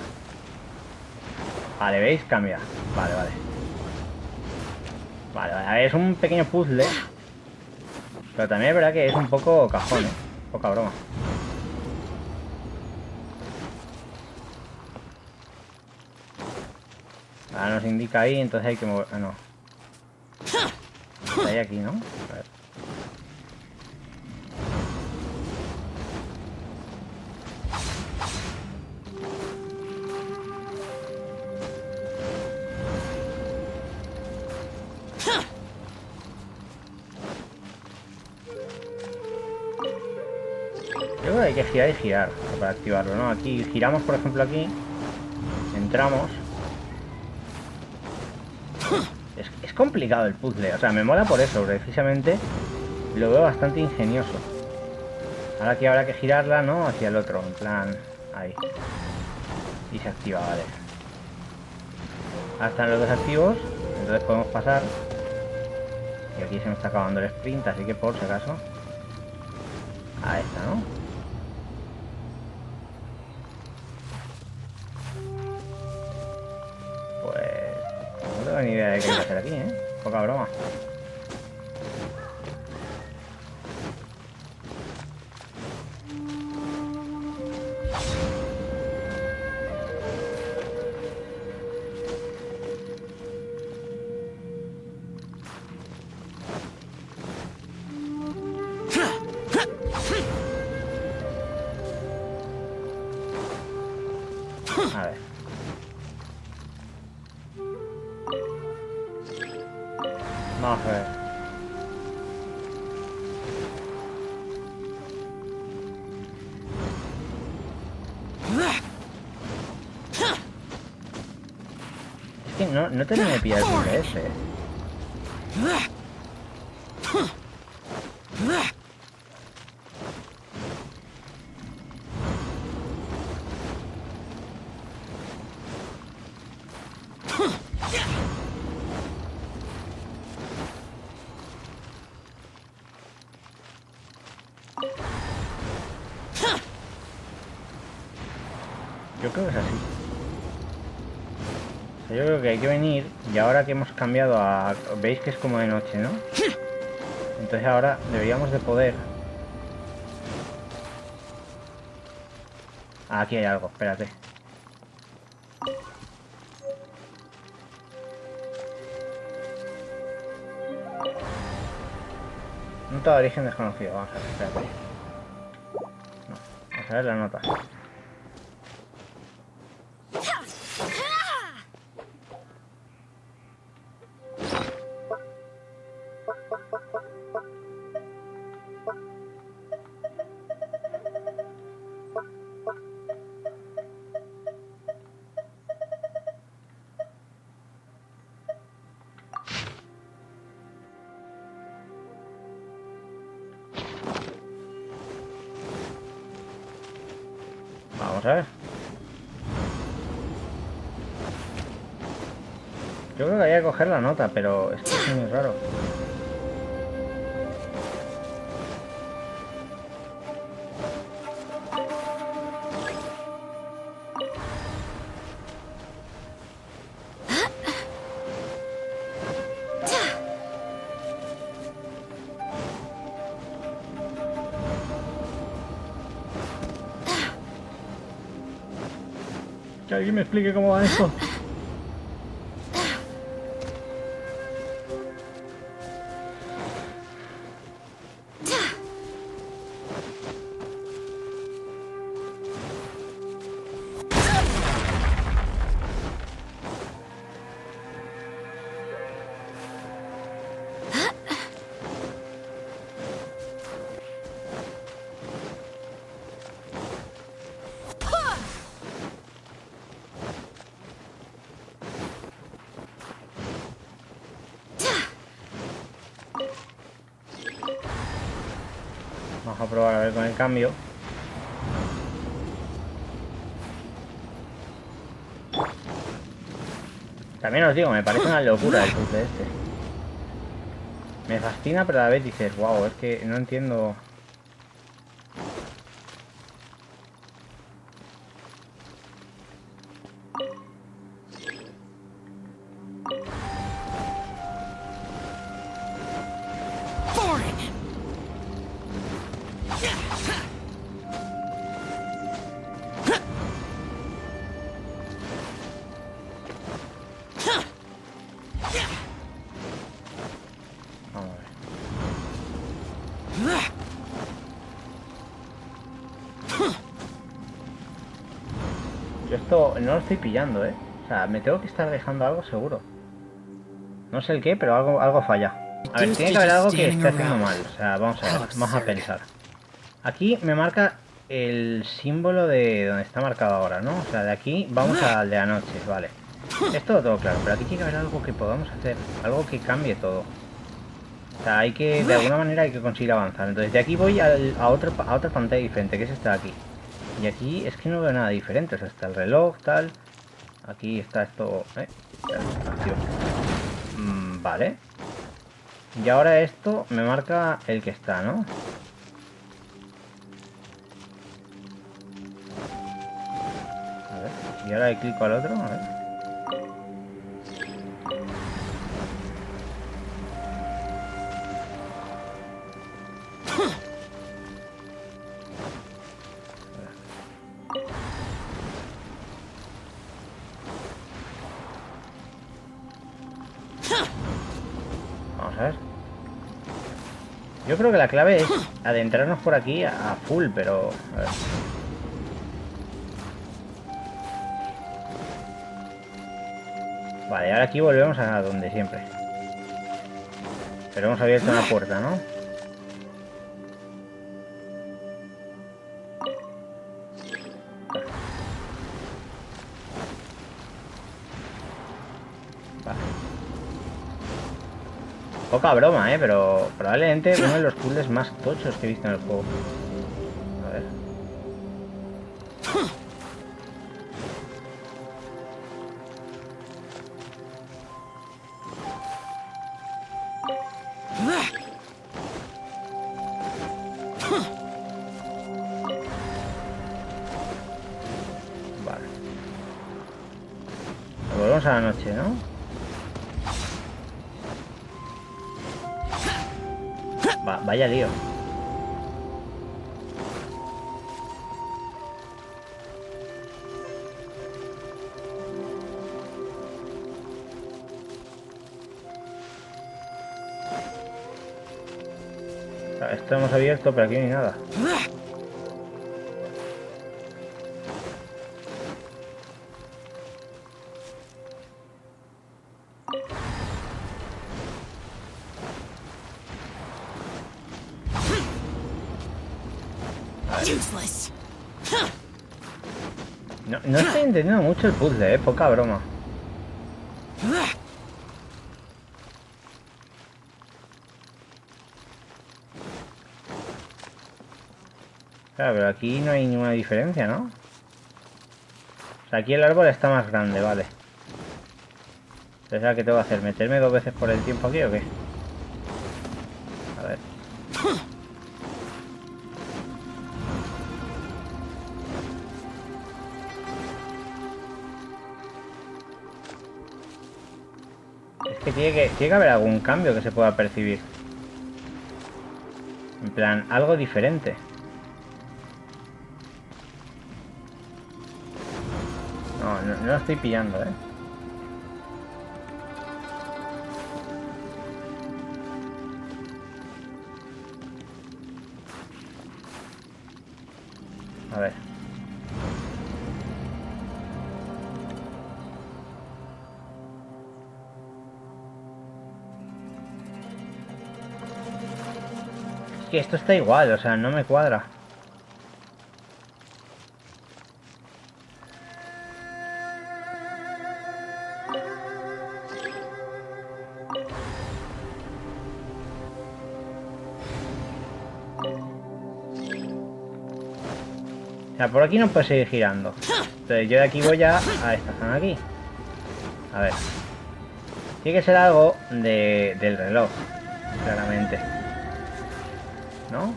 Vale, ¿veis? Cambia. Vale, vale. Vale, vale. A ver, es un pequeño puzzle. Pero también es verdad que es un poco cajón, ¿eh? Poca broma. Ahora nos indica ahí, entonces hay que mover... Ah, no. Está ahí aquí, ¿no? A ver. Yo creo que hay que girar y girar para activarlo, ¿no? Aquí giramos, por ejemplo, aquí. Entramos. Es complicado el puzzle, o sea, me mola por eso, precisamente. Lo veo bastante ingenioso. Ahora aquí habrá que girarla, ¿no? Hacia el otro, en plan... Ahí. Y se activa, vale. Ahora están los dos activos, entonces podemos pasar. Y aquí se me está acabando el sprint, así que por si acaso... Ahí está, ¿no? Pues... No tengo ni idea de qué hay que hacer aquí, ¿eh? Poca broma. A ver. Vamos a ver. Es que no termino de pillar el puzzle ese. Yo creo que es así. O sea, yo creo que hay que venir y ahora que hemos cambiado a... Veis que es como de noche, ¿no? Entonces ahora deberíamos de poder... Ah, aquí hay algo, espérate. Nota de origen desconocido, vamos a ver, espérate. No, vamos a ver la nota. Vamos a ver. Yo creo que había que coger la nota, pero esto es muy raro. Que alguien me explique cómo va esto. Vamos a probar a ver con el cambio. También os digo, me parece una locura el puzzle este. Me fascina, pero a la vez dices, wow, es que no entiendo. Yo esto no lo estoy pillando, ¿eh? O sea, me tengo que estar dejando algo seguro. No sé el qué, pero algo falla. A ver, tiene que haber algo que esté haciendo mal. O sea, vamos a ver, vamos a pensar. Aquí me marca el símbolo de donde está marcado ahora, ¿no? O sea, de aquí vamos al de anoche, vale. Esto lo tengo claro, pero aquí tiene que haber algo que podamos hacer. Algo que cambie todo. O sea, hay que, de alguna manera hay que conseguir avanzar. Entonces de aquí voy a otra pantalla diferente, que es esta de aquí. Y aquí es que no veo nada diferente. O sea, está el reloj, tal. Aquí está esto, acción. Vale. Y ahora esto me marca el que está, ¿no? A ver. Y ahora le clico al otro, a ver. Vamos a ver. Yo creo que la clave es adentrarnos por aquí a full, pero... A ver. Vale, ahora aquí volvemos a donde siempre. Pero hemos abierto una puerta, ¿no? Vale. Poca broma, pero probablemente uno de los puzzles más tochos que he visto en el juego. A ver. Vale. Volvemos a la noche, ¿no? Vaya lío. Esto hemos abierto, pero aquí no hay nada. No estoy entendiendo mucho el puzzle, poca broma. Claro, pero aquí no hay ninguna diferencia, ¿no? O sea, aquí el árbol está más grande, vale. Entonces, ¿qué tengo que hacer? ¿Meterme 2 veces por el tiempo aquí o qué? A ver. Es que tiene que haber algún cambio que se pueda percibir. En plan, algo diferente. No lo estoy pillando, A ver. Es que esto está igual, o sea, no me cuadra. O sea, por aquí no puedo seguir girando. Entonces yo de aquí voy a esta zona aquí. A ver. Tiene que ser algo del reloj, claramente. ¿No?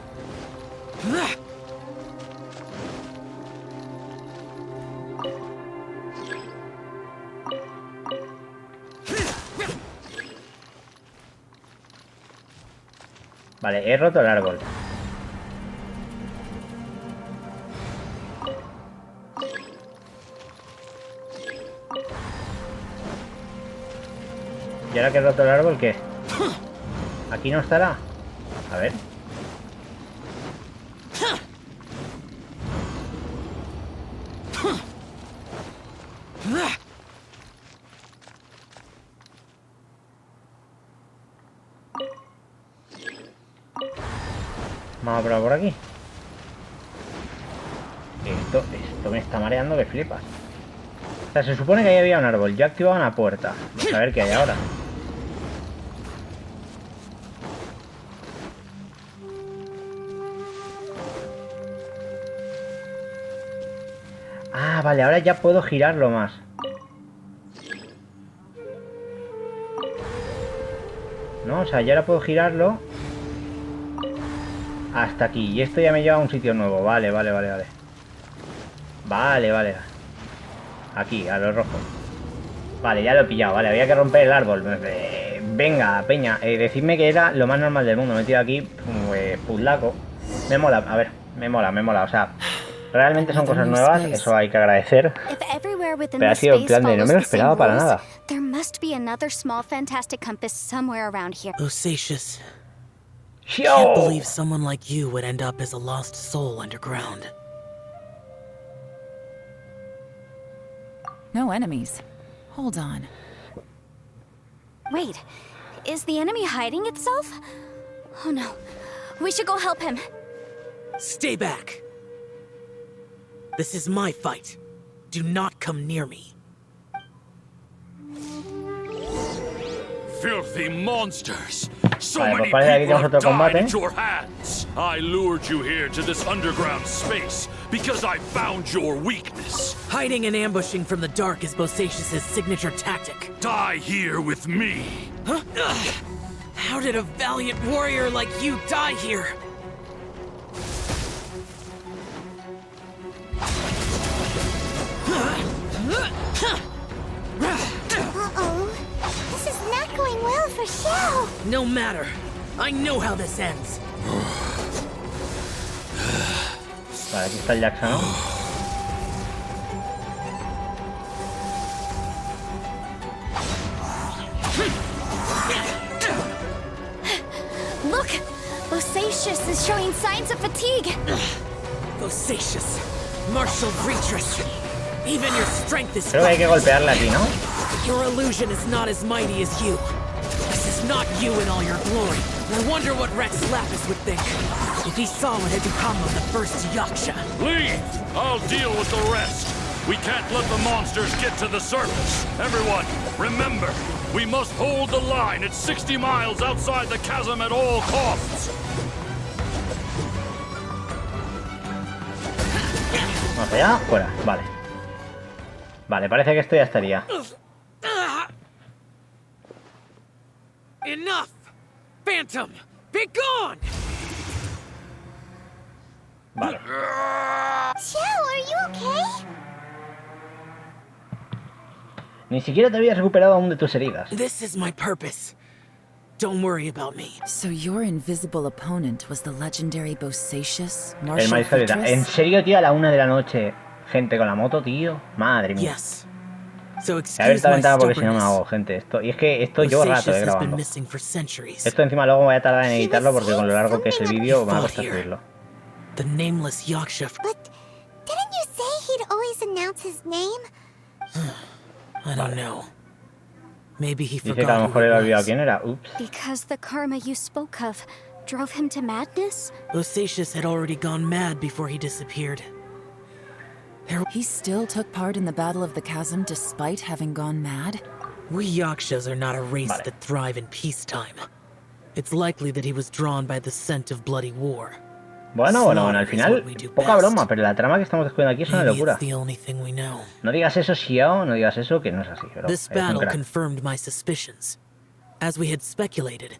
Vale, he roto el árbol. ¿Y ahora que he roto el árbol, qué? ¿Aquí no estará? A ver. Vamos a probar por aquí. Esto me está mareando que flipas. O sea, se supone que ahí había un árbol. Yo he activado una puerta. Vamos a ver qué hay ahora. Ah, vale, ahora ya puedo girarlo más. No, o sea, ya ahora puedo girarlo hasta aquí. Y esto ya me lleva a un sitio nuevo. Vale. Vale. Aquí, a lo rojo. Vale, ya lo he pillado. Vale, había que romper el árbol. Venga, peña. Decidme que era lo más normal del mundo. Me he metido aquí, puzlaco. Me mola, a ver, me mola. O sea, realmente son cosas nuevas. Eso hay que agradecer. Pero ha sido en plan de no me lo esperaba para nada. Osacious. ¡Xio! Can't believe someone like you would end up as a lost soul underground. No enemies. Hold on. Wait, is the enemy hiding itself? Oh no, we should go help him. Stay back. This is my fight. Do not come near me. Filthy monsters! So Vale, many pues parece que aquí people tenemos have otro died combate. at your hands. I lured you here to this underground space because I found your weakness. Hiding and ambushing from the dark is Bosacious' signature tactic. Die here with me. Huh? Ugh. How did a valiant warrior like you die here? Uh-oh. This is not going well for XIAO. No matter. I know how this ends. Vale, aquí está el Jackson, ¿no? Look! Bosacious is showing signs of fatigue. Bosacious. Martial Retreat. Even your strength is Creo que hay que golpearla aquí, ¿no? Your illusion is not as mighty as you. This is not you in all your glory. I wonder what Rex Lapis would think if he saw what had become of the first Yaksha. Leave! I'll deal with the rest. We can't let the monsters get to the surface. Everyone, remember, we must hold the line at 60 miles outside the chasm at all costs. Vamos allá, fuera, vale. Vale, parece que esto ya estaría. Enough! Phantom! Be gone! Vale. XIAO, are you okay? Ni siquiera te habías recuperado aún de tus heridas. This is my purpose. Don't worry about me. So your invisible opponent was the legendary Bosacious, El Martial maestro de... ¿En Retreat? serio, tío? A la 1 de la noche. Gente con la moto, tío. Madre mía. Yes. So Voy a abrir excuse esta my ventana porque si no me stubbornness. hago, gente. Y es que esto llevo rato Bosacious has been grabando. missing for centuries. Esto encima luego voy a tardar en editarlo porque con lo largo que es el vídeo me va a costar subirlo. The nameless Yaksha. But didn't you say he'd always announce his name? I don't know. Maybe he Dice que a forgot lo who mejor he él ha olvidado was. quién era. Ups. Because the karma you spoke of drove him to madness? Bosacious had already gone mad before he disappeared. He still took part in the Battle of the Chasm despite having gone mad? We Yakshas are not a race Vale. that thrive in peacetime. It's likely that he was drawn by the scent of bloody war. Bueno, al final, poca broma, pero la trama que estamos descubriendo aquí es una Maybe locura. it's the only thing we know. No digas eso, XIAO, no digas eso, que no es así, bro. This Eres un battle crack. confirmed my suspicions. As we had speculated,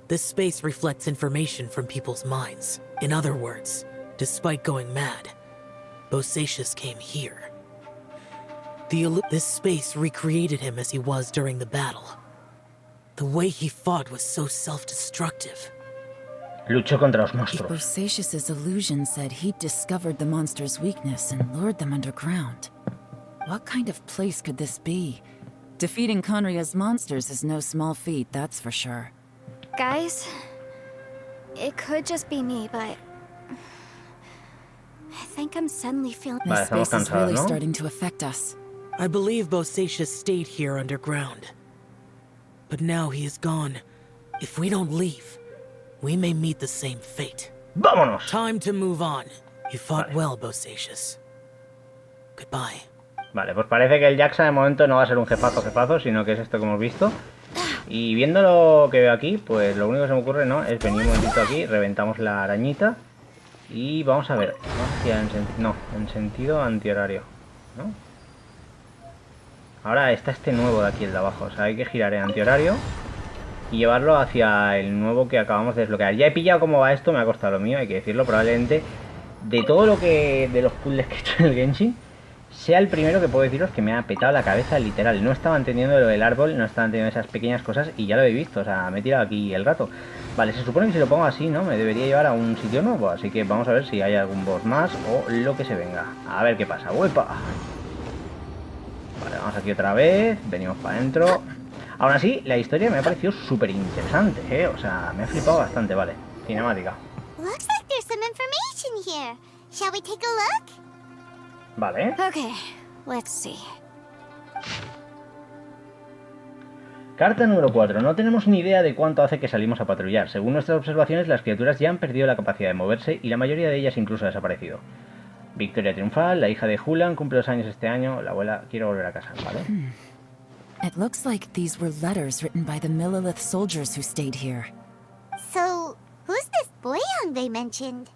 this space reflects information from people's minds. In other words, despite going mad, Bosacious came here. This space recreated him as he was during the battle. The way he fought was so self-destructive. Luchó contra los If monstruos. Bosacious's illusion said he'd discovered the monster's weakness and lured them underground, what kind of place could this be? Defeating Conria's monsters is no small feat, that's for sure. Guys, it could just be me, but I think I'm suddenly feeling... Vale, This estamos space is cansados, really ¿no? starting to affect us. I believe Bosacius stayed here underground. But now he is gone. If we don't leave, we may meet the same fate. ¡Vámonos! Time to move on. You fought well, Bosacius. Goodbye. Vale, pues parece que el Jaxa de momento no va a ser un jefazo, sino que es esto que hemos visto. Y viendo lo que veo aquí, pues lo único que se me ocurre, ¿no?, es venir un momentito aquí, reventamos la arañita y vamos a ver, en sentido antihorario, ¿no? Ahora está este nuevo de aquí, el de abajo, o sea, hay que girar en antihorario y llevarlo hacia el nuevo que acabamos de desbloquear. Ya he pillado cómo va esto, me ha costado lo mío, hay que decirlo, probablemente de todo lo que, de los puzzles que he hecho en el Genshin, sea el primero que puedo deciros que me ha petado la cabeza literal. No estaba entendiendo lo del árbol, no estaba entendiendo esas pequeñas cosas y ya lo he visto, o sea, me he tirado aquí el rato. Vale, se supone que si lo pongo así, ¿no?, me debería llevar a un sitio nuevo, así que vamos a ver si hay algún boss más o lo que se venga. A ver qué pasa. ¡Uepa! Vale, vamos aquí otra vez, venimos para adentro. Aún así, la historia me ha parecido súper interesante, ¿eh? O sea, me ha flipado bastante, vale. Cinemática. Looks like there's some information here. Shall we take a look? Vale. Okay, let's see. Carta número 4. No tenemos ni idea de cuánto hace que salimos a patrullar. Según nuestras observaciones, las criaturas ya han perdido la capacidad de moverse y la mayoría de ellas incluso ha desaparecido. Victoria triunfal, la hija de Yelan cumple 2 años este año, la abuela quiere volver a casa, ¿vale? It looks like these were letters written by the Millelith soldiers who stayed here. So, who's this Boyang they mentioned?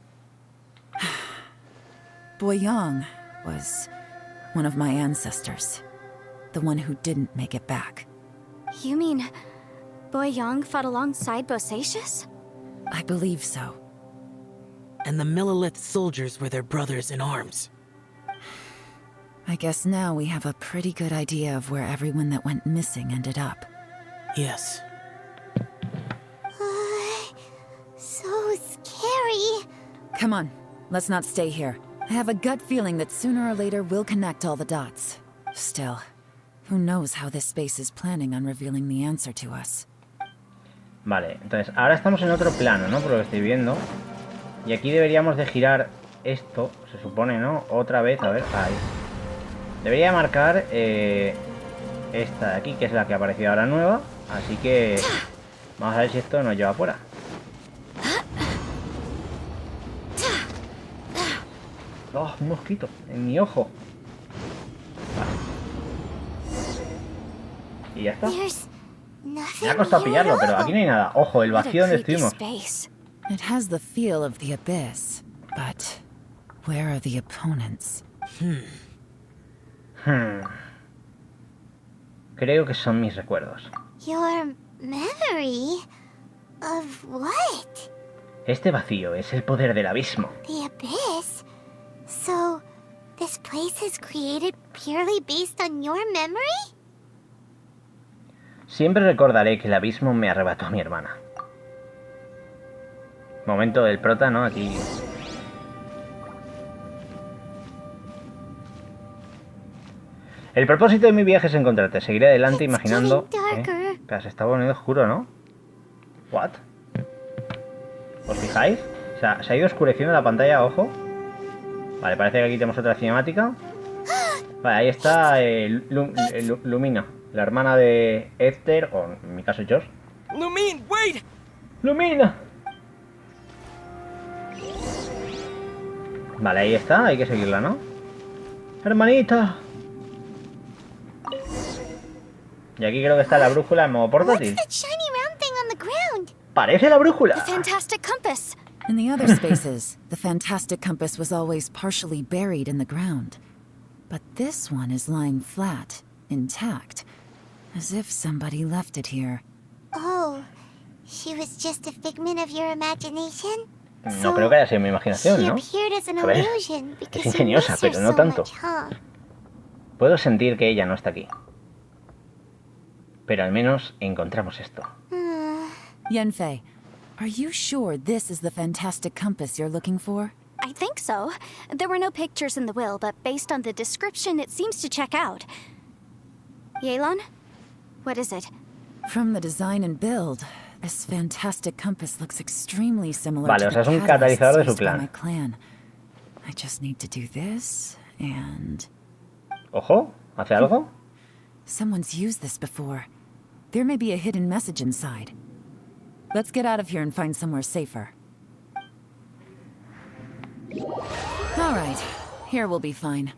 Boyang was one of my ancestors. The one who didn't make it back. You mean Boyang fought alongside Bosacius? I believe so. And the Millelith soldiers were their brothers in arms. I guess now we have a pretty good idea of where everyone that went missing ended up. Yes. So scary. Come on, let's not stay here. I have a gut feeling that sooner or later we'll connect all the dots. Still, who knows how this space is planning on revealing the answer to us. Vale, entonces ahora estamos en otro plano, ¿no? Por lo que estoy viendo. Y aquí deberíamos de girar esto, se supone, ¿no? Otra vez, a ver, ahí. Debería marcar esta de aquí, que es la que ha aparecido ahora nueva. Así que vamos a ver si esto nos lleva fuera. ¡Oh, un mosquito! En mi ojo. Vale. Y ya está. Me ha costado pillarlo, pero aquí no hay nada. Ojo, el vacío donde estuvimos. It has the feel of the abyss, but where are the opponents? Creo que son mis recuerdos. Your memory of what? Este vacío es el poder del abismo. The abyss? So, this place is created purely based on your memory? Siempre recordaré que el abismo me arrebató a mi hermana. Momento del prota, ¿no? Aquí. El propósito de mi viaje es encontrarte. Seguiré adelante imaginando... Pero se está poniendo oscuro, ¿no? ¿What? ¿Os fijáis? O sea, se ha ido oscureciendo la pantalla, ojo. Vale, parece que aquí tenemos otra cinemática. Vale, ahí está Lumina, la hermana de Esther, o en mi caso George. Lumine, wait! ¡Lumina! Vale, ahí está, hay que seguirla, ¿no? ¡Hermanita! Y aquí creo que está la brújula en modo portátil. ¡Parece la brújula! The fantastic compass. In the other spaces, the fantastic compass was always partially buried in the ground. But this one is lying flat, intact, as if somebody left it here. Oh, she was just a figment of your imagination? No creo que haya sido mi imaginación, ¿no? A ver, es ingeniosa, pero no tanto. Puedo sentir que ella no está aquí. Pero al menos encontramos esto. Yanfei, are you sure this is the fantastic compass you're looking for? I think so. There were no pictures in the will, but based on the description, it seems to check out. Yelan? What is it? From the design and build, this fantastic compass looks extremely similar vale, to o sea, es un the catalizador de su catalyst used by my plan. clan. I just need to do this, and... Ojo, ¿Hace algo? Someone's used this before. There may be a hidden message inside. Let's get out of here and find somewhere safer. All right, here we'll be fine.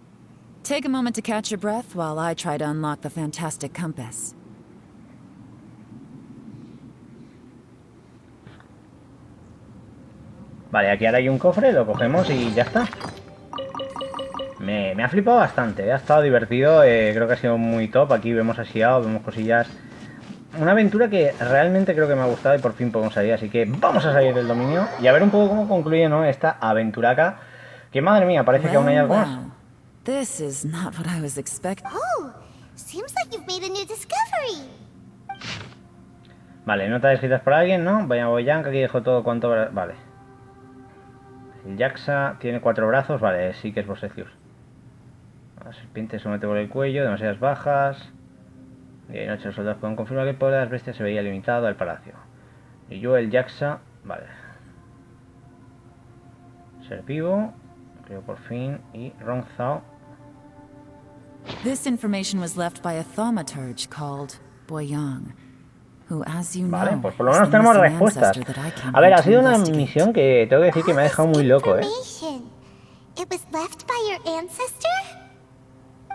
Take a moment to catch your breath while I try to unlock the fantastic compass. Vale, aquí ahora hay un cofre, lo cogemos y ya está. Me ha flipado bastante, ha estado divertido, creo que ha sido muy top. Aquí vemos a XIAO, vemos cosillas. Una aventura que realmente creo que me ha gustado y por fin podemos salir, así que vamos a salir del dominio y a ver un poco cómo concluye, ¿no?, esta aventuraca. Que madre mía, parece que aún hay algo más. This is not what I was expecting. Oh, seems like you've made a new discovery. Vale, notas escritas por alguien, ¿no? Vaya Boyan, que aquí dejo todo cuanto... Vale. El Jaxa tiene 4 brazos, vale, sí que es Bosecius. La serpiente se mete por el cuello, demasiadas bajas. Día y noche los soldados pueden confirmar que el poder de las bestias se veía limitado al palacio. Y yo, el Jaxa, vale. Ser vivo, creo por fin, y Rongzhao. This information was left by a thaumaturge called Boyang, who, as you Vale, know, pues por lo menos tenemos respuestas. A ver, ha sido una misión que tengo que decir que me ha dejado muy loco, It was left by your ancestor?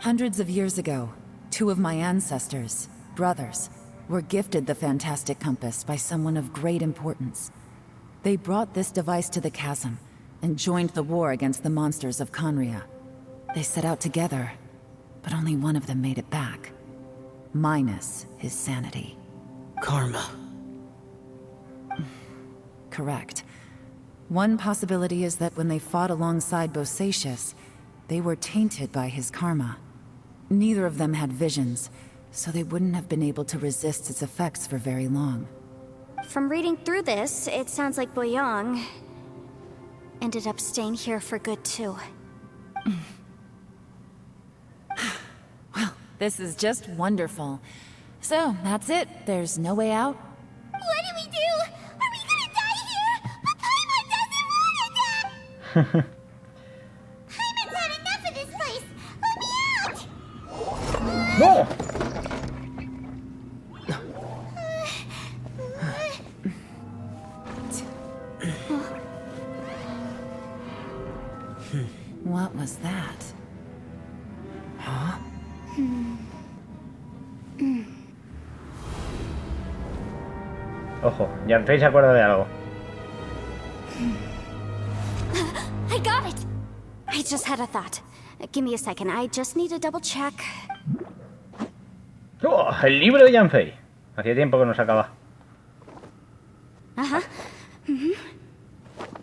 Hundreds of years ago, 2 of my ancestors, brothers, were gifted the fantastic compass by someone of great importance. They brought this device to the chasm and joined the war against the monsters of Conria. They set out together, but only one of them made it back, minus his sanity. Karma. Correct. One possibility is that when they fought alongside Bosacius, they were tainted by his karma. Neither of them had visions, so they wouldn't have been able to resist its effects for very long. From reading through this, it sounds like Boyang ended up staying here for good too. Well, this is just wonderful. So, that's it. There's no way out? What do we do? Are we gonna die here? But Paimon doesn't want to die! Paimon's had enough of this place! Let me out! ¡No! What was that? Huh? Ojo, Yanfei se acuerda de algo. I got it! I just had a thought. Give me a second, I just need to double check. ¡Oh! El libro de Yanfei. Hacía tiempo que no sacaba. Ajá.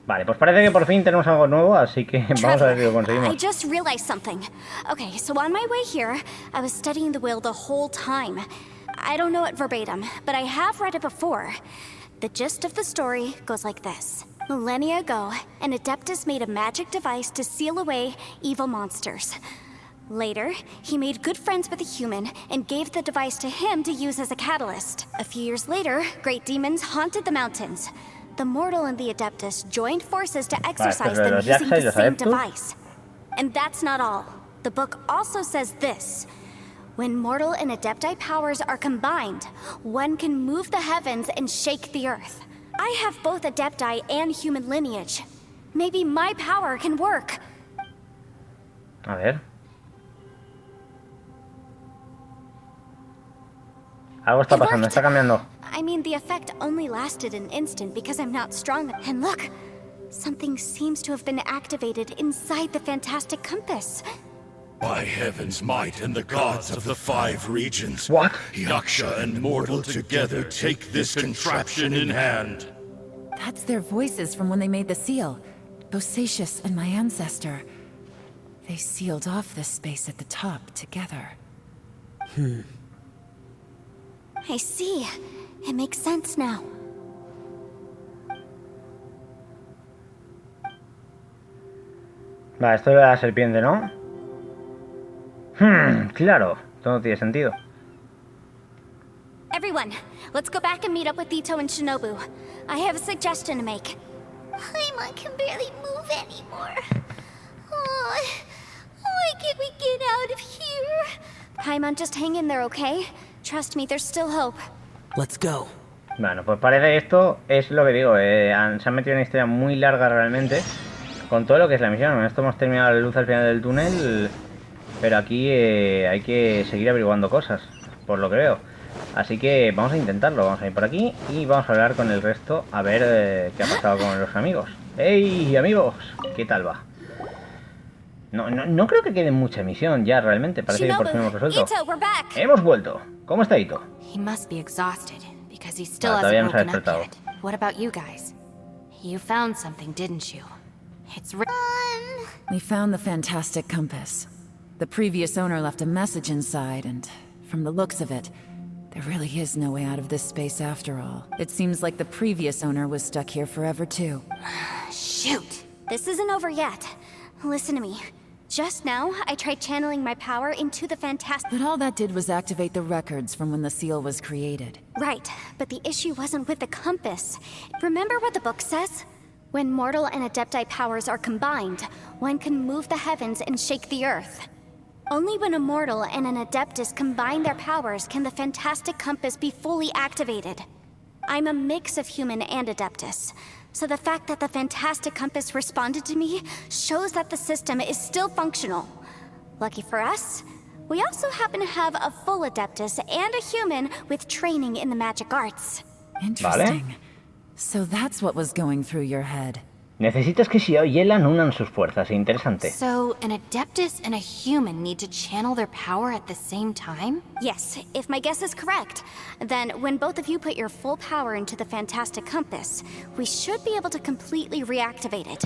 Vale, pues parece que por fin tenemos algo nuevo, así que vamos a ver si lo conseguimos. I just realized something. Okay, so on my way here, I was studying the will the whole time. I don't know it verbatim, but I have read it before. The gist of the story goes like this. Millennia ago, an Adeptus made a magic device to seal away evil monsters. Later, he made good friends with a human and gave the device to him to use as a catalyst. A few years later, great demons haunted the mountains. The mortal and the Adeptus joined forces to exorcise them using the same device. And that's not all. The book also says this. When mortal and Adepti powers are combined, one can move the heavens and shake the earth. I have both Adepti and human lineage. Maybe my power can work. A ver. Algo está pasando, está cambiando. I mean, the effect only lasted an instant because I'm not strong. And look, something seems to have been activated inside the fantastic compass. By heaven's might and the gods of the 5 regions, What? Yaksha and mortal together take this contraption in hand. That's their voices from when they made the seal. Bosacius and my ancestor. They sealed off this space at the top together. I see. It makes sense now. Vale, esto es la serpiente, ¿no? Claro, todo tiene sentido. Everyone, let's go back and meet up with Ito and Shinobu. I have a suggestion to make. Paimon can barely move anymore. Oh, why can't we get out of here? Paimon, just hang in there, okay? Trust me, there's still hope. Let's go. Bueno, pues parece esto es lo que digo. Se han metido una historia muy larga realmente. Con todo lo que es la misión. Con esto hemos terminado la luz al final del túnel. Pero aquí hay que seguir averiguando cosas, por lo que veo. Así que vamos a intentarlo. Vamos a ir por aquí y vamos a hablar con el resto. A ver qué ha pasado con los amigos. ¡Hey, amigos! ¿Qué tal va? No creo que quede mucha misión ya realmente. Parece que por fin hemos resuelto. ¡Hemos vuelto! ¿Cómo está Ito? He must be exhausted, because he still Todavía hasn't no se ha woken up despertado. yet. What about you guys? You found something, didn't you? It's We found the fantastic compass. The previous owner left a message inside, and from the looks of it, there really is no way out of this space after all. It seems like the previous owner was stuck here forever too. Shoot! This isn't over yet. Listen to me. Just now, I tried channeling my power into the fantastic... But all that did was activate the records from when the seal was created. Right, but the issue wasn't with the compass. Remember what the book says? When mortal and adepti powers are combined, one can move the heavens and shake the earth. Only when a mortal and an adeptus combine their powers can the fantastic compass be fully activated. I'm a mix of human and adeptus, so the fact that the fantastic compass responded to me shows that the system is still functional. Lucky for us, we also happen to have a full adeptus and a human with training in the magic arts. Interesting. Vale. So that's what was going through your head. Necesitas que XIAO y Yelan unan sus fuerzas. Interesante. So, an adeptus and a human need to channel their power at the same time? Yes, if my guess is correct, then when both of you put your full power into the fantastic compass, we should be able to completely reactivate it.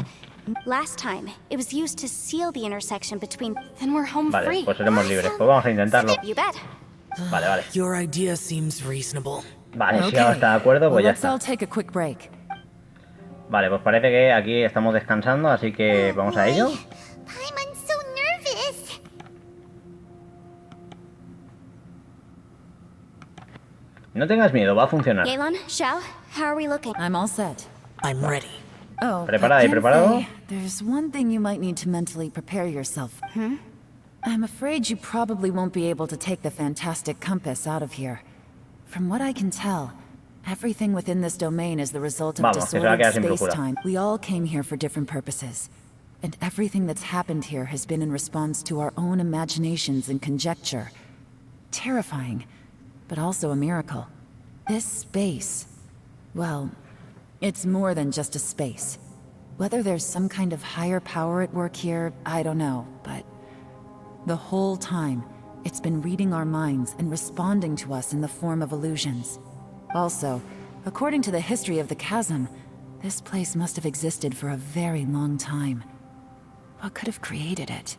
Last time, it was used to seal the intersection between... Then we're home Vale, free. pues seremos libres. Pues vamos a intentarlo. You bet. Vale. Your idea seems reasonable. Vale, si XIAO está de acuerdo, pues ya Let's all está. take a quick break. Vale, pues parece que aquí estamos descansando, así que vamos a ello. Paimon's so nervous. No tengas miedo, va a funcionar. Yelan, Xiao, how are we looking? I'm all set. I'm ready. Oh, Preparada y but preparado. Genfei, there's one thing you might need to mentally prepare yourself. I'm afraid you probably won't be able to take the fantastic compass out of here. From what I can tell, everything within this domain is the result of Vamos, que se va a disordered quedar sin brújula. space-time. We all came here for different purposes. And everything that's happened here has been in response to our own imaginations and conjecture. Terrifying, but also a miracle. This space, well, it's more than just a space. Whether there's some kind of higher power at work here, I don't know, but the whole time, it's been reading our minds and responding to us in the form of illusions. Also, according to the history of the chasm, this place must have existed for a very long time. What could have created it?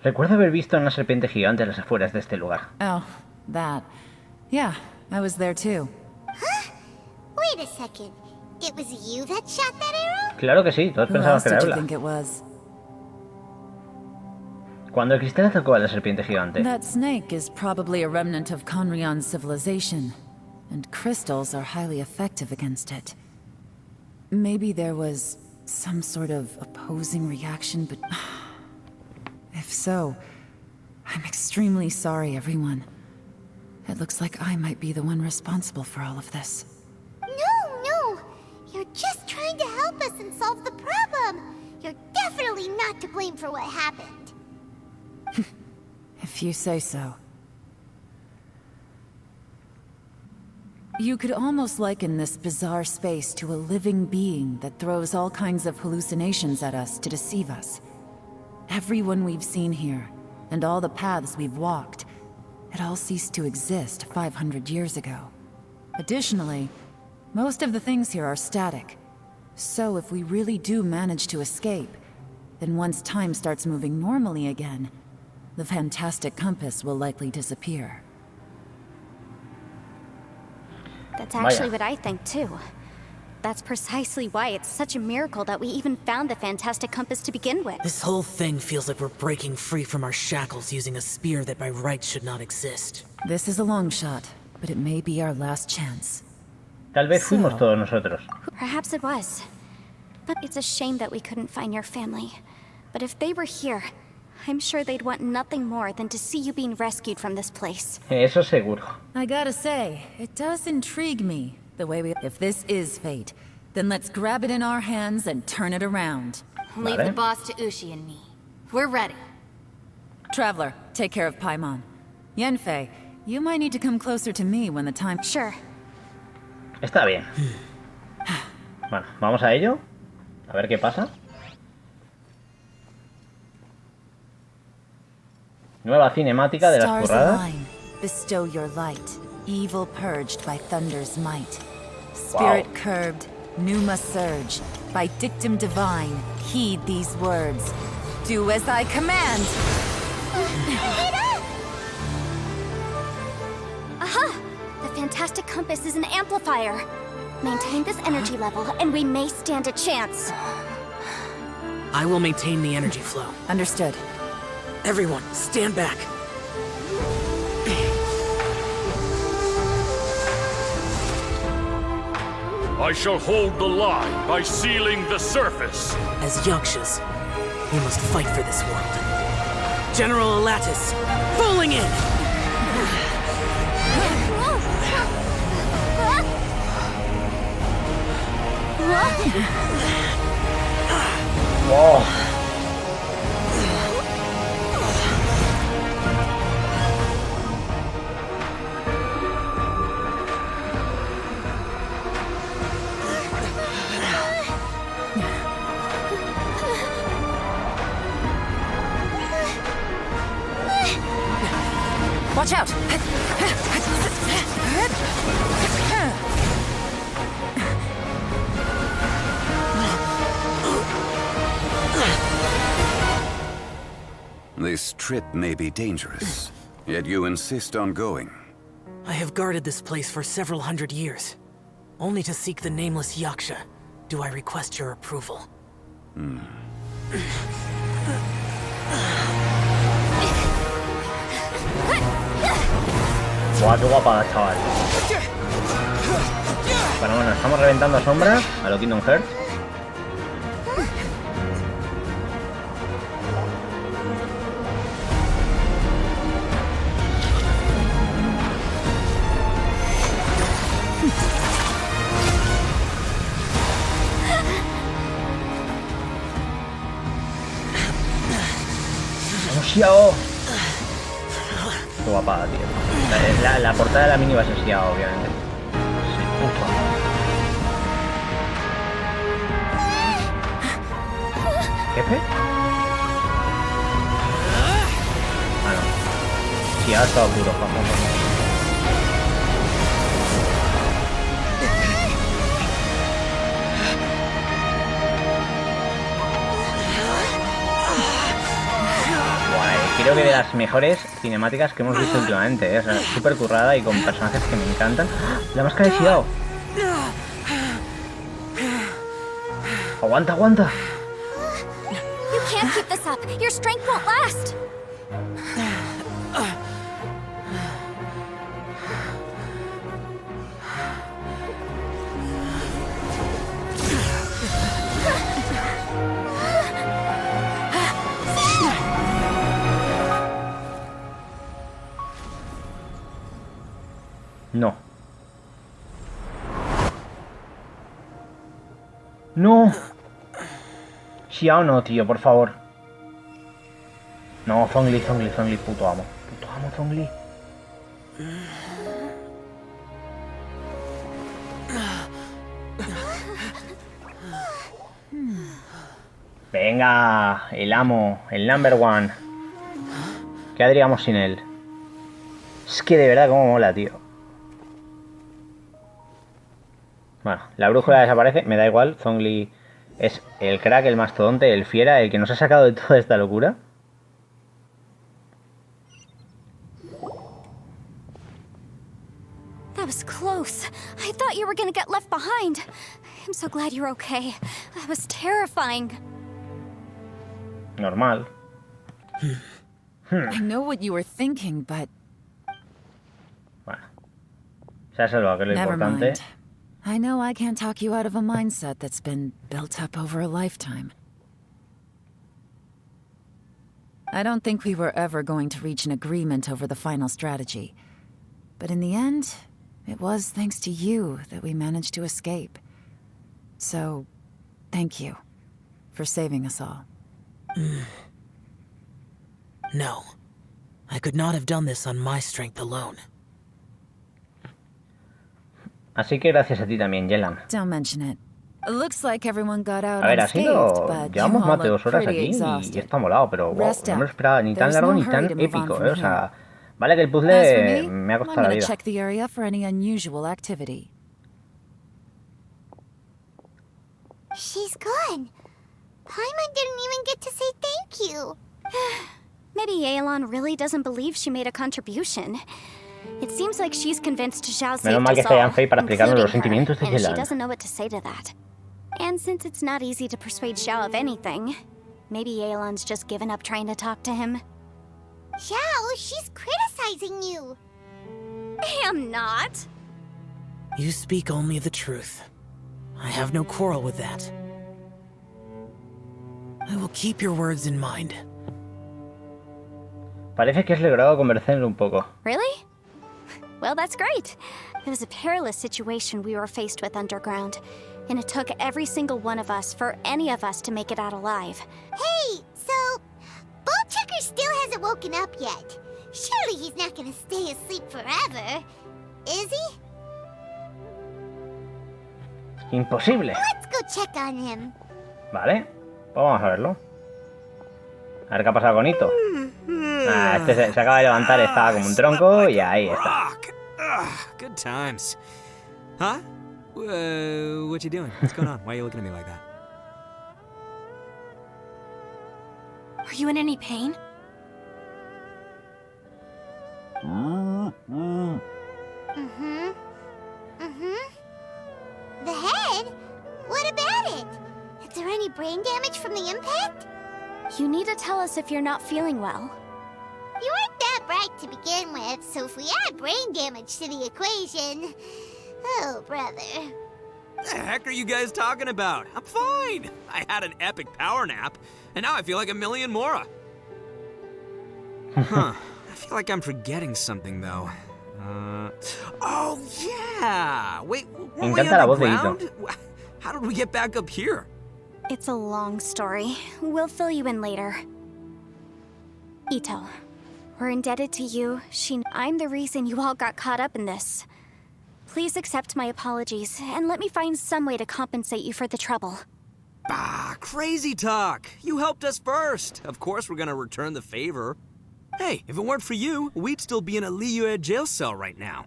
Recuerdo haber visto una serpiente gigante en las afueras de este lugar. Oh, that. Yeah, I was there too. Huh? Wait a second. It was you that shot that arrow? Claro que sí, todos Who pensamos else que era did you Eula. think it was? Cuando el cristal atacó a la serpiente gigante. That snake is probably a remnant of Conrion's civilization, and crystals are highly effective against it. Maybe there was some sort of opposing reaction, but if so, I'm extremely sorry, everyone. It looks like I might be the one responsible for all of this. No. You're just trying to help us and solve the problem. You're definitely not to blame for what happened. If you say so. You could almost liken this bizarre space to a living being that throws all kinds of hallucinations at us to deceive us. Everyone we've seen here, and all the paths we've walked, it all ceased to exist 500 years ago. Additionally, most of the things here are static. So if we really do manage to escape, then once time starts moving normally again, the fantastic compass will likely disappear. That's actually Vaya. what I think too. That's precisely why it's such a miracle that we even found the fantastic compass to begin with. This whole thing feels like we're breaking free from our shackles using a spear that by rights should not exist. This is a long shot, but it may be our last chance. Tal vez fuimos todos nosotros. Perhaps it was. But it's a shame that we couldn't find your family. But if they were here, I'm sure they'd want nothing more than to see you being rescued from this place. Eso seguro. I gotta say, it does intrigue me, the way we... If this is fate, then let's grab it in our hands and turn it around. Leave the boss to Ushi and me. We're ready. Traveler, take care of Paimon. Yanfei, you might need to come closer to me when the time... Sure. Está bien. Bueno, vamos a ello. A ver qué pasa. Nueva cinemática de las Stars curradas. align, bestow your light, evil purged by thunder's might. Spirit curbed, pneuma surge, by dictum divine, heed these words. Do as I command! Aha! The fantastic compass is an amplifier. Maintain this energy level, and we may stand a chance. I will maintain the energy flow. Understood. Everyone, stand back. I shall hold the line by sealing the surface. As Yakshas, we must fight for this world. General Alatus, falling in! Wow. Watch out! This trip may be dangerous, yet you insist on going. I have guarded this place for several hundred years. Only to seek the nameless Yaksha do I request your approval. Buah, qué guapa, chaval. Bueno, estamos reventando sombras a lo Kingdom Hearts. XIAO. Qué guapada, tío. La portada de la mini va a ser XIAO, obviamente. Sí, ufa. ¿Jefe? Ah, no. XIAO está oscuro, vamos. Creo que de las mejores cinemáticas que hemos visto últimamente, ¿eh? O sea, súper currada y con personajes que me encantan. La máscara de XIAO. Aguanta, aguanta. You can't keep this up. Your strength won't last. No. No. XIAO no, tío, por favor. No, Zhongli, puto amo. Puto amo, Zhongli. Venga, el amo, el number one. ¿Qué haríamos sin él? Es que de verdad, cómo mola, tío. Bueno, la brújula desaparece, me da igual. Zhongli es el crack, el mastodonte, el fiera, el que nos ha sacado de toda esta locura. That was close. I thought you were gonna get left behind. I'm so glad you're okay. That was terrifying. Normal. I know what you were thinking, but... Bueno. Se ha salvado, que es lo Never importante. mind. I know I can't talk you out of a mindset that's been built up over a lifetime. I don't think we were ever going to reach an agreement over the final strategy. But in the end, it was thanks to you that we managed to escape. So, thank you for saving us all. No. I could not have done this on my strength alone. Así que gracias a ti también, Yelan. Don't mention it. Looks like everyone got out A ver, ha unscathed, sido... but Llevamos you más all de look 2 horas pretty aquí y exhausted. está molado, pero wow, Rest no me lo up. esperaba ni tan There's largo no ni tan hurry to move on épico, from O sea, here. vale que el As for puzzle me, me ha I'm costado la gonna vida. check the area for any unusual activity. She's gone. Paimon didn't even get to say thank you. Maybe Yelan really doesn't believe she made a contribution. It seems like she's convinced Xiao Menos mal saved que us está all, Yanfei para explicarnos los including her, sentimientos de and she Yelan. doesn't know what to say to that. And since it's not easy to persuade Xiao of anything, maybe Yelan's just given up trying to talk to him. Xiao, she's criticizing you. I am not. You speak only the truth. I have no quarrel with that. I will keep your words in mind. Parece que has logrado convencerlo un poco. Really? Well, that's great. It was a perilous situation we were faced with underground, and it took every single one of us for any of us to make it out alive. Hey, so Bullchecker still hasn't woken up yet. Surely he's not gonna stay asleep forever, is he? Imposible. Let's go check on him. Vale, pues vamos a verlo. A ver qué ha pasado con Ito. Ah, este se acaba de levantar, estaba como un tronco y ahí está. Good times. Huh? What you doing? What's going on? Why are you looking at me like that? Are you in any pain? The head? What about it? Is there any brain damage from the impact? You need to tell us if you're not feeling well. You weren't that bright to begin with, so if we add brain damage to the equation... Oh, brother. What the heck are you guys talking about? I'm fine. I had an epic power nap, and now I feel like a million more. Huh. I feel like I'm forgetting something, though. Oh, yeah! Wait, weren't we encanta la voz de Ito. underground? How did we get back up here? It's a long story. We'll fill you in later. Ito, we're indebted to you. I'm the reason you all got caught up in this. Please accept my apologies, and let me find some way to compensate you for the trouble. Bah, crazy talk. You helped us first. Of course we're gonna return the favor. Hey, if it weren't for you, we'd still be in a Liyue jail cell right now.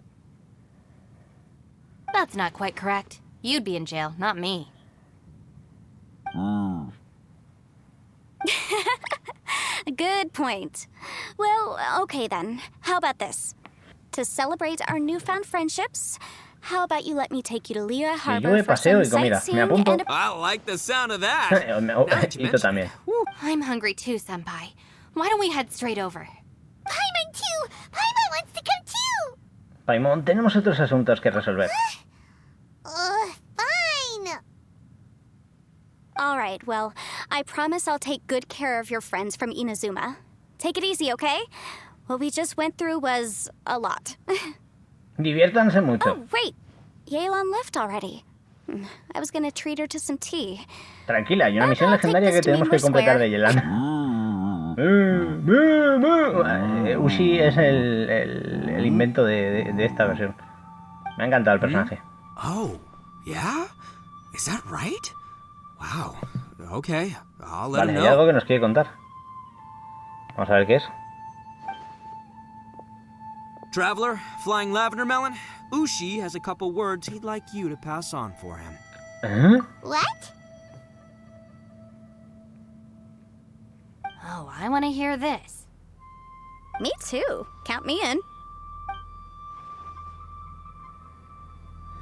That's not quite correct. You'd be in jail, not me. Good point. Well, okay then. How about this? To celebrate our newfound friendships, how about you let me take you to Liyue Harbor for some sightseeing and I like the sound of that. Ito también. I'm hungry too, Senpai. Why don't we head straight over? Paimon too! Paimon wants to come too! Paimon, tenemos otros asuntos que resolver. Fine! Alright, well, I promise I'll take good care of your friends from Inazuma. Take it easy, okay? What we just went through was a lot. Diviértanse mucho. Oh, wait! Yelan left already. I was gonna treat her to some tea. Tranquila, hay una misión legendaria que tenemos que completar de Yelan. Ushi es el invento de esta versión. Me ha encantado el personaje. Oh, yeah? Is that right? Wow. Okay, I'll let Vale, him hay know. algo que nos quiere contar. Vamos a ver qué es. Traveler, flying lavender melon, Ushi has a couple words he'd like you to pass on for him. ¿Eh? What? Oh, I want to hear this. Me too. Count me in.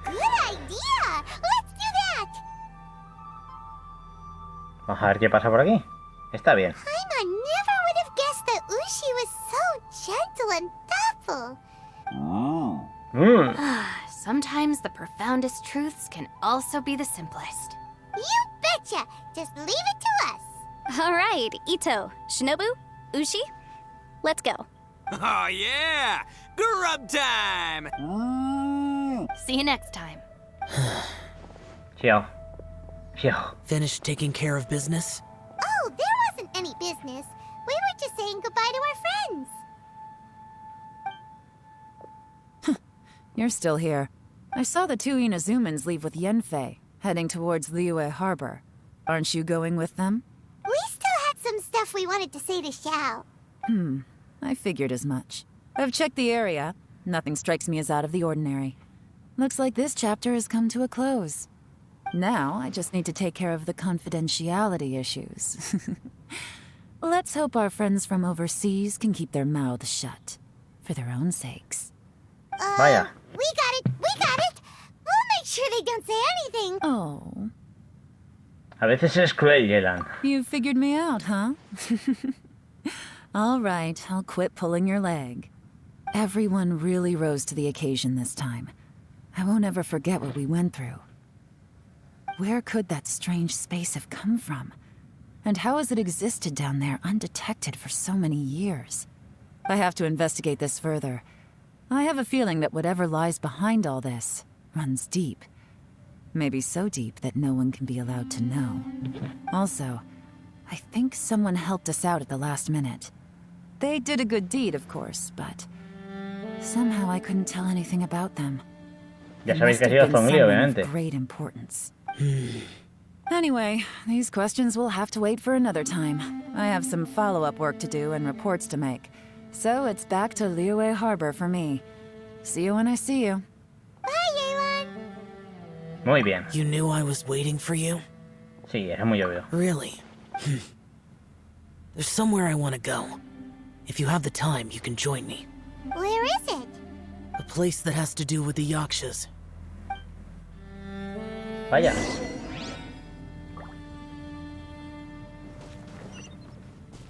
Good idea! Let's do that! Vamos a ver qué pasa por aquí. Está bien. Paimon never would have guessed that Ushi was so gentle and thoughtful. Sometimes the profoundest truths can also be the simplest. You betcha! Just leave it to us. Alright, Ito, Shinobu, Ushi, let's go. Oh yeah! Grub time! See you next time. XIAO. XIAO. Finished taking care of business? Oh, there wasn't any business. We were just saying goodbye to our friends. You're still here. I saw the two Inazumans leave with Yenfei, heading towards Liyue Harbor. Aren't you going with them? We still had some stuff we wanted to say to Xiao. I figured as much. I've checked the area. Nothing strikes me as out of the ordinary. Looks like this chapter has come to a close. Now, I just need to take care of the confidentiality issues. Let's hope our friends from overseas can keep their mouths shut. For their own sakes. Vaya. We got it! We got it! We'll make sure they don't say anything. Oh. A veces es cruel, Yelan. You figured me out, huh? All right, I'll quit pulling your leg. Everyone really rose to the occasion this time. I won't ever forget what we went through. Where could that strange space have come from? And how has it existed down there undetected for so many years? I have to investigate this further. I have a feeling that whatever lies behind all this runs deep. Maybe so deep that no one can be allowed to know. Also, I think someone helped us out at the last minute. They did a good deed, of course, but somehow I couldn't tell anything about them. Ya It sabéis must que ha have sido been Zhongli, someone obviamente. of great importance. Anyway, these questions will have to wait for another time. I have some follow-up work to do and reports to make. So it's back to Liyue Harbor for me. See you when I see you. Bye, Yelan. Muy bien. You knew I was waiting for you? Sí, era muy obvio. Really? There's somewhere I want to go. If you have the time, you can join me. Where is it? A place that has to do with the Yakshas. Vaya.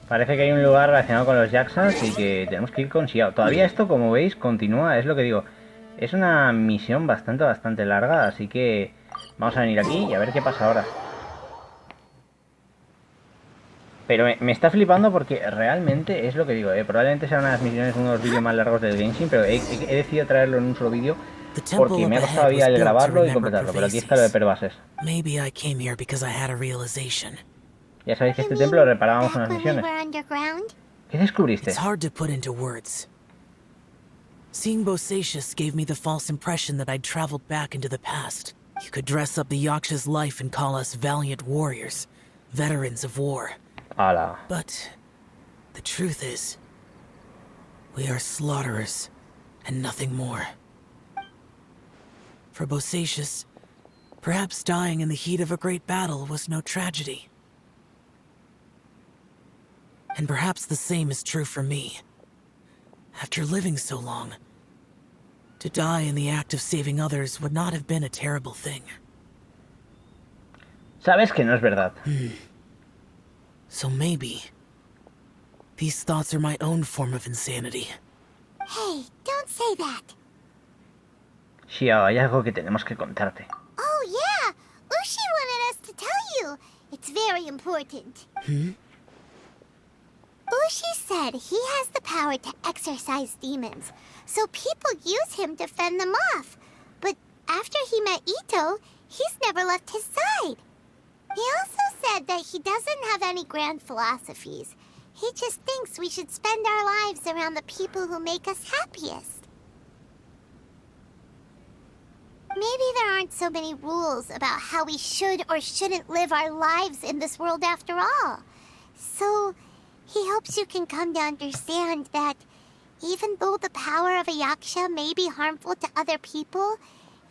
Parece que hay un lugar relacionado con los Yakshas y que tenemos que ir con XIAO. Todavía esto, como veis, continúa, es lo que digo. Es una misión bastante larga, así que vamos a venir aquí y a ver qué pasa ahora. Pero me está flipando porque realmente es lo que digo, probablemente sea una de las misiones, uno de los vídeos más largos del Genshin, pero he decidido traerlo en un solo vídeo porque me ha costado todavía el grabarlo y completarlo, pero aquí está lo de perbases. Maybe I came here because I had a realization. Ya sabéis que este templo lo reparábamos en Back las when we misiones. were underground? ¿Qué descubriste? It's hard to put into words. Seeing Bosacius gave me the false impression that I'd traveled back into the past. You could dress up the Yaksha's life and call us valiant warriors, veterans of war. Ala. But the truth is, we are slaughterers and nothing more. For Bosacius, perhaps dying in the heat of a great battle was no tragedy. And perhaps the same is true for me. After living so long, to die in the act of saving others would not have been a terrible thing. Sabes que no es verdad. So maybe these thoughts are my own form of insanity. Hey, don't say that. XIAO, hay algo que tenemos que contarte. Oh, yeah. Ushi wanted us to tell you. It's very important. Ushi said he has the power to exorcise demons, so people use him to fend them off. But after he met Ito, he's never left his side. He also said that he doesn't have any grand philosophies. He just thinks we should spend our lives around the people who make us happiest. Maybe there aren't so many rules about how we should or shouldn't live our lives in this world after all. So, he hopes you can come to understand that even though the power of a yaksha may be harmful to other people,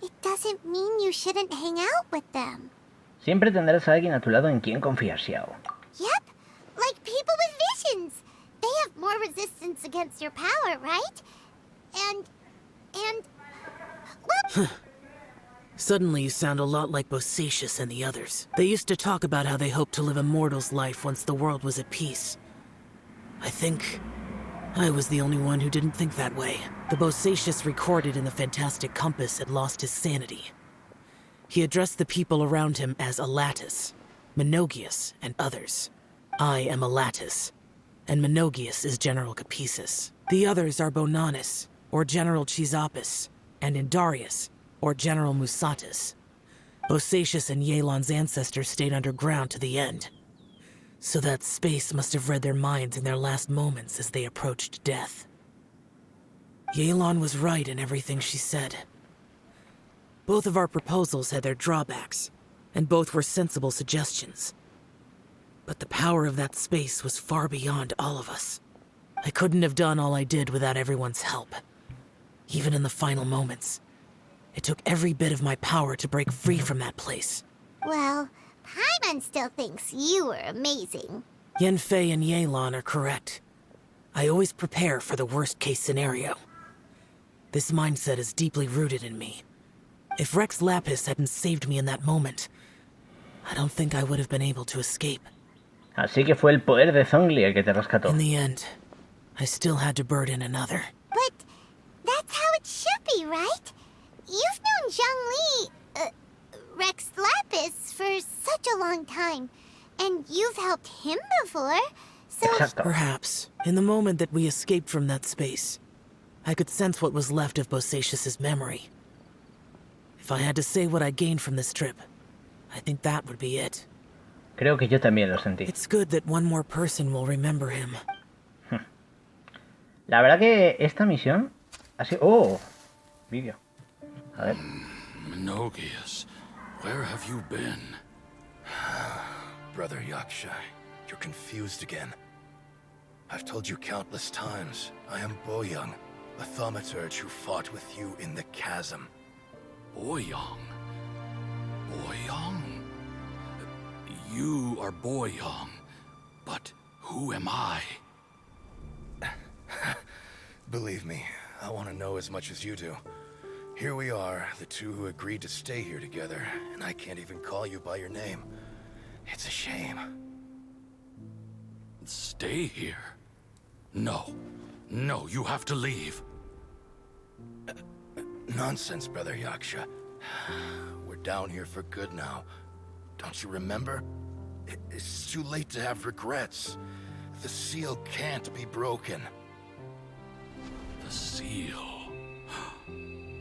it doesn't mean you shouldn't hang out with them. Siempre tendrás a alguien a tu lado en quien confiar, XIAO. Yep, like people with visions. They have more resistance against your power, right? And... well... Suddenly you sound a lot like Bosacius and the others. They used to talk about how they hoped to live a mortal's life once the world was at peace. I think I was the only one who didn't think that way. The Bosacius recorded in the Fantastic Compass had lost his sanity. He addressed the people around him as Alatus, Menogius, and others. I am Alatus, and Menogius is General Capesus. The others are Bonanis, or General Chisapis, and Indarius, or General Musatus. Bosacius and Yelan's ancestors stayed underground to the end. So that space must have read their minds in their last moments as they approached death. Yelan was right in everything she said. Both of our proposals had their drawbacks, and both were sensible suggestions. But the power of that space was far beyond all of us. I couldn't have done all I did without everyone's help. Even in the final moments, it took every bit of my power to break free from that place. Well, Paimon still thinks you were amazing. Yenfei and Yelan are correct. I always prepare for the worst-case scenario. This mindset is deeply rooted in me. If Rex Lapis hadn't saved me in that moment, I don't think I would have been able to escape. Así que fue el poder de Zhongli el que te rescató. In the end, I still had to burden another. But that's how it should be, right? You've known Zhongli, Rex Lapis, for such a long time. And you've helped him before, so... Exacto. Perhaps, in the moment that we escaped from that space, I could sense what was left of Bosacius's memory. If I had to say what I gained from this trip, I think that would be it. Creo que yo también lo sentí. It's good that one more person will remember him. La verdad que esta misión ha sido... ¡Oh! Vídeo. A ver. Menogius, where have you been? Brother Yaksha, you're confused again. I've told you countless times, I am Boyoung, a thaumaturge who fought with you in the chasm. Boyoung? Boyoung? You are Boyoung, but who am I? Believe me, I want to know as much as you do. Here we are, the two who agreed to stay here together, and I can't even call you by your name. It's a shame. Stay here? No. No, you have to leave. Nonsense, Brother Yaksha. We're down here for good now. Don't you remember? It's too late to have regrets. The seal can't be broken. The seal.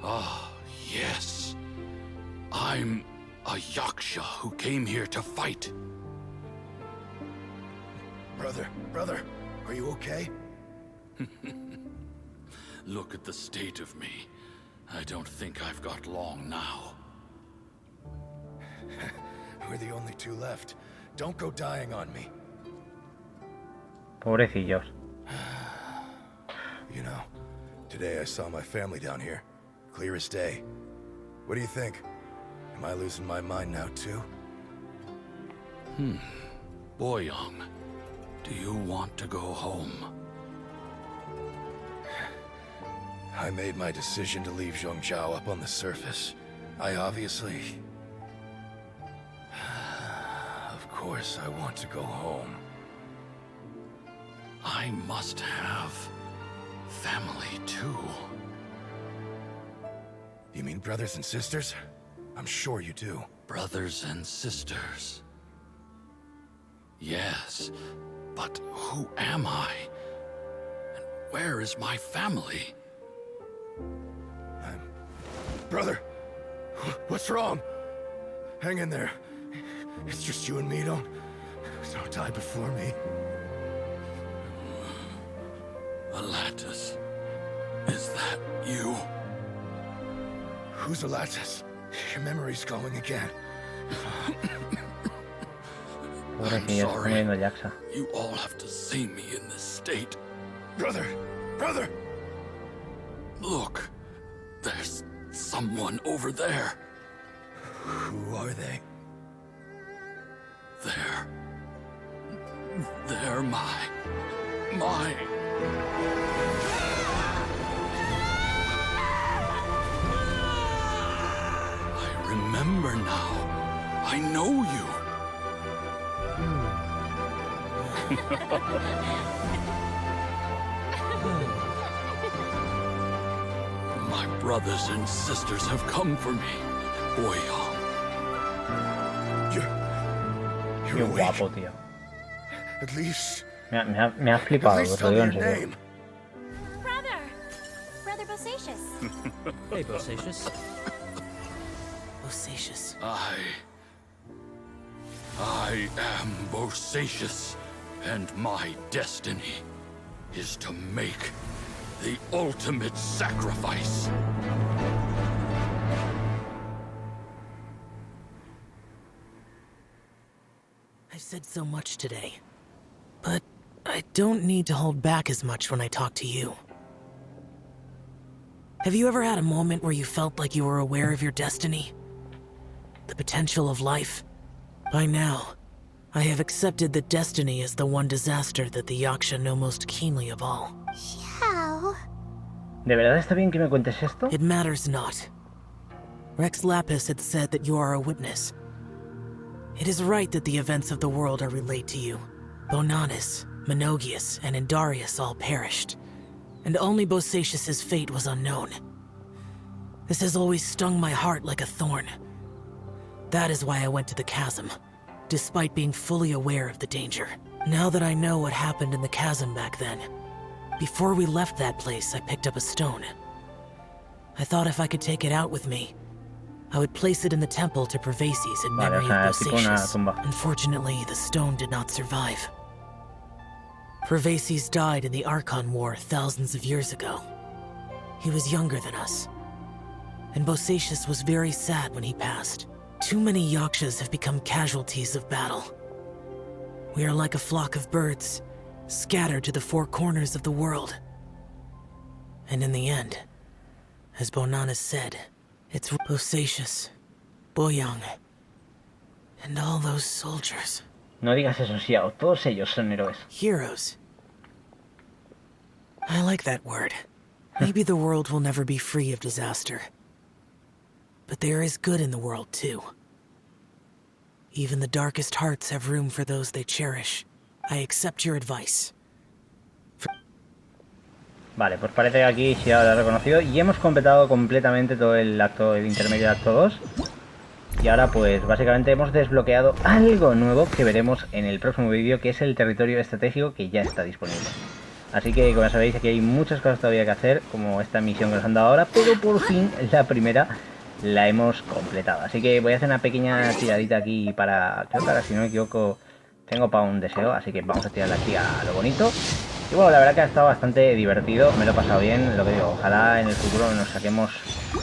Ah, yes. I'm a Yaksha who came here to fight. Brother, are you okay? Look at the state of me. I don't think I've got long now. We're the only two left. Don't go dying on me. Pobrecillos. You know, today I saw my family down here. Clear as day. What do you think? Am I losing my mind now too? Boyoung, do you want to go home? I made my decision to leave Zhongzhou up on the surface. I obviously... Of course I want to go home. I must have family too. You mean brothers and sisters? I'm sure you do. Brothers and sisters. Yes, but who am I? And where is my family? Brother! What's wrong? Hang in there. It's just you and me, don't die before me. Alatus, is that you? Who's Alatus? Your memory's going again. I'm sorry. You all have to see me in this state. Brother! Look, there's someone over there. Who are they? They're my... I remember now. I know you. My brothers and sisters have come for me, Boyoung. You're awake. Guapo, tío. At least Me ha flipado, os lo digo en serio. Brother Bosacious. Hey, Bosacious. Bosacious. I am Bosacious, and my destiny is to make the ultimate sacrifice. I've said so much today, but I don't need to hold back as much when I talk to you. Have you ever had a moment where you felt like you were aware of your destiny? The potential of life? By now, I have accepted that destiny is the one disaster that the Yaksha know most keenly of all. XIAO. ¿De verdad está bien que me cuentes esto? It matters not. Rex Lapis had said that you are a witness. It is right that the events of the world are relayed to you. Bonanis, Menogius, and Indarius all perished, and only Bosacious' fate was unknown. This has always stung my heart like a thorn. That is why I went to the chasm, despite being fully aware of the danger. Now that I know what happened in the chasm back then, before we left that place, I picked up a stone. I thought if I could take it out with me, I would place it in the temple to Pervases in memory of Bosacious. Unfortunately, the stone did not survive. Pervases died in the Archon War thousands of years ago. He was younger than us, and Bosacious was very sad when he passed. Too many Yakshas have become casualties of battle. We are like a flock of birds, scattered to the four corners of the world. And in the end, as Bonanis said, it's Bosacious, Boyang, and all those soldiers. No digas eso, XIAO. Todos ellos son héroes. Heroes. I like that word. Maybe the world will never be free of disaster. But there is good in the world, too. Even the darkest hearts have room for those they cherish. I accept your advice. Vale, pues parece que aquí XIAO lo ha reconocido y hemos completado completamente todo el intermedio de acto 2. Y ahora pues básicamente hemos desbloqueado algo nuevo que veremos en el próximo vídeo, que es el territorio estratégico que ya está disponible. Así que como ya sabéis, aquí hay muchas cosas todavía que hacer, como esta misión que nos han dado ahora, pero por fin la primera la hemos completado. Así que voy a hacer una pequeña tiradita aquí para... Creo que ahora, si no me equivoco, tengo para un deseo, así que vamos a tirarla aquí a lo bonito. Y bueno, la verdad que ha estado bastante divertido, me lo he pasado bien, lo que digo, ojalá en el futuro nos saquemos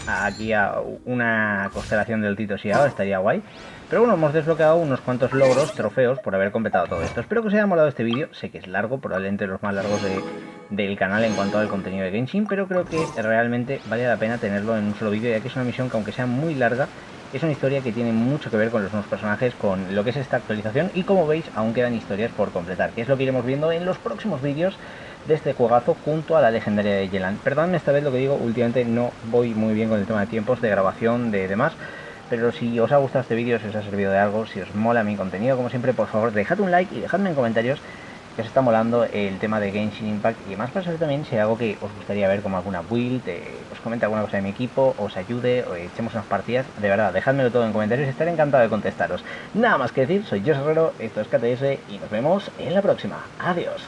aquí a una constelación del Tito XIAO, estaría guay. Pero bueno, hemos desbloqueado unos cuantos logros, trofeos, por haber completado todo esto. Espero que os haya molado este vídeo, sé que es largo, probablemente los más largos del canal en cuanto al contenido de Genshin, pero creo que realmente vale la pena tenerlo en un solo vídeo, ya que es una misión que aunque sea muy larga, es una historia que tiene mucho que ver con los nuevos personajes, con lo que es esta actualización, y como veis aún quedan historias por completar, que es lo que iremos viendo en los próximos vídeos de este juegazo junto a la legendaria de Yelan. Perdónme esta vez lo que digo, últimamente no voy muy bien con el tema de tiempos, de grabación, de demás, pero si os ha gustado este vídeo, si os ha servido de algo, si os mola mi contenido, como siempre, por favor dejad un like y dejadme en comentarios que os está molando el tema de Genshin Impact, y más para saber también si hay algo que os gustaría ver, como alguna build, os comente alguna cosa de mi equipo, os ayude, o echemos unas partidas. De verdad, dejádmelo todo en comentarios, estaré encantado de contestaros. Nada más que decir, soy yo Herrero, esto es KTS y nos vemos en la próxima. Adiós.